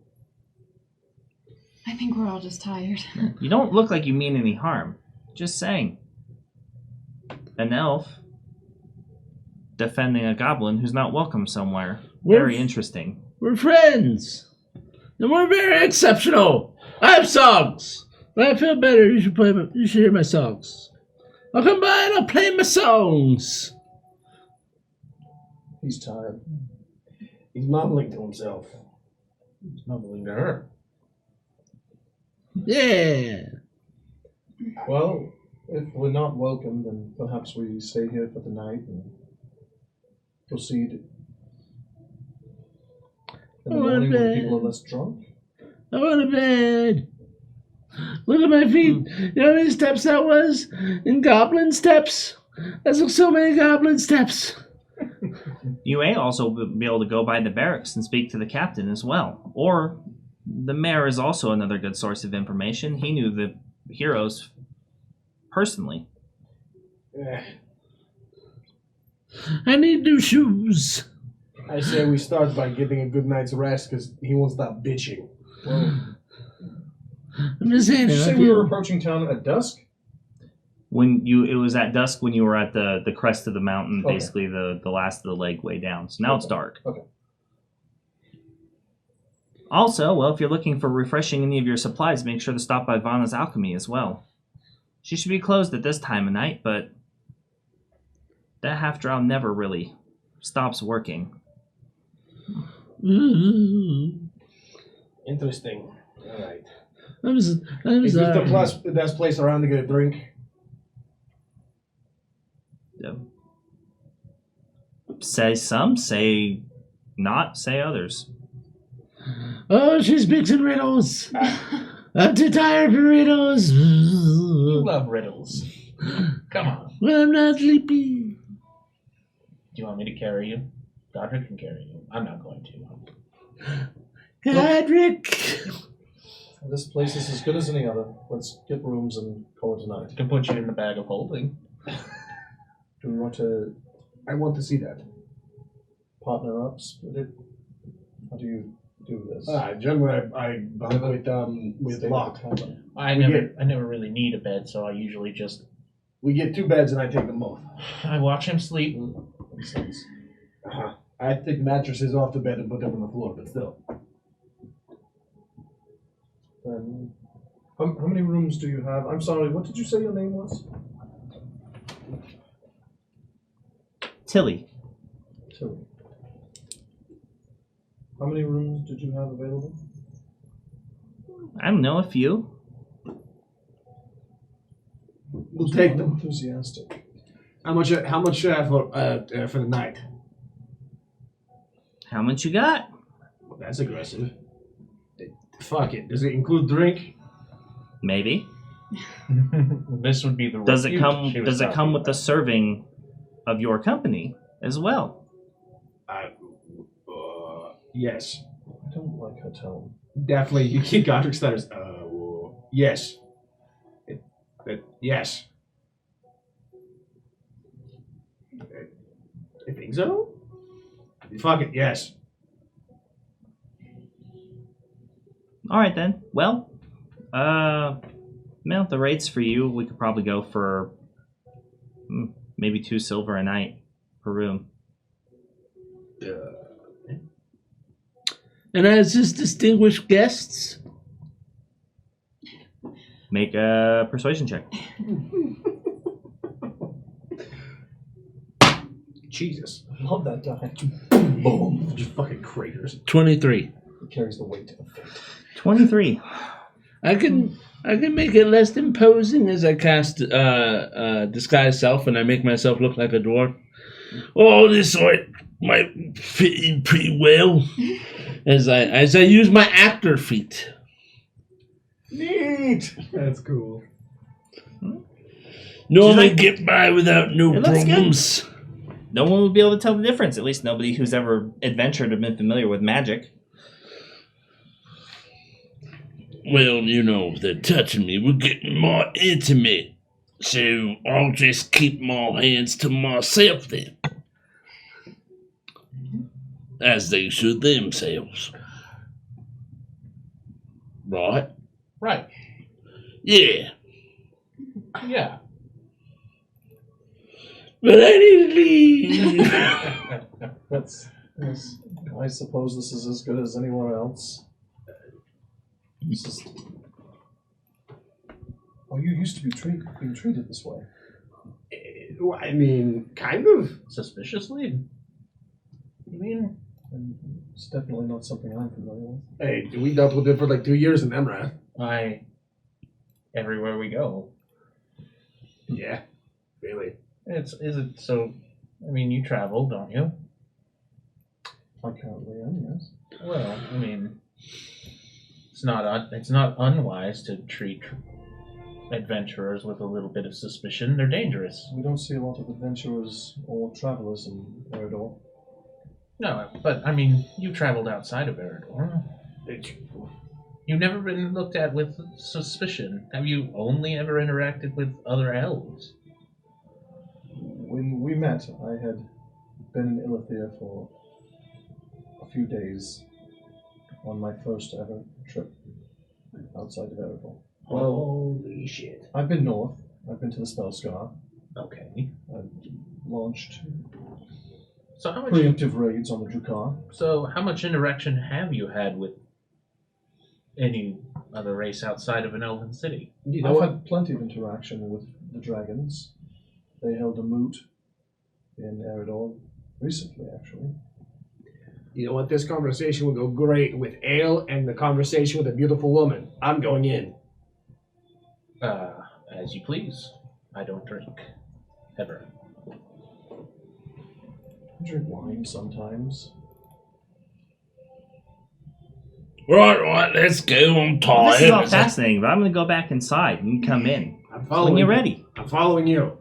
I think we're all just tired.
You don't look like you mean any harm. Just saying. An elf defending a goblin who's not welcome somewhere. Very interesting.
We're friends. And we're very exceptional. I have songs. When I feel better, you should hear my songs. I'll come by and I'll play my songs.
He's tired.
He's mumbling to himself.
He's mumbling to her.
Yeah.
Well, if we're not welcome, then perhaps we stay here for the night and proceed in the morning when people are less drunk.
I want a bed. Look at my feet. You know how many steps that was? In goblin steps? That's like so many goblin steps.
You may also be able to go by the barracks and speak to the captain as well. Or the mayor is also another good source of information. He knew the heroes personally.
I need new shoes.
I say we start by getting a good night's rest because he won't stop bitching.
Well,
I'm just saying.
did you say we were approaching town at dusk?
It was at dusk when you were at the crest of the mountain,
Okay.
basically the last of the lake way down. So now it's dark.
Okay.
Also, well, if you're looking for refreshing any of your supplies, make sure to stop by Vanna's Alchemy as well. She should be closed at this time of night, but that half-drow never really stops working.
Interesting. All right.
I'm
Is this the best place around to get a drink?
Say some, say not, say others.
Oh, she speaks in riddles. I'm too tired for riddles.
You love riddles. Come on.
Well, I'm not sleepy.
Do you want me to carry you? Godrek can carry you. I'm not going to.
Godrek.
This place is as good as any other. Let's get rooms and call it a night.
I can put you in the bag of holding.
Do we want to
I want to see that.
partner up, split it? How do you do this?
Generally, I bunk with
Stay
Locke.
at the tavern.
I never really need a bed, so I usually just
We get 2 beds and I take them both.
I watch him sleep.
Makes sense.
I take mattresses off the bed and put them on the floor, but still.
Then, how many rooms do you have? I'm sorry, what did you say your name was?
Tilly.
Tilly. How many rooms did you have available?
I don't know, a few.
We'll take them.
Enthusiastic.
How much for the night?
How much you got?
Well, that's aggressive. Fuck it. Does it include drink?
Maybe.
This would be the
Does it
refute
come?
she was
Does it come
talking
with the
about.
serving of your company as well?
Yes.
I don't like her tone.
Definitely. You keep Godric stutters. Yes. Yes. I think so. Fuck it. Yes.
All right then. Well, the rates for you, we could probably go for maybe 2 silver a night per room.
And as his distinguished guests,
Make a persuasion check.
Jesus.
I love that die.
Boom. Just fucking craters.
23.
It carries the weight of fate.
23.
I can make it less imposing as I cast disguise self and I make myself look like a dwarf. Oh, this might fit in pretty well as I use my actor feat.
Neat. That's cool.
Normally get by without no
It looks good.
problems.
No one would be able to tell the difference. At least nobody who's ever adventured or been familiar with magic.
Well, you know, they're touching me. We're getting more intimate. So I'll just keep my hands to myself then. As they should themselves. Right?
Right.
Yeah.
Yeah.
But I need to leave.
Yes, I suppose this is as good as anywhere else. Oh, you used to be being treated this way.
I mean, kind of.
Suspiciously? You mean?
And it's definitely not something I'm familiar with.
Hey, we dealt with it for like 2 years in Emra.
Everywhere we go.
Yeah, really.
Is it so? I mean, you travel, don't you?
I currently am, yes.
Well, I mean, it's not unwise to treat adventurers with a little bit of suspicion. They're dangerous.
We don't see a lot of adventurers or travelers in Eridor.
No, but I mean, you traveled outside of Eridor. You've never been looked at with suspicion. Have you only ever interacted with other elves?
When we met, I had been in Ilithir for a few days on my first ever trip outside of Eridor.
Holy shit.
I've been north. I've been to the Spellscar.
Okay.
I've launched
So how much?
preemptive raids on the Drukar.
So how much interaction have you had with any other race outside of an elven city?
You know
I've
what?
had plenty of interaction with the dragons. They held a moot in Eridor recently, actually.
You know what? This conversation will go great with ale and the conversation with a beautiful woman. I'm going in.
As you please. I don't drink. Ever.
I drink wine sometimes.
Right, let's go. I'm tired.
This is all fascinating, but I'm going to go back inside. You can come in
I'm following
when you're
you.
ready.
I'm following you.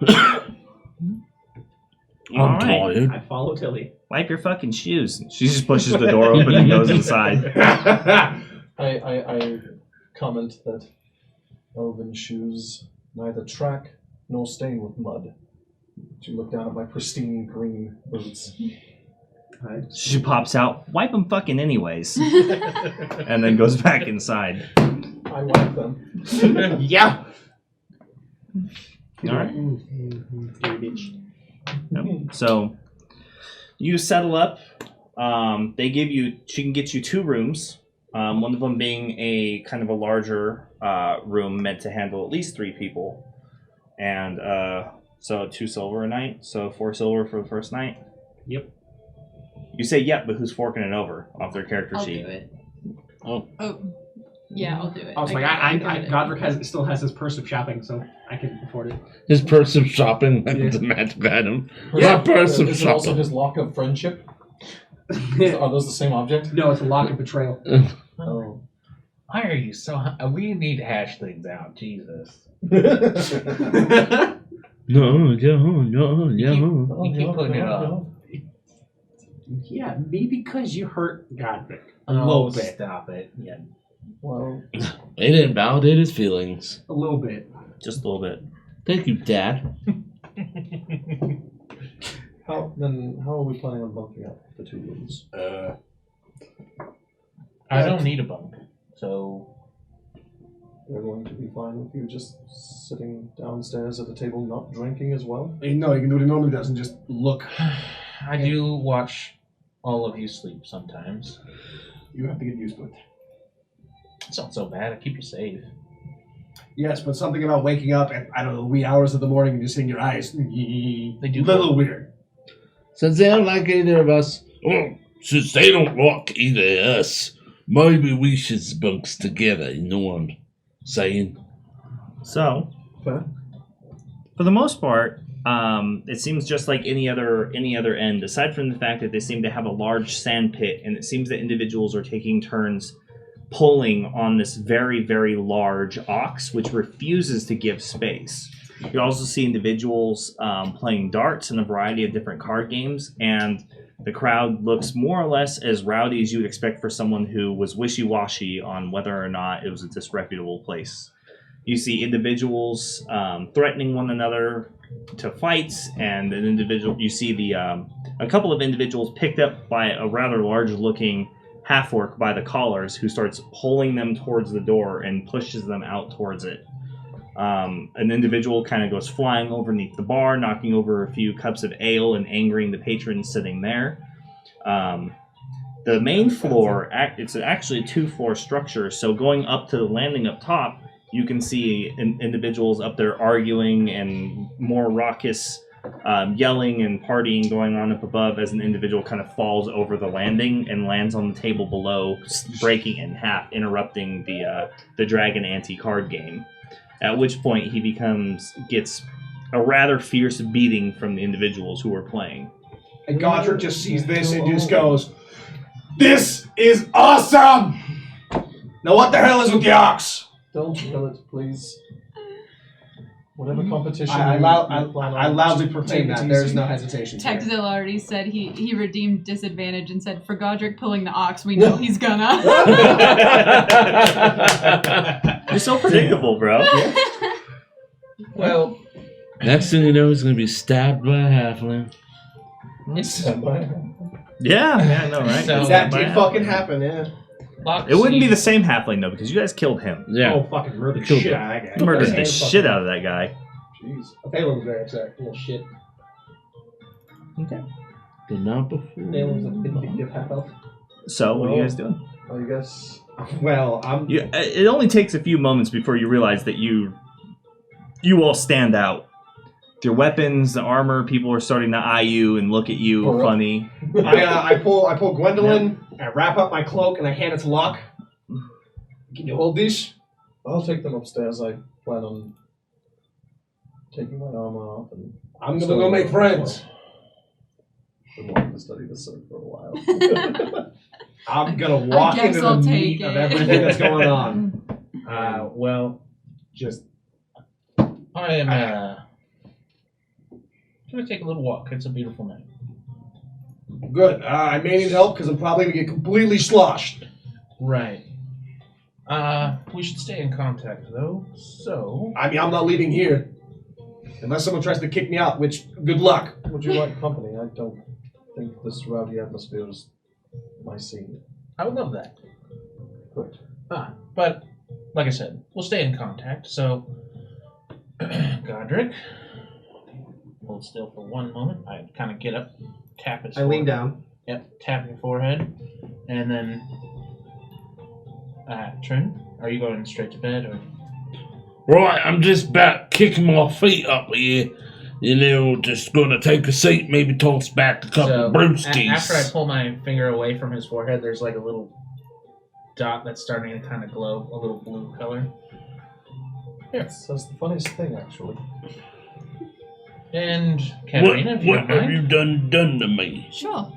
I'm
All right.
tired.
I follow Tilly.
Wipe your fucking shoes. She just pushes the door open and goes inside.
I comment that elven shoes neither track nor stain with mud. You look down at my pristine green boots.
She pops out, wipe them fucking anyways, and then goes back inside.
I wipe them.
Yeah.
All right. Yep. So you settle up. She can get you 2 rooms. One of them being a kind of a larger room meant to handle at least 3 people, and so 2 silver a night. So 4 silver for the first night.
Yep.
You say yep, but who's forking it over off their character
I'll
sheet?
do it.
Oh.
Yeah, I'll do it.
I was like, Godrek still has his purse of shopping, so I can afford it.
His purse of shopping, like
Yeah.
the magic item.
Yeah.
My purse of
Is it also
shopping.
his lock of friendship? Are those the same object?
No, it's a lock of betrayal.
Oh.
Why are you so... We need to hash things out. Jesus.
No.
You keep putting it off.
Yeah, maybe because you hurt Godrek a little bit.
Stop it. Yeah.
Well,
It didn't validate his feelings.
A little bit.
Just a little bit.
Thank you, Dad.
how are we planning on bunking up the 2 rooms?
I don't need a bunk. So...
They're going to be fine with you just sitting downstairs at a table not drinking as well?
No, you can do what he normally does and just look.
I do watch all of you sleep sometimes.
You have to get used to it.
It's not so bad. I keep you safe.
Yes, but something about waking up at, I don't know, wee hours of the morning and just seeing your eyes.
They do.
A little weird.
Since they don't like either of us. Well, since they don't like either of us, maybe we should bunk together. You know what I'm saying?
So,
Fair.
for the most part, it seems just like any other end, aside from the fact that they seem to have a large sand pit, and it seems that individuals are taking turns pulling on this very, very large ox, which refuses to give space. You also see individuals playing darts and a variety of different card games, and the crowd looks more or less as rowdy as you would expect for someone who was wishy-washy on whether or not it was a disreputable place. You see individuals threatening one another to fights, and you see a couple of individuals picked up by a rather large-looking half-orc by the collars, who starts pulling them towards the door and pushes them out towards it. An individual kind of goes flying underneath the bar, knocking over a few cups of ale and angering the patrons sitting there. The main floor, it's actually a 2-floor structure, so going up to the landing up top, you can see individuals up there arguing and more raucous yelling and partying going on up above as an individual kind of falls over the landing and lands on the table below, breaking it in half, interrupting the Dragon anti-card game. At which point he gets a rather fierce beating from the individuals who are playing.
And Godrek just sees this and just goes, "This is awesome! Now what the hell is with the ox?"
Don't kill it, please. Whatever competition
I
you plan on,
loudly
just
proclaim
take it
that. There's
easy.
no hesitation. here.
Techzilla already said he redeemed disadvantage and said, for Godrek pulling the ox, we know he's gonna.
You're so predictable, bro.
Well,
Next thing you know, he's going to be stabbed by a halfling.
Yeah, I know, right?
So-
That did fucking happen, yeah.
It wouldn't be the same halfling, though, because you guys killed him.
Yeah.
Oh, fucking murdered the
Killed
shit
him.
out of that guy.
You murdered the
Fucking
shit out of that guy.
jeez.
Taylor was very upset. Little shit.
Okay.
The night before.
Taylor was a big gift half elf.
So, what are you guys doing?
I guess.
Well, I'm.
It only takes a few moments before you realize that you all stand out. Your weapons, the armor, people are starting to eye you and look at you funny.
I pull Gwendolyn, I wrap up my cloak, and I hand it to Locke. Can you hold these?
I'll take them upstairs. I plan on taking my armor off and.
I'm gonna go make friends.
Been wanting to study this sword for a while.
I'm gonna walk
guess
into the
I'll
meat
take
of
it.
everything that's going on.
Well,
Just
I am gonna take a little walk. It's a beautiful night.
good. I may need help because I'm probably gonna get completely sloshed.
Right. We should stay in contact though. So
I mean, I'm not leaving here unless someone tries to kick me out. Which, good luck.
Would you like company? I don't think this rowdy atmosphere is my scene.
I would love that.
Good.
But like I said, we'll stay in contact. So Godrek, hold still for one moment. I kind of get up, tap his
I lean
forehead.
down.
Yep, tap your forehead, and then Trin, are you going straight to bed or?
Right, I'm just about kicking my feet up here. You know, just gonna take a seat, maybe toss back a couple of brewskis.
After I pull my finger away from his forehead, there's like a little dot that's starting to kind of glow, a little blue color.
Yes, that's the funniest thing, actually.
And Katarina, if you
what
don't
have you
mind,
done to me?
Sure.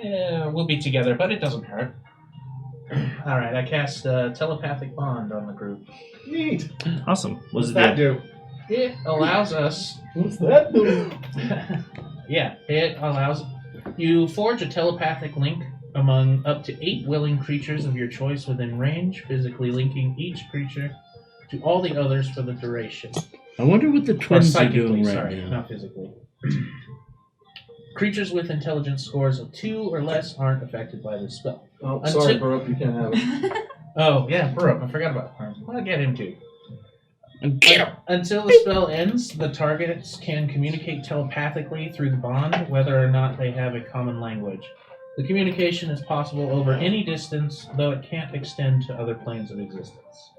yeah, we'll be together, but it doesn't hurt. All right, I cast a telepathic bond on the group.
Neat.
Awesome. What does
What's that
it do?
do?
It allows us.
What's that doing?
Yeah, it allows you forge a telepathic link among up to 8 willing creatures of your choice within range, physically linking each creature to all the others for the duration.
I wonder what the
Or
twins are
psychically,
doing right
sorry,
now.
not physically. Creatures with intelligence scores of 2 or less aren't affected by this spell.
Oh,
Until-
sorry, Baruch, you can't have it.
Oh, yeah, Baruch, I forgot about harm. I'll get him too.
Get him!
Until the spell ends, the targets can communicate telepathically through the bond, whether or not they have a common language. The communication is possible over any distance, though it can't extend to other planes of existence.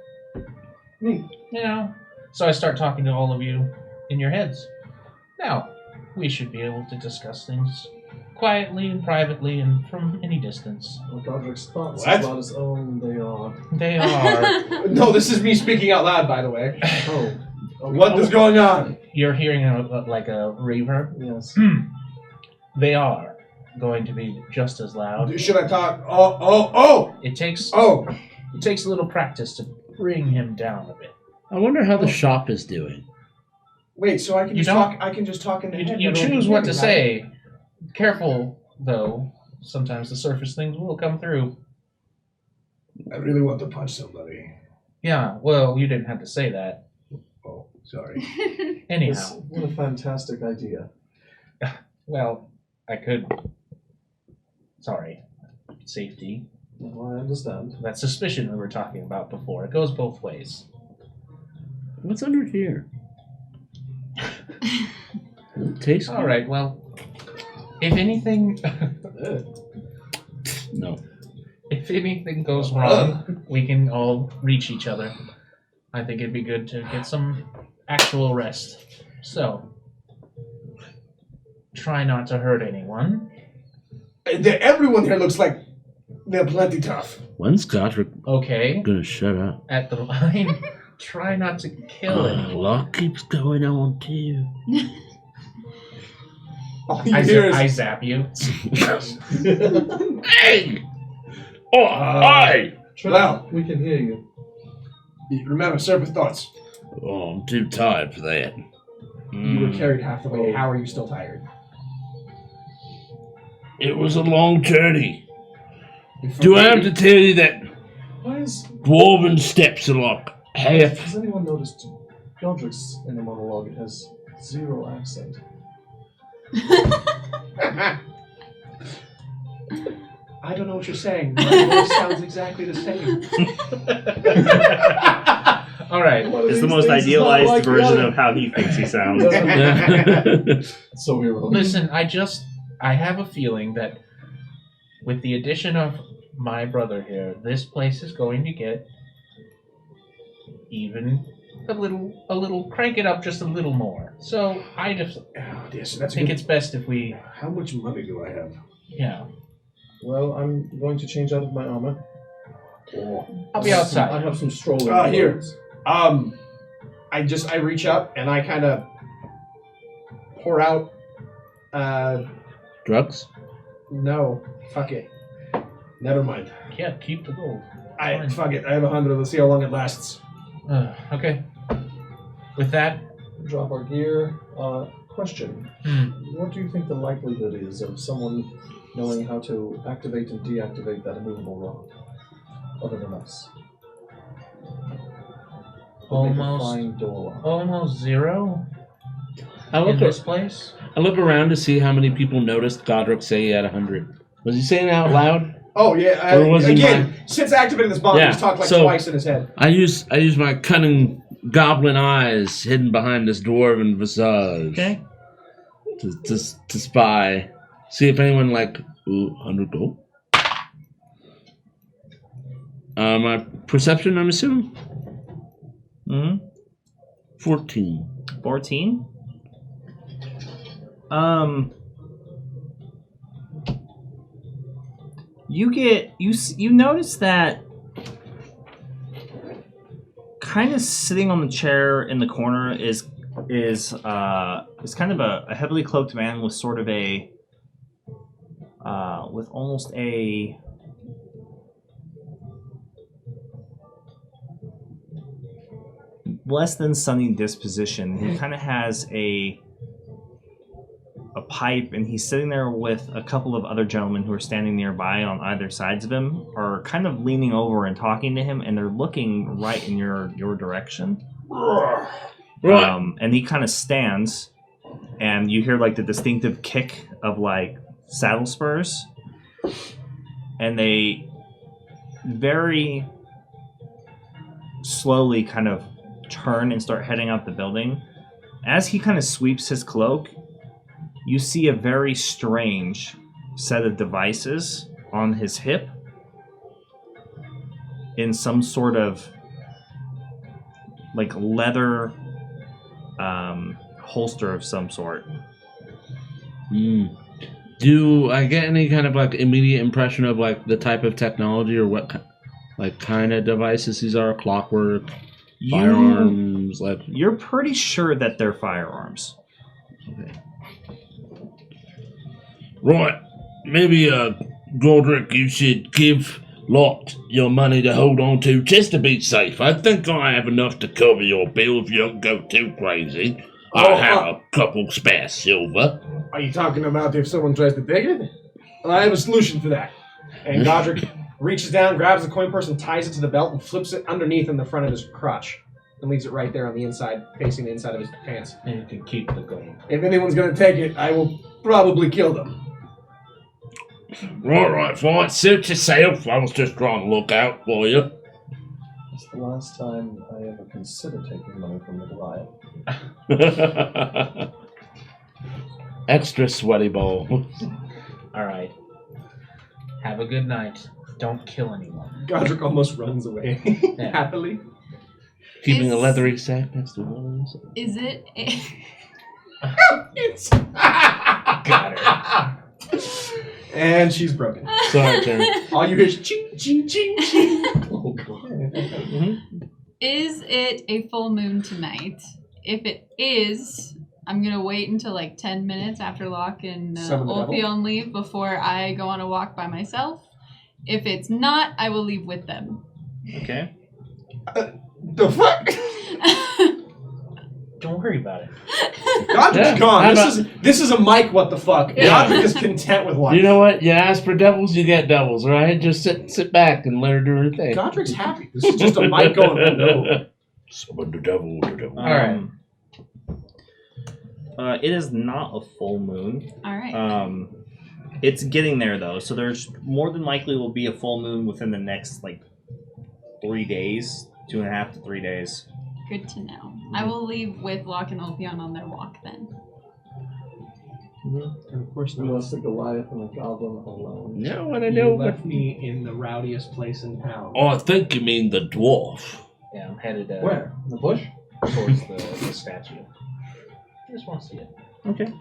Neat.
You know, so I start talking to all of you in your heads. Now, we should be able to discuss things quietly and privately and from any distance.
Well, Godric's thoughts
What?
about his own, they are.
They are.
No, this is me speaking out loud, by the way.
Oh.
What is going on?
You're hearing like a reverb.
Yes.
They are going to be just as loud.
Should I talk? Oh!
It takes
Oh!
a little practice to bring him down a bit.
I wonder how the shop is doing.
Wait, so I can
You
just
don't-
talk? I can just talk in the head.
You
I don't
choose
hear
what
me,
to
right?
say. Careful, though. Sometimes the surface things will come through.
I really want to punch somebody.
Yeah, well, you didn't have to say that.
Oh, sorry.
Anyhow,
What a fantastic idea.
well, I could. Sorry. Safety.
Well, I understand.
That suspicion we were talking about before. It goes both ways.
What's under here? It tastes good.
All right, well, if anything.
No.
If anything goes wrong, we can all reach each other. I think it'd be good to get some actual rest. So, try not to hurt anyone.
Everyone here looks like they're plenty tough.
When's Godrek
Okay,
gonna shut up?
at the line, try not to kill
A
anyone.
lot keeps going on too.
All you hear
I
is,
zap you.
Hey! Oh, hi!
well,
We can hear you.
remember, serpent thoughts.
Oh, I'm too tired for that.
You were carried half the way. How are you still tired?
It was a long journey. Do I have to tell you that
Why is...
dwarven steps are like half?
Has anyone noticed Godrek's inner monologue? It has 0 accent.
I don't know what you're saying. My voice sounds exactly the same.
All right.
It's the most idealized version of how he thinks he sounds.
So ironic.
Listen, I have a feeling that with the addition of my brother here, this place is going to get even a little, crank it up just a little more. So I just
Oh, dear, so that's
think
good.
it's best if we,
How much money do I have?
yeah.
Well, I'm going to change out of my armor.
I'll be outside.
I have some strolling.
Here.
clothes.
I reach up and I kind of pour out.
Drugs?
No, fuck it. Never mind.
Yeah, keep the gold.
Fuck it. I have 100. Let's see how long it lasts.
Okay. With that,
Drop our gear. Question. What do you think the likelihood is of someone knowing how to activate and deactivate that immovable rod, other than us? Would make a
Almost.
fine door lock.
almost zero
I
in
look,
this place.
I look around to see how many people noticed Godrek say he had 100. Was he saying it out loud?
Oh yeah.
Or was he
Again, since activating this bomb,
Yeah,
he's talked like
so-
twice in his head.
I use my cunning goblin eyes hidden behind this dwarven visage
Okay.
to spy, see if anyone like 100 gold. My perception, I'm assuming, 14.
14. You notice that kind of sitting on the chair in the corner is kind of a heavily cloaked man with sort of a with almost a less than sunny disposition. He kind of has a pipe, and he's sitting there with a couple of other gentlemen who are standing nearby on either sides of him, are kind of leaning over and talking to him, and they're looking right in your direction.
Right.
And he kind of stands, and you hear like the distinctive kick of like saddle spurs, and they very slowly kind of turn and start heading out the building. As he kind of sweeps his cloak, you see a very strange set of devices on his hip in some sort of like leather holster of some sort.
Do I get any kind of like immediate impression of like the type of technology or what like kind of devices these are? Clockwork, firearms, like.
You're pretty sure that they're firearms.
Okay. Right. Maybe, Godrek, you should give Lot your money to hold on to just to be safe. I think I have enough to cover your bill if you don't go too crazy. I have a couple spare silver.
Are you talking about if someone tries to take it? Well, I have a solution for that.
And Godrek reaches down, grabs the coin purse, and ties it to the belt and flips it underneath in the front of his crotch. And leaves it right there on the inside, facing the inside of his pants.
And you can keep the gold.
If anyone's going to take it, I will probably kill them.
Right, fine. Suit yourself. I was just trying to look out for you.
It's the last time I ever considered taking money from the Goliath.
Extra sweaty ball.
Alright. Have a good night. Don't kill anyone.
Godrek almost runs away happily.
Keeping a leathery sack next to one of those.
Is it?
Got her.
And she's broken.
Sorry, Terry.
All you hear is ching, ching, ching, ching.
Oh, God.
Is it a full moon tonight? If it is, I'm gonna wait until like 10 minutes after Locke and
Summon the devil?
Oltheon leave before I go on a walk by myself. If it's not, I will leave with them.
Okay.
The fuck?
Don't worry about it.
Godrek's
Yeah,
gone.
how
This is a Mike. What the fuck?
Yeah.
Godrek is content with life.
You know what? You ask for devils, you get devils, right? Just sit back and let her do her thing.
Godrek's happy. This is just a Mike going. Oh, no.
Summon the devil, the devil.
Alright.
It is not a full moon.
All right.
It's getting there though, so there's more than likely will be a full moon within the next 3 days, 2.5 to 3 days.
Good to know. I will leave with Locke and Oltheon on their walk then.
And of course,
We left the Goliath and the Goblin alone.
Yeah, what I
you
know.
left me in the rowdiest place in town.
Oh, I think you mean the dwarf.
Yeah, I'm headed
Where? In the bush?
towards the statue. I just want to see it.
Okay.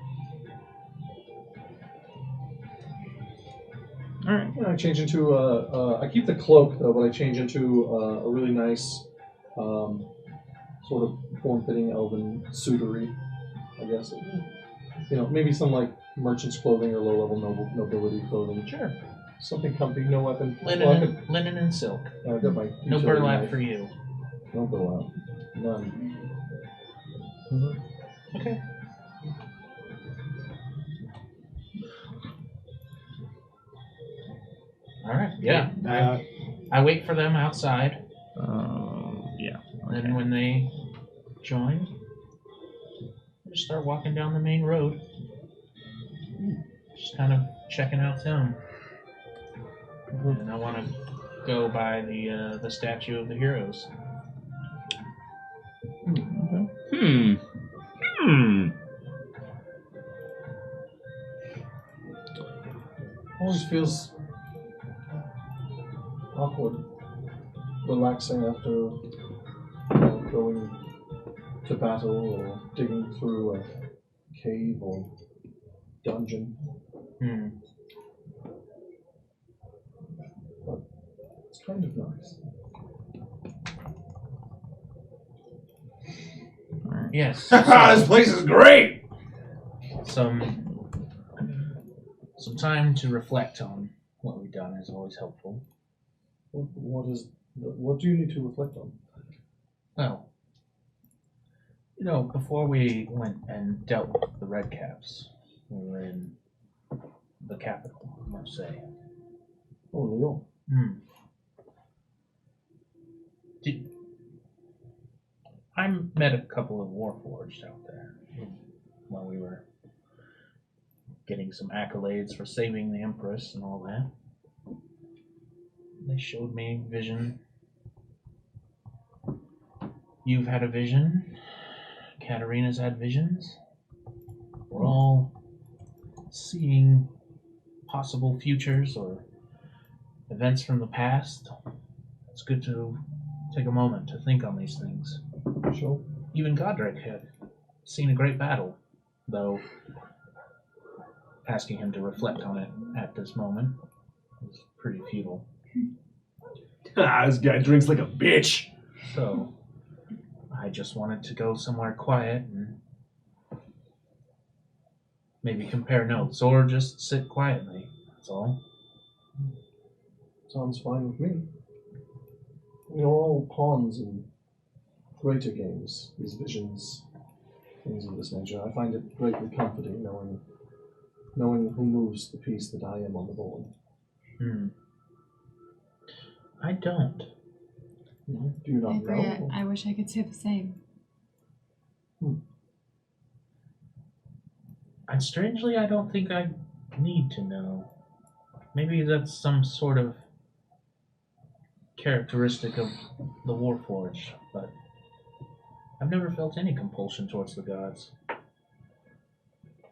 All right.
Yeah, I change into I keep the cloak though, but I change into a really nice, sort of form-fitting elven suitery, I guess. Maybe some merchant's clothing or low-level nobility clothing.
Sure.
Something comfy, no weapon.
Linen and silk.
I got my
No
utility
burlap
knife.
for you.
No burlap. None.
Okay. Alright, yeah. I wait for them outside.
Yeah.
Then when they join, I just start walking down the main road. Just kind of checking out town. And I want to go by the statue of the heroes.
Always feels awkward, relaxing after going to battle or digging through a cave or dungeon. But it's kind of nice.
Yes.
This place is great!
Some time to reflect on what we've done is always helpful.
What do you need to reflect on?
Well, before we went and dealt with the Redcaps, we were in the capital, Marseille.
Oh, Lyon.
I met a couple of Warforged out there while we were getting some accolades for saving the Empress and all that. They showed me vision. You've had a vision. Katarina's had visions. We're all seeing possible futures or events from the past. It's good to take a moment to think on these things.
Sure.
Even Godrek had seen a great battle, though asking him to reflect on it at this moment was pretty futile.
This guy drinks like a bitch.
So, I just wanted to go somewhere quiet and maybe compare notes, or just sit quietly, that's all.
Sounds fine with me. You're all pawns in greater games, these visions. things of this nature. I find it greatly comforting knowing who moves the piece that I am on the board.
I don't.
Do you
I
not
agree.
know?
I wish I could say the same.
And strangely, I don't think I need to know. Maybe that's some sort of characteristic of the Warforged, but I've never felt any compulsion towards the gods.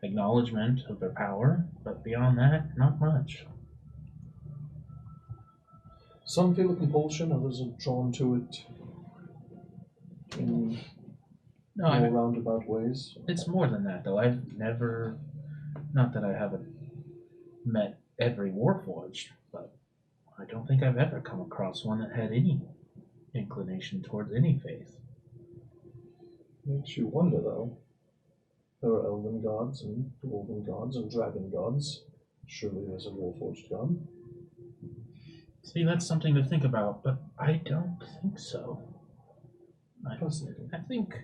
Acknowledgement of their power, but beyond that, not much.
Some feel a compulsion, others are drawn to it in
No,
more
I,
roundabout ways.
it's more than that, though. I've never, not that I haven't met every Warforged, but I don't think I've ever come across one that had any inclination towards any faith.
Makes you wonder, though. There are elven gods and dwarven gods and dragon gods. Surely there's a warforged god.
See, that's something to think about, but I don't think so.
Fascinating.
I think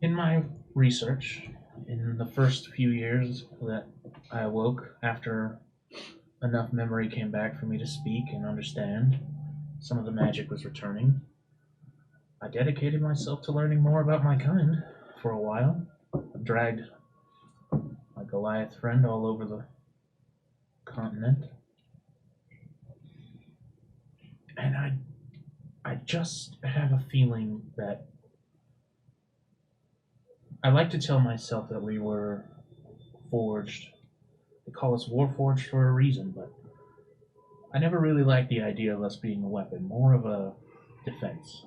in my research, in the first few years that I awoke after enough memory came back for me to speak and understand, some of the magic was returning. I dedicated myself to learning more about my kind for a while. I dragged my Goliath friend all over the continent. And I just have a feeling that I like to tell myself that we were forged. They call us Warforged for a reason, but I never really liked the idea of us being a weapon, more of a defense.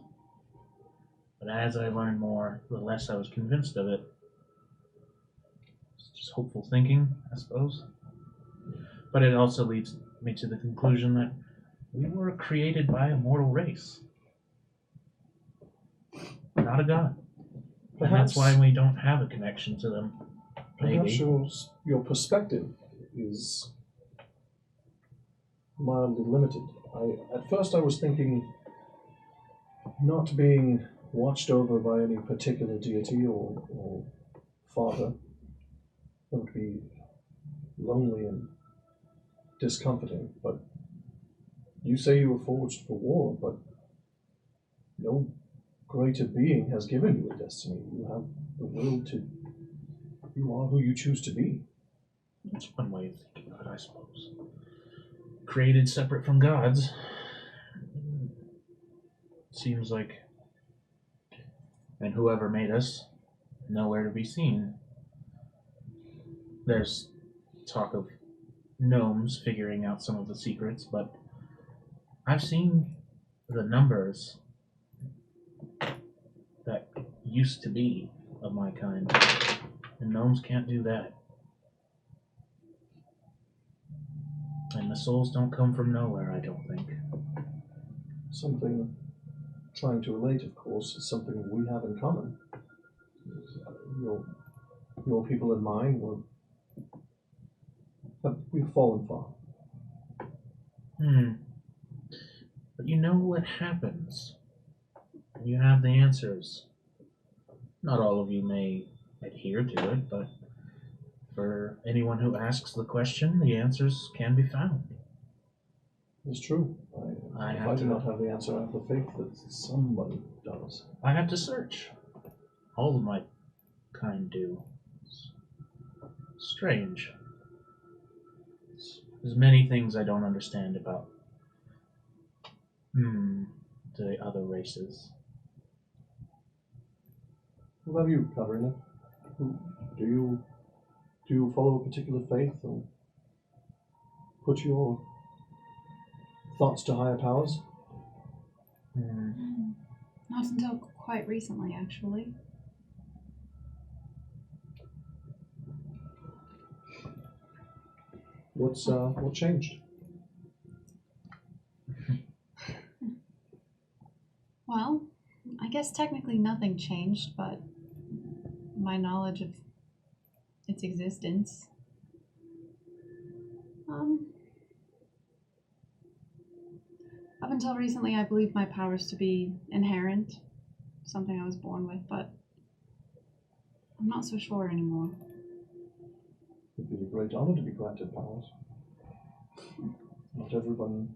But as I learned more, the less I was convinced of it. It's just hopeful thinking, I suppose. But it also leads me to the conclusion that we were created by a mortal race, not a god. And that's why we don't have a connection to them.
Perhaps
Maybe.
your perspective is mildly limited. At first I was thinking not being watched over by any particular deity or father. That would be lonely and discomforting. But you say you were forged for war, but no greater being has given you a destiny. You have the will to. You are who you choose to be.
That's one way of thinking of it, I suppose. Created separate from gods. Seems like. And whoever made us, nowhere to be seen. There's talk of gnomes figuring out some of the secrets, but I've seen the numbers that used to be of my kind, and gnomes can't do that. And the souls don't come from nowhere, I don't think.
Something trying to relate, of course, is something we have in common. Your people and mine we've fallen far.
But you know what happens. You have the answers. Not all of you may adhere to it, but for anyone who asks the question, the answers can be found.
It's true. If I do not have the answer, I have the faith that somebody does.
I have to search. All of my kind do. It's strange. There's many things I don't understand about the other races.
What about you, Katarina? Do you follow a particular faith or put your thoughts to higher powers?
Not until quite recently, actually.
What changed?
Well, I guess technically nothing changed, but my knowledge of its existence. Up until recently, I believed my powers to be inherent, something I was born with, but I'm not so sure anymore.
It would be a great honor to be granted powers. Not everyone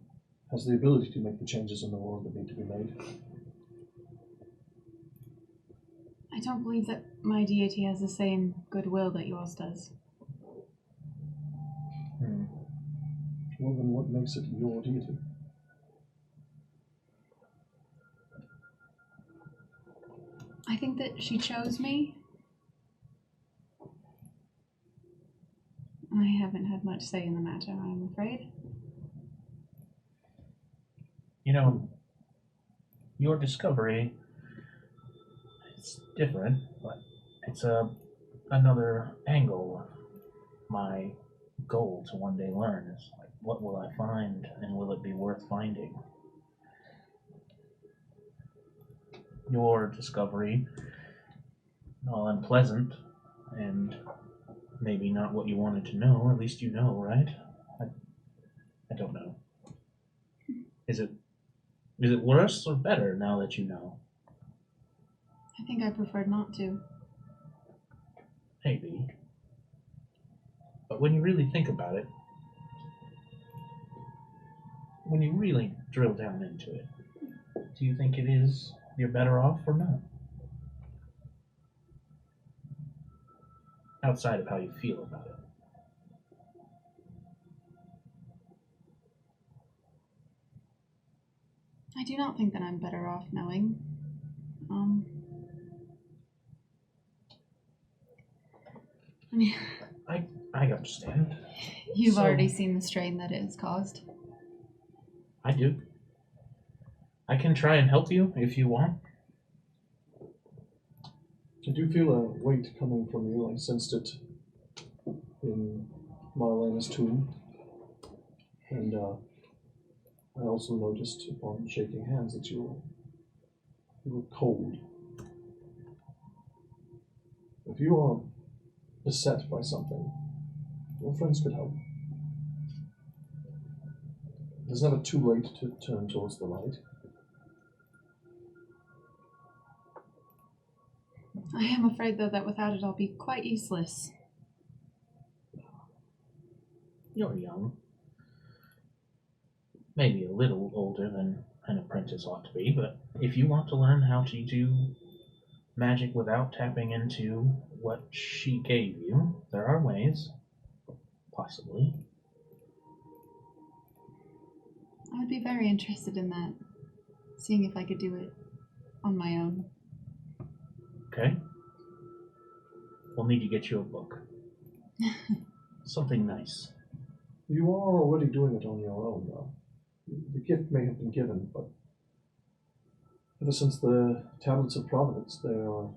has the ability to make the changes in the world that need to be made.
I don't believe that my deity has the same goodwill that yours does.
Well, then what makes it your deity?
I think that she chose me. I haven't had much say in the matter, I'm afraid.
You know, your discovery, it's different, but it's another angle of my goal to one day learn is like, what will I find and will it be worth finding? Your discovery, while unpleasant and maybe not what you wanted to know, at least you know, right? I don't know. Is it worse or better now that you know?
I think I preferred not to.
Maybe. But when you really think about it, when you really drill down into it, do you think you're better off or not? Outside of how you feel about it.
I do not think that I'm better off knowing. I mean,
I understand.
you've
So-
already seen the strain that it has caused.
I do. I can try and help you if you want.
I do feel a weight coming from you. I sensed it in Marlena's tomb. And I also noticed upon shaking hands that you were cold. If you are beset by something, your friends could help. It's never too late to turn towards the light.
I am afraid, though, that without it I'll be quite useless.
You're young. Maybe a little older than an apprentice ought to be, but if you want to learn how to do magic without tapping into what she gave you, there are ways. Possibly.
I would be very interested in that. Seeing if I could do it on my own.
Okay. We'll need to get you a book. Something nice.
You are already doing it on your own, though. The gift may have been given, but ever since the Tablets of Providence, the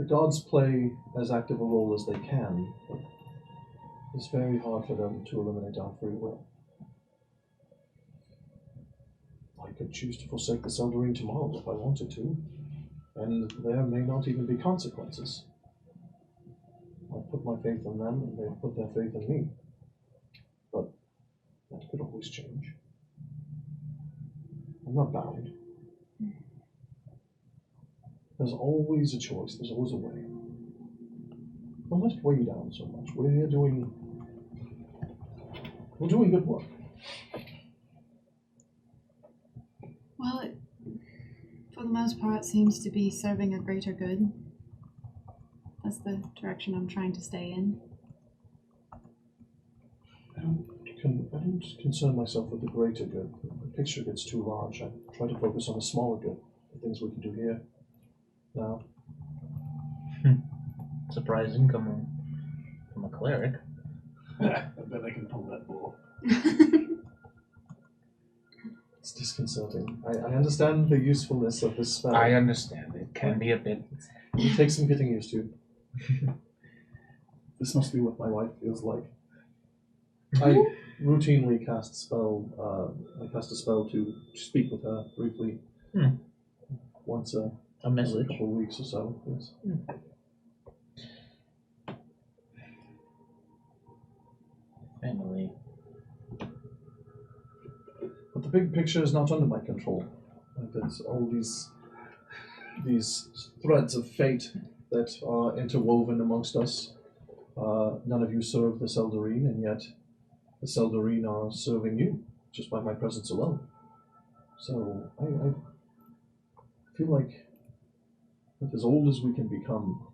gods play as active a role as they can, but it's very hard for them to eliminate our free will. I could choose to forsake the Eldering tomorrow if I wanted to, and there may not even be consequences. I put my faith in them, and they put their faith in me. But that could always change. I'm not bound. There's always a choice. There's always a way. Don't let it weigh you down so much. We're here doing good work.
Well, it, for the most part, seems to be serving a greater good. That's the direction I'm trying to stay in.
I don't concern myself with the greater good. The picture gets too large. I try to focus on the smaller good, the things we can do here, now.
Surprising coming from a cleric.
I bet I can pull that ball.
It's disconcerting. I understand the usefulness of this spell.
I understand. It can be a bit.
It takes some getting used to. This must be what my life feels like. I routinely cast I cast a spell to speak with her briefly. Once
A
every
message.
couple of weeks or so. Yes.
Family.
But the big picture is not under my control. Like there's all these these threads of fate that are interwoven amongst us. None of you serve the Seldarine, and yet the Seldarine are serving you just by my presence alone. So I feel like, with as old as we can become,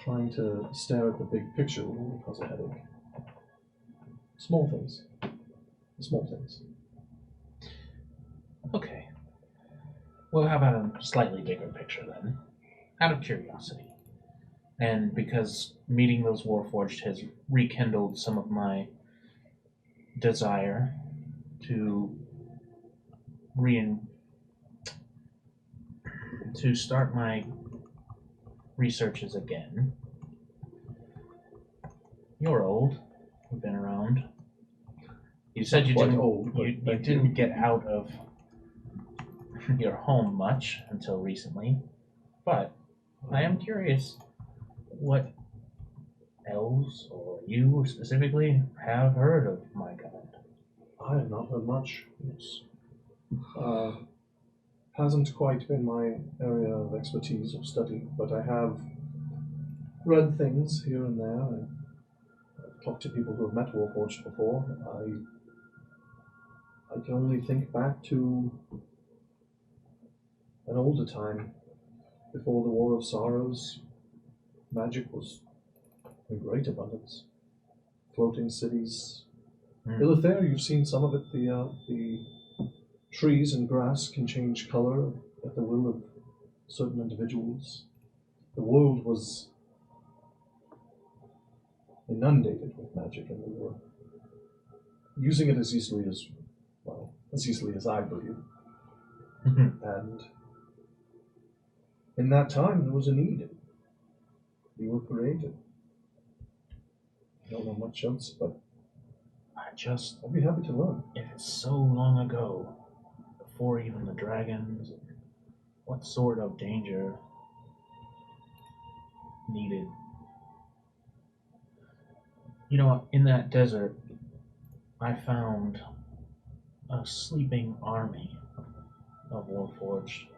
trying to stare at the big picture will only cause a headache. Small things. The small things.
Okay. Well, how about a slightly bigger picture then? Out of curiosity. And because meeting those Warforged has rekindled some of my desire to to start my researches again. You're old. You've been around. You said you
Quite
didn't.
old, but
You
thank
didn't
you.
get out of your home much until recently, but I am curious what elves or you specifically have heard of my kind.
I have not heard much. It's hasn't quite been my area of expertise or study, but I have read things here and there. I've talked to people who have met Warforged before. I can only think back to an older time, before the War of Sorrows. Magic was in great abundance. Floating cities. Ilithair, you've seen some of it. The trees and grass can change color at the will of certain individuals. The world was inundated with magic, and we were using it as easily as I breathe. And in that time, there was a need. We were created. I don't know much else, but I'd be happy to learn.
If it's so long ago, before even the dragons, what sort of danger needed? You know, in that desert, I found a sleeping army of Warforged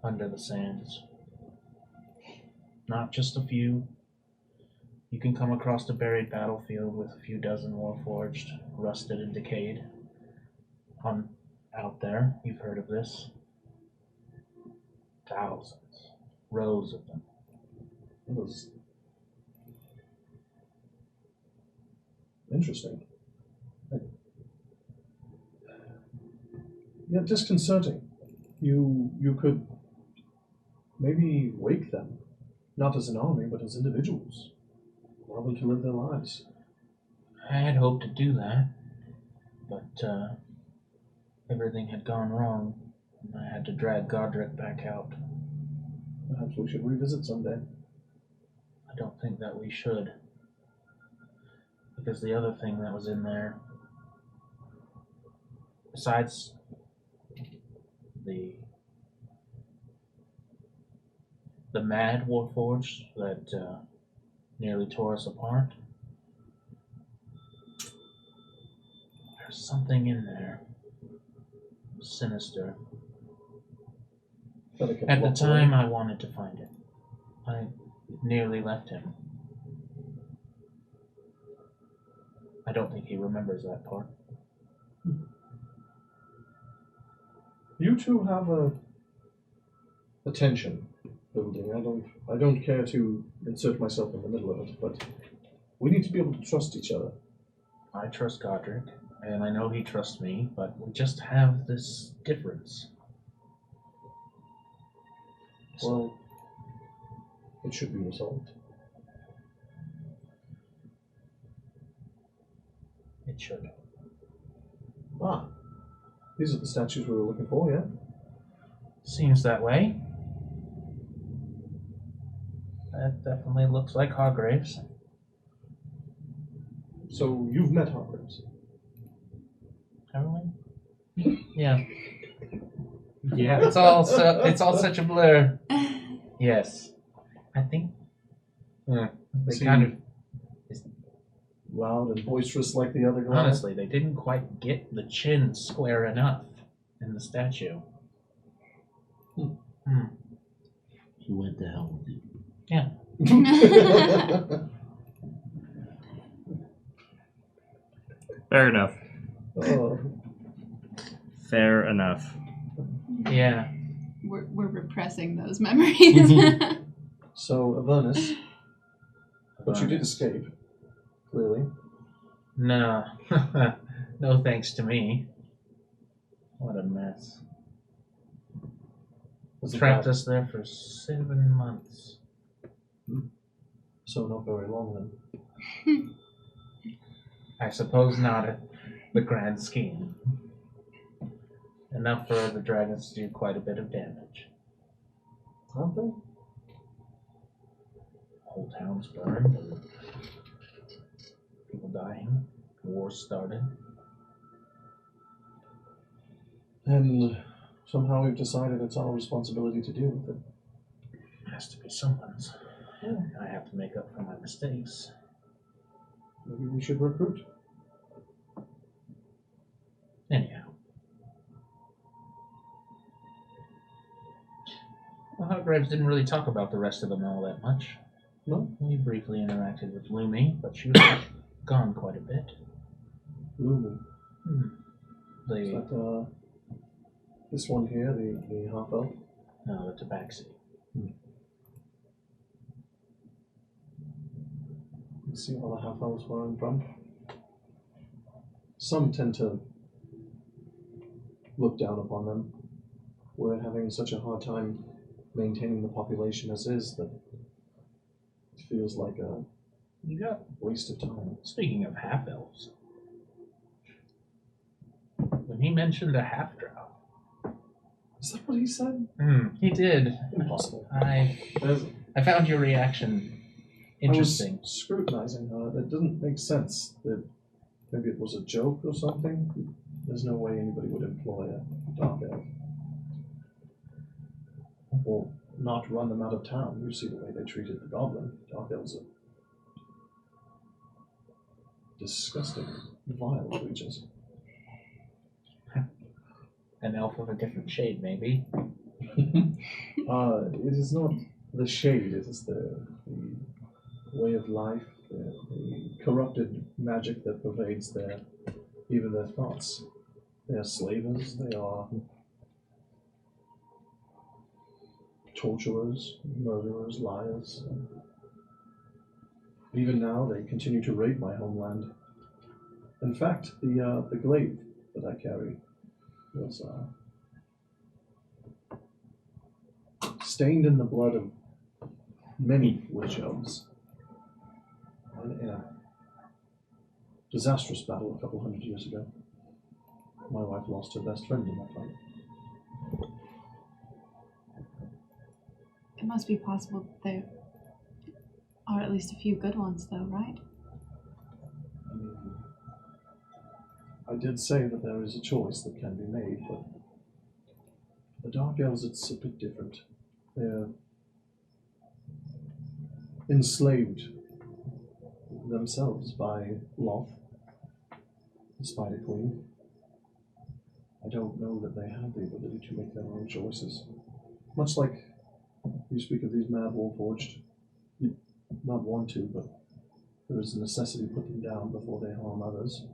under the sands. Not just a few. You can come across a buried battlefield with a few dozen Warforged, rusted and decayed. Out there, you've heard of this. Thousands, rows of them.
It was interesting. Yet disconcerting. You could maybe wake them, not as an army, but as individuals. Allow them to live their lives.
I had hoped to do that, but everything had gone wrong, and I had to drag Godrek back out.
Perhaps we should revisit someday.
I don't think that we should, because the other thing that was in there, besides the mad Warforged that nearly tore us apart, there's something in there sinister. At the time, I wanted to find it. I nearly left him. I don't think he remembers that part.
You two have a tension building. I don't care to insert myself in the middle of it, but we need to be able to trust each other.
I trust Godrek, and I know he trusts me, but we just have this difference.
Well, it should be resolved.
It should.
Ah, these are the statues we were looking for, yeah?
Seems that way. That definitely looks like Hargraves.
So you've met Hargraves?
Haven't we? Yeah.
Yeah.
It's all such a blur. Yes. I think they
See,
kind of,
loud and boisterous like the other guy.
honestly, they didn't quite get the chin square enough in the statue.
He went to hell with you.
Yeah.
Fair enough.
Oh,
Fair enough.
Yeah.
We're repressing those memories.
so, Avernus, but you did escape, clearly.
No. No thanks to me. What a mess.
Was it
Trapped
bad?
us there for 7 months.
So not very long then.
I suppose not at the grand scheme. Enough for the dragons to do quite a bit of damage.
Aren't they?
Whole towns burned, and people dying, wars started.
And somehow we've decided it's our responsibility to deal with it.
Has to be someone's. I have to make up for my mistakes.
Maybe we should recruit.
Anyhow. Well, Hargraves didn't really talk about the rest of them all that much.
No?
We briefly interacted with Lumi, but she was gone quite a bit.
Lumi. Is
The
that, this one here, the half-elf?
no, the Tabaxi.
Let's see all the half-elves where I'm from. Some tend to look down upon them. We're having such a hard time maintaining the population as is that it feels like a
You got.
waste of time.
Speaking of half elves, when he mentioned a half drow,
Is that what he said?
he did.
Impossible.
I found your reaction interesting.
I was scrutinizing her. That doesn't make sense. That maybe it was a joke or something. There's no way anybody would employ a dark elf. Or not run them out of town. You see the way they treated the goblin. Dark elves are disgusting, vile creatures.
An elf of a different shade, maybe.
It is not the shade, it is the way of life, the corrupted magic that pervades even their thoughts. They are slavers, they are torturers, murderers, liars. Even now, they continue to raid my homeland. In fact, the glaive that I carry was stained in the blood of many witch elves in a disastrous battle a couple 100 years ago. My wife lost her best friend in that fight.
It must be possible that there are at least a few good ones, though, right?
I mean, I did say that there is a choice that can be made, but the Dark Elves, it's a bit different. They're enslaved themselves by Loth, the Spider Queen. I don't know that they have the ability to make their own choices. Much like you speak of these mad warforged, you not want to, but there is a necessity to put them down before they harm others.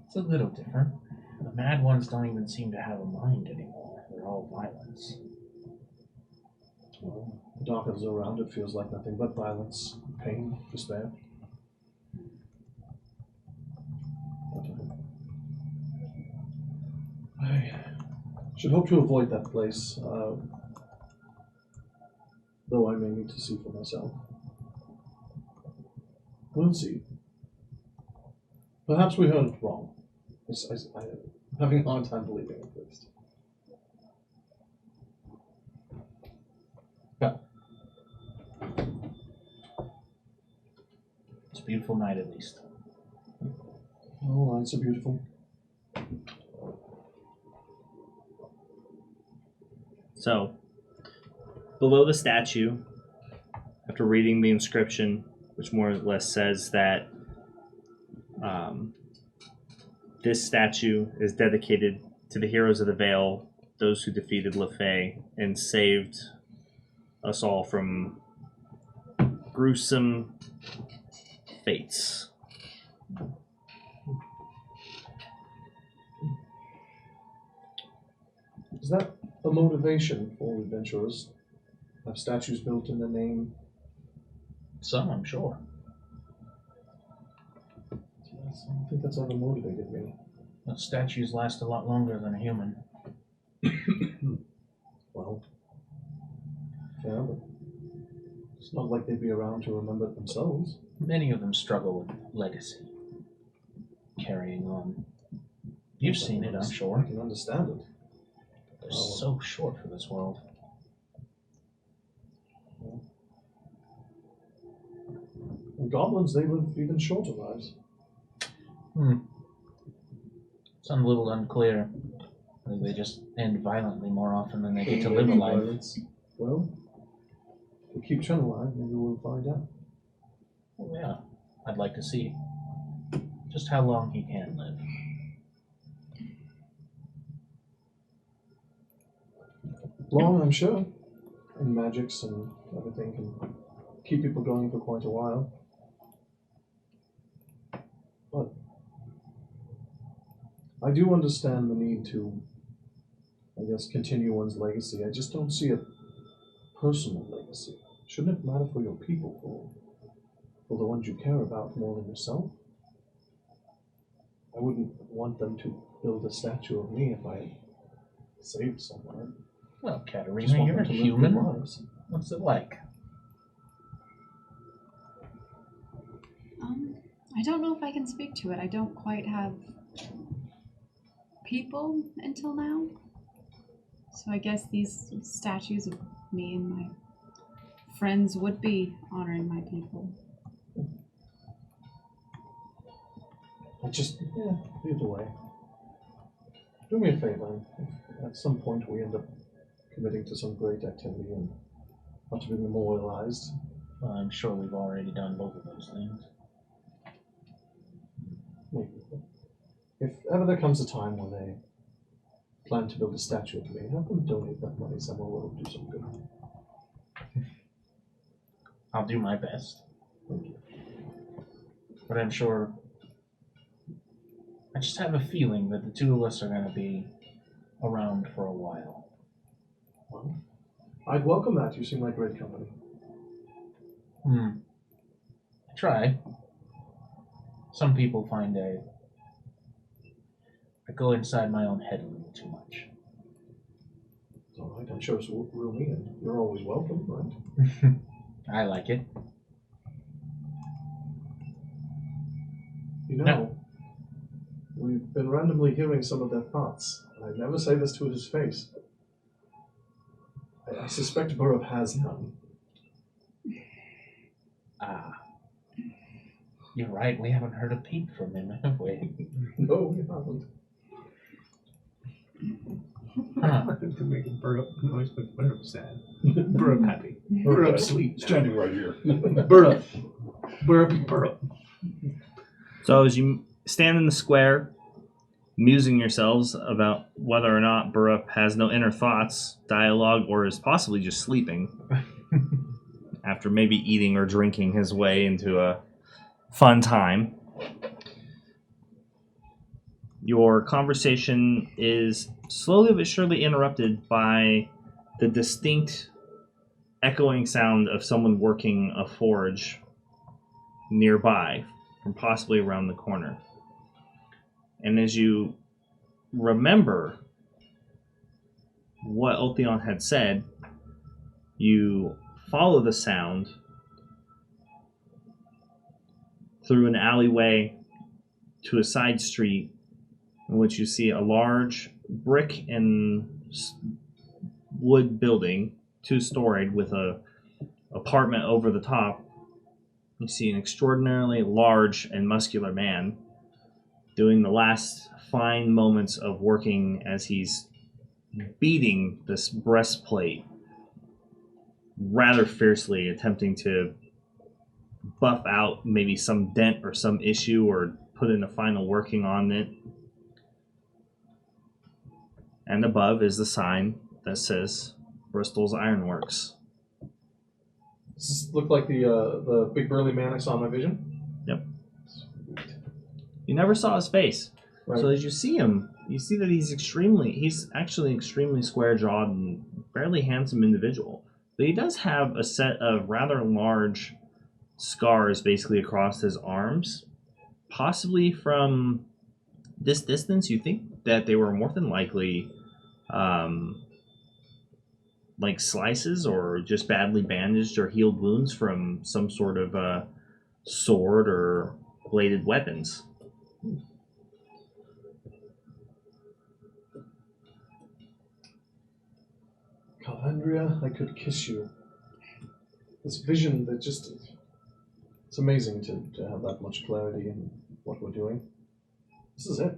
It's a little different. The mad ones don't even seem to have a mind anymore. They're all violence.
Well, the Dark Elves around it feels like nothing but violence, pain, despair. But, I should hope to avoid that place, though I may need to see for myself. We'll see. Perhaps we heard it wrong. I'm having a hard time believing it, at least.
It's a beautiful night, at least.
Oh, lights are beautiful.
So, below the statue, after reading the inscription, which more or less says that this statue is dedicated to the heroes of the Vale, those who defeated LeFay and saved us all from gruesome fates.
Is that a motivation for adventurers? Have statues built in their name?
Some, I'm sure.
Yes, I don't think that's ever motivated me.
But statues last a lot longer than a human.
Well, yeah, but it's not like they'd be around to remember it themselves.
Many of them struggle with legacy. Carrying on. You've seen it, I'm
I
sure.
can understand it.
They're so short for this world.
And goblins, they live even shorter lives.
It's a little unclear. I think they just end violently more often than they get to live a life.
Violence. Well, if we keep Chen alive, maybe we'll find out.
Well, yeah, I'd like to see just how long he can live.
Long, I'm sure. And magics and everything can keep people going for quite a while. But I do understand the need to, I guess, continue one's legacy. I just don't see a personal legacy. Shouldn't it matter for your people, for the ones you care about more than yourself? I wouldn't want them to build a statue of me if I had saved someone.
Well,
Just
Katerina,
want
you're a
them to live good
human.
lives.
What's it like?
I don't know if I can speak to it. I don't quite have people until now. So I guess these statues of me and my friends would be honoring my people.
Either way. Do me a favor. If at some point we end up committing to some great activity and want to be memorialized,
Well, I'm sure we've already done both of those things.
maybe. If ever there comes a time when they plan to build a statue of me, have them donate that money somewhere where it'll do some good.
I'll do my best.
Thank you.
But I'm sure... I just have a feeling that the two of us are going to be around for a while.
Well, I'd welcome that. You seem like great company.
I try. Some people find I go inside my own head a little too much.
It's all right. I'm sure it's real me, and you're always welcome, right?
I like it.
You know,
No.
we've been randomly hearing some of their thoughts. And I never say this to his face. I suspect Burrup has none.
Ah. You're right, we haven't heard a peep from him, have we?
No, we haven't.
Huh.
To make a Burrup noise, but Burrup sad. Burrup happy. Burrup sweet.
Standing right here.
Burrup. Burrup.
So as you stand in the square, musing yourselves about whether or not Burrup has no inner thoughts, dialogue, or is possibly just sleeping after maybe eating or drinking his way into a fun time, your conversation is slowly but surely interrupted by the distinct echoing sound of someone working a forge nearby, from possibly around the corner. And as you remember what Otheon had said, you follow the sound through an alleyway to a side street in which you see a large brick and wood building, two-storied, with a apartment over the top. You see an extraordinarily large and muscular man doing the last fine moments of working as he's beating this breastplate rather fiercely, attempting to buff out maybe some dent or some issue or put in a final working on it. And above is the sign that says Bristol's Ironworks.
Does this look like the big burly man I saw in my vision?
You never saw his face.
Right.
So as you see him, you see that he's actually extremely square-jawed and fairly handsome individual. But he does have a set of rather large scars basically across his arms. Possibly from this distance, you think that they were more than likely like slices or just badly bandaged or healed wounds from some sort of sword or bladed weapons.
Calandria, I could kiss you. This vision that just... It's amazing to have that much clarity in what we're doing. This is it.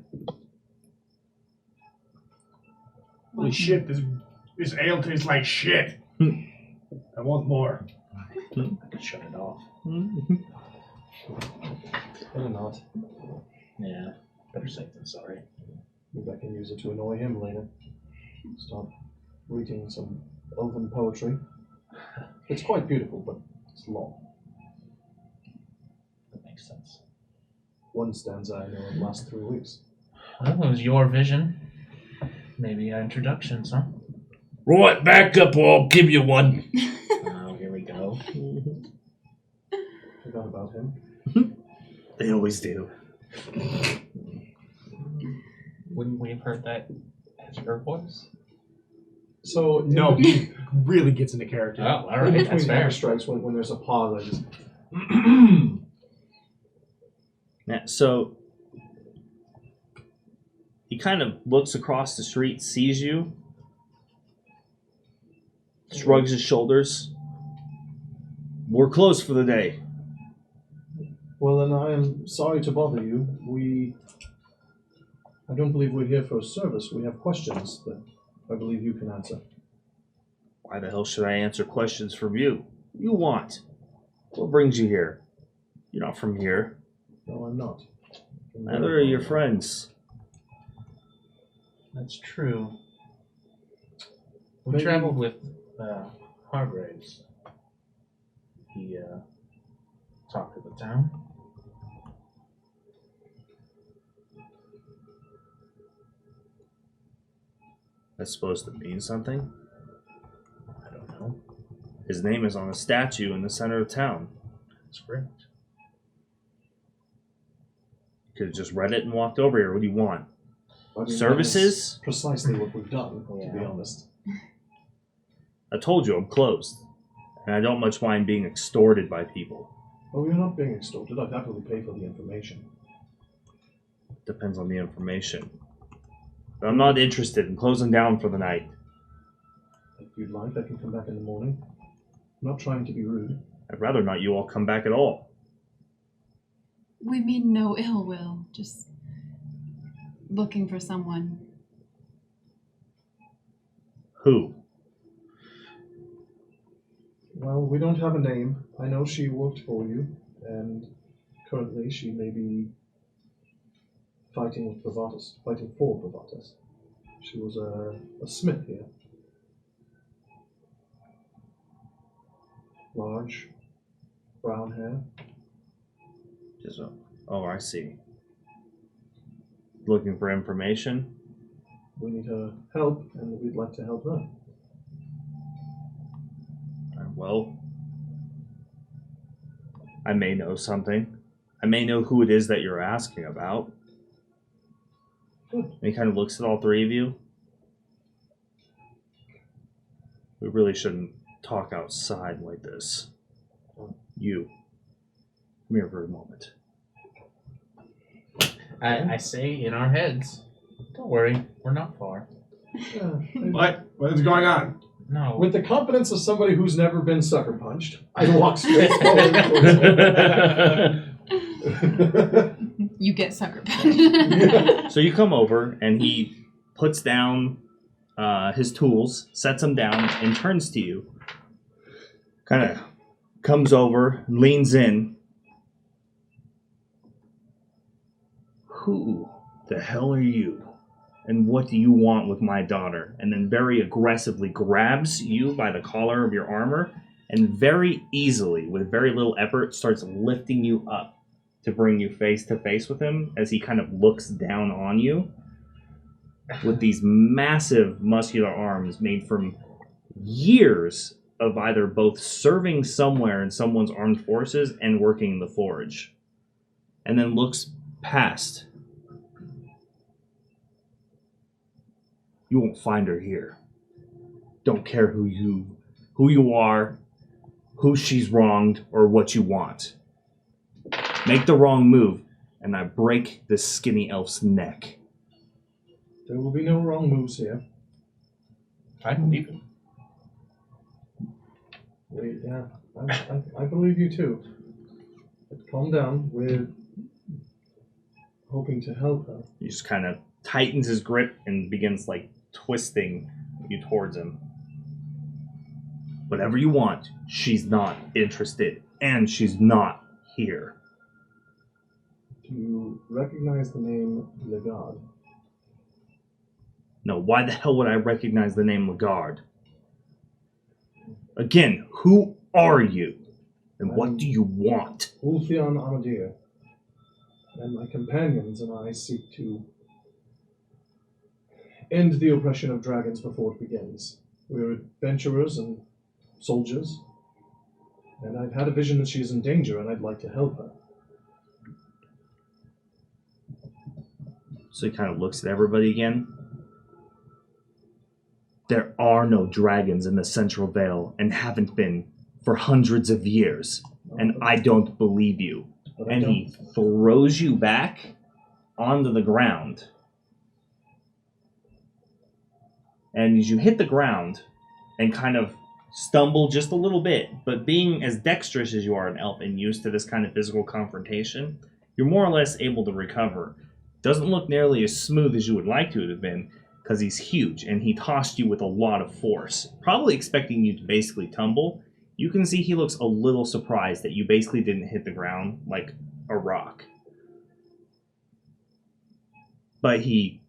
Holy shit, this ale tastes like shit. I want more.
I could shut it off.
Better not.
Yeah. Better safe than sorry.
Maybe I can use it to annoy him later. Start reading some elven poetry. It's quite beautiful, but it's long.
That makes sense.
One stanza I know it lasts 3 weeks.
Well, it was your vision. Maybe introductions, huh?
Right, back up or I'll give you one.
Oh, here we go.
Forgot about him.
They always do.
Wouldn't we have heard that as her voice?
So
No, he really gets into character.
Oh, all
in
right,
between
that's fair.
hammer strikes, when there's a pause, I just
Yeah, so he kind of looks across the street, sees you, shrugs his shoulders. We're closed for the day.
Well, then I am sorry to bother you. I don't believe we're here for a service. We have questions that I believe you can answer.
Why the hell should I answer questions from you? What do you want? What brings you here? You're not from here.
No, I'm not.
Neither are your friends.
That's true. We
Maybe-
traveled with Hargraves. He talked to the town.
That's supposed to mean something.
I don't know.
His name is on a statue in the center of town.
That's correct.
Could have just read it and walked over here. What do you want?
I mean,
Services?
that's precisely what we've done, to be
Yeah.
honest.
I told you I'm closed. And I don't much mind being extorted by people.
Oh, you're not being extorted. I'd happily pay for the information.
Depends on the information. But I'm not interested in closing down for the night.
If you'd like, I can come back in the morning. I'm not trying to be rude.
I'd rather not you all come back at all.
We mean no ill will, just looking for someone.
Who?
Well, we don't have a name. I know she worked for you, and currently she may be fighting with Bravatus, fighting for Bravatus. She was a smith here. Large, brown hair.
Just, oh, I see. Looking for information?
We need her help, and we'd like to help her.
Well, I may know something. I may know who it is that you're asking about.
Good.
And he kind of looks at all three of you. We really shouldn't talk outside like this. You, come here for a moment.
I say in our heads, don't worry, we're not far.
Yeah,
What? What is going on?
No.
with the confidence of somebody who's never been sucker punched, I walk straight forward towards him.
You get sucker punched.
So you come over, and he puts down his tools, sets them down, and turns to you. Kind of comes over, leans in. Who the hell are you? And what do you want with my daughter? And then very aggressively grabs you by the collar of your armor and very easily, with very little effort, starts lifting you up to bring you face to face with him as he kind of looks down on you with these massive muscular arms made from years of either both serving somewhere in someone's armed forces and working in the forge, and then looks past. You won't find her here. Don't care who you are, who she's wronged, or what you want. Make the wrong move, and I break this skinny elf's neck.
There will be no wrong moves here.
I believe him.
Wait, yeah, I believe you too. But calm down. We're hoping to help her.
He just kind of tightens his grip and begins like twisting you towards him. Whatever you want, she's not interested, and she's not here.
Do you recognize the name Legard?
No, why the hell would I recognize the name Legard? Again, who are you? And what do you want?
Ulfian Amadir. And my companions and I seek to end the oppression of dragons before it begins. We're adventurers and soldiers, and I've had a vision that she is in danger, and I'd like to help her.
So he kind of looks at everybody again. There are no dragons in the Central Vale, and haven't been for hundreds of years, and I don't believe you. And he throws you back onto the ground. And as you hit the ground and kind of stumble just a little bit, but being as dexterous as you are an elf and used to this kind of physical confrontation, you're more or less able to recover. Doesn't look nearly as smooth as you would like to have been, because he's huge and he tossed you with a lot of force, probably expecting you to basically tumble. You can see he looks a little surprised that you basically didn't hit the ground like a rock. But he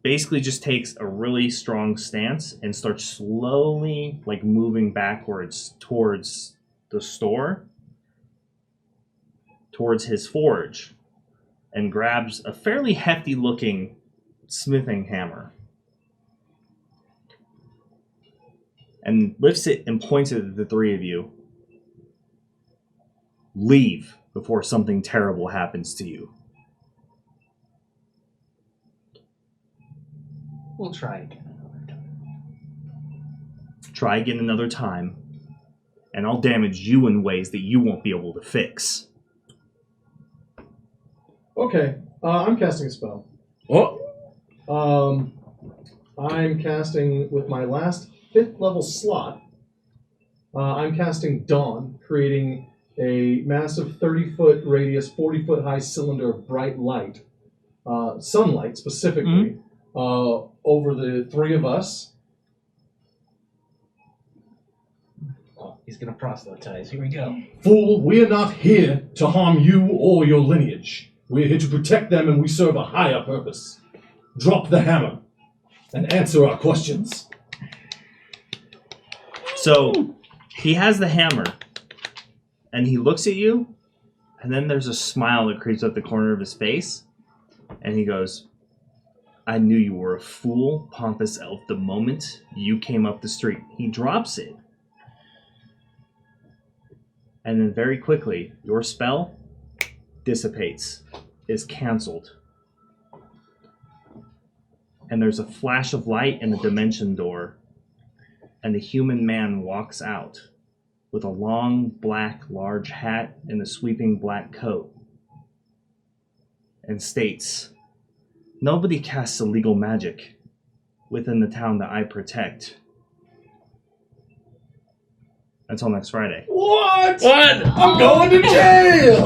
basically just takes a really strong stance and starts slowly like moving backwards towards the store, towards his forge, and grabs a fairly hefty looking smithing hammer and lifts it and points it at the three of you. Leave before something terrible happens to you.
We'll try again another time.
Try again another time, and I'll damage you in ways that you won't be able to fix.
Okay, I'm casting a spell.
Oh,
I'm casting with my last 5th level slot. I'm casting Dawn, creating a massive 30-foot radius, 40-foot high cylinder of bright light, sunlight specifically, over the three of us.
Oh, he's gonna proselytize. Here we go.
Fool, we are not here to harm you or your lineage. We are here to protect them, and we serve a higher purpose. Drop the hammer and answer our questions.
So he has the hammer, and he looks at you, and then there's a smile that creeps up the corner of his face, and he goes, I knew you were a fool, pompous elf, the moment you came up the street. He drops it. And then very quickly, your spell dissipates, is canceled. And there's a flash of light in the dimension door, and the human man walks out with a long, black, large hat and a sweeping black coat, and states, nobody casts illegal magic within the town that I protect. Until next Friday.
What?
what?
I'm going to jail!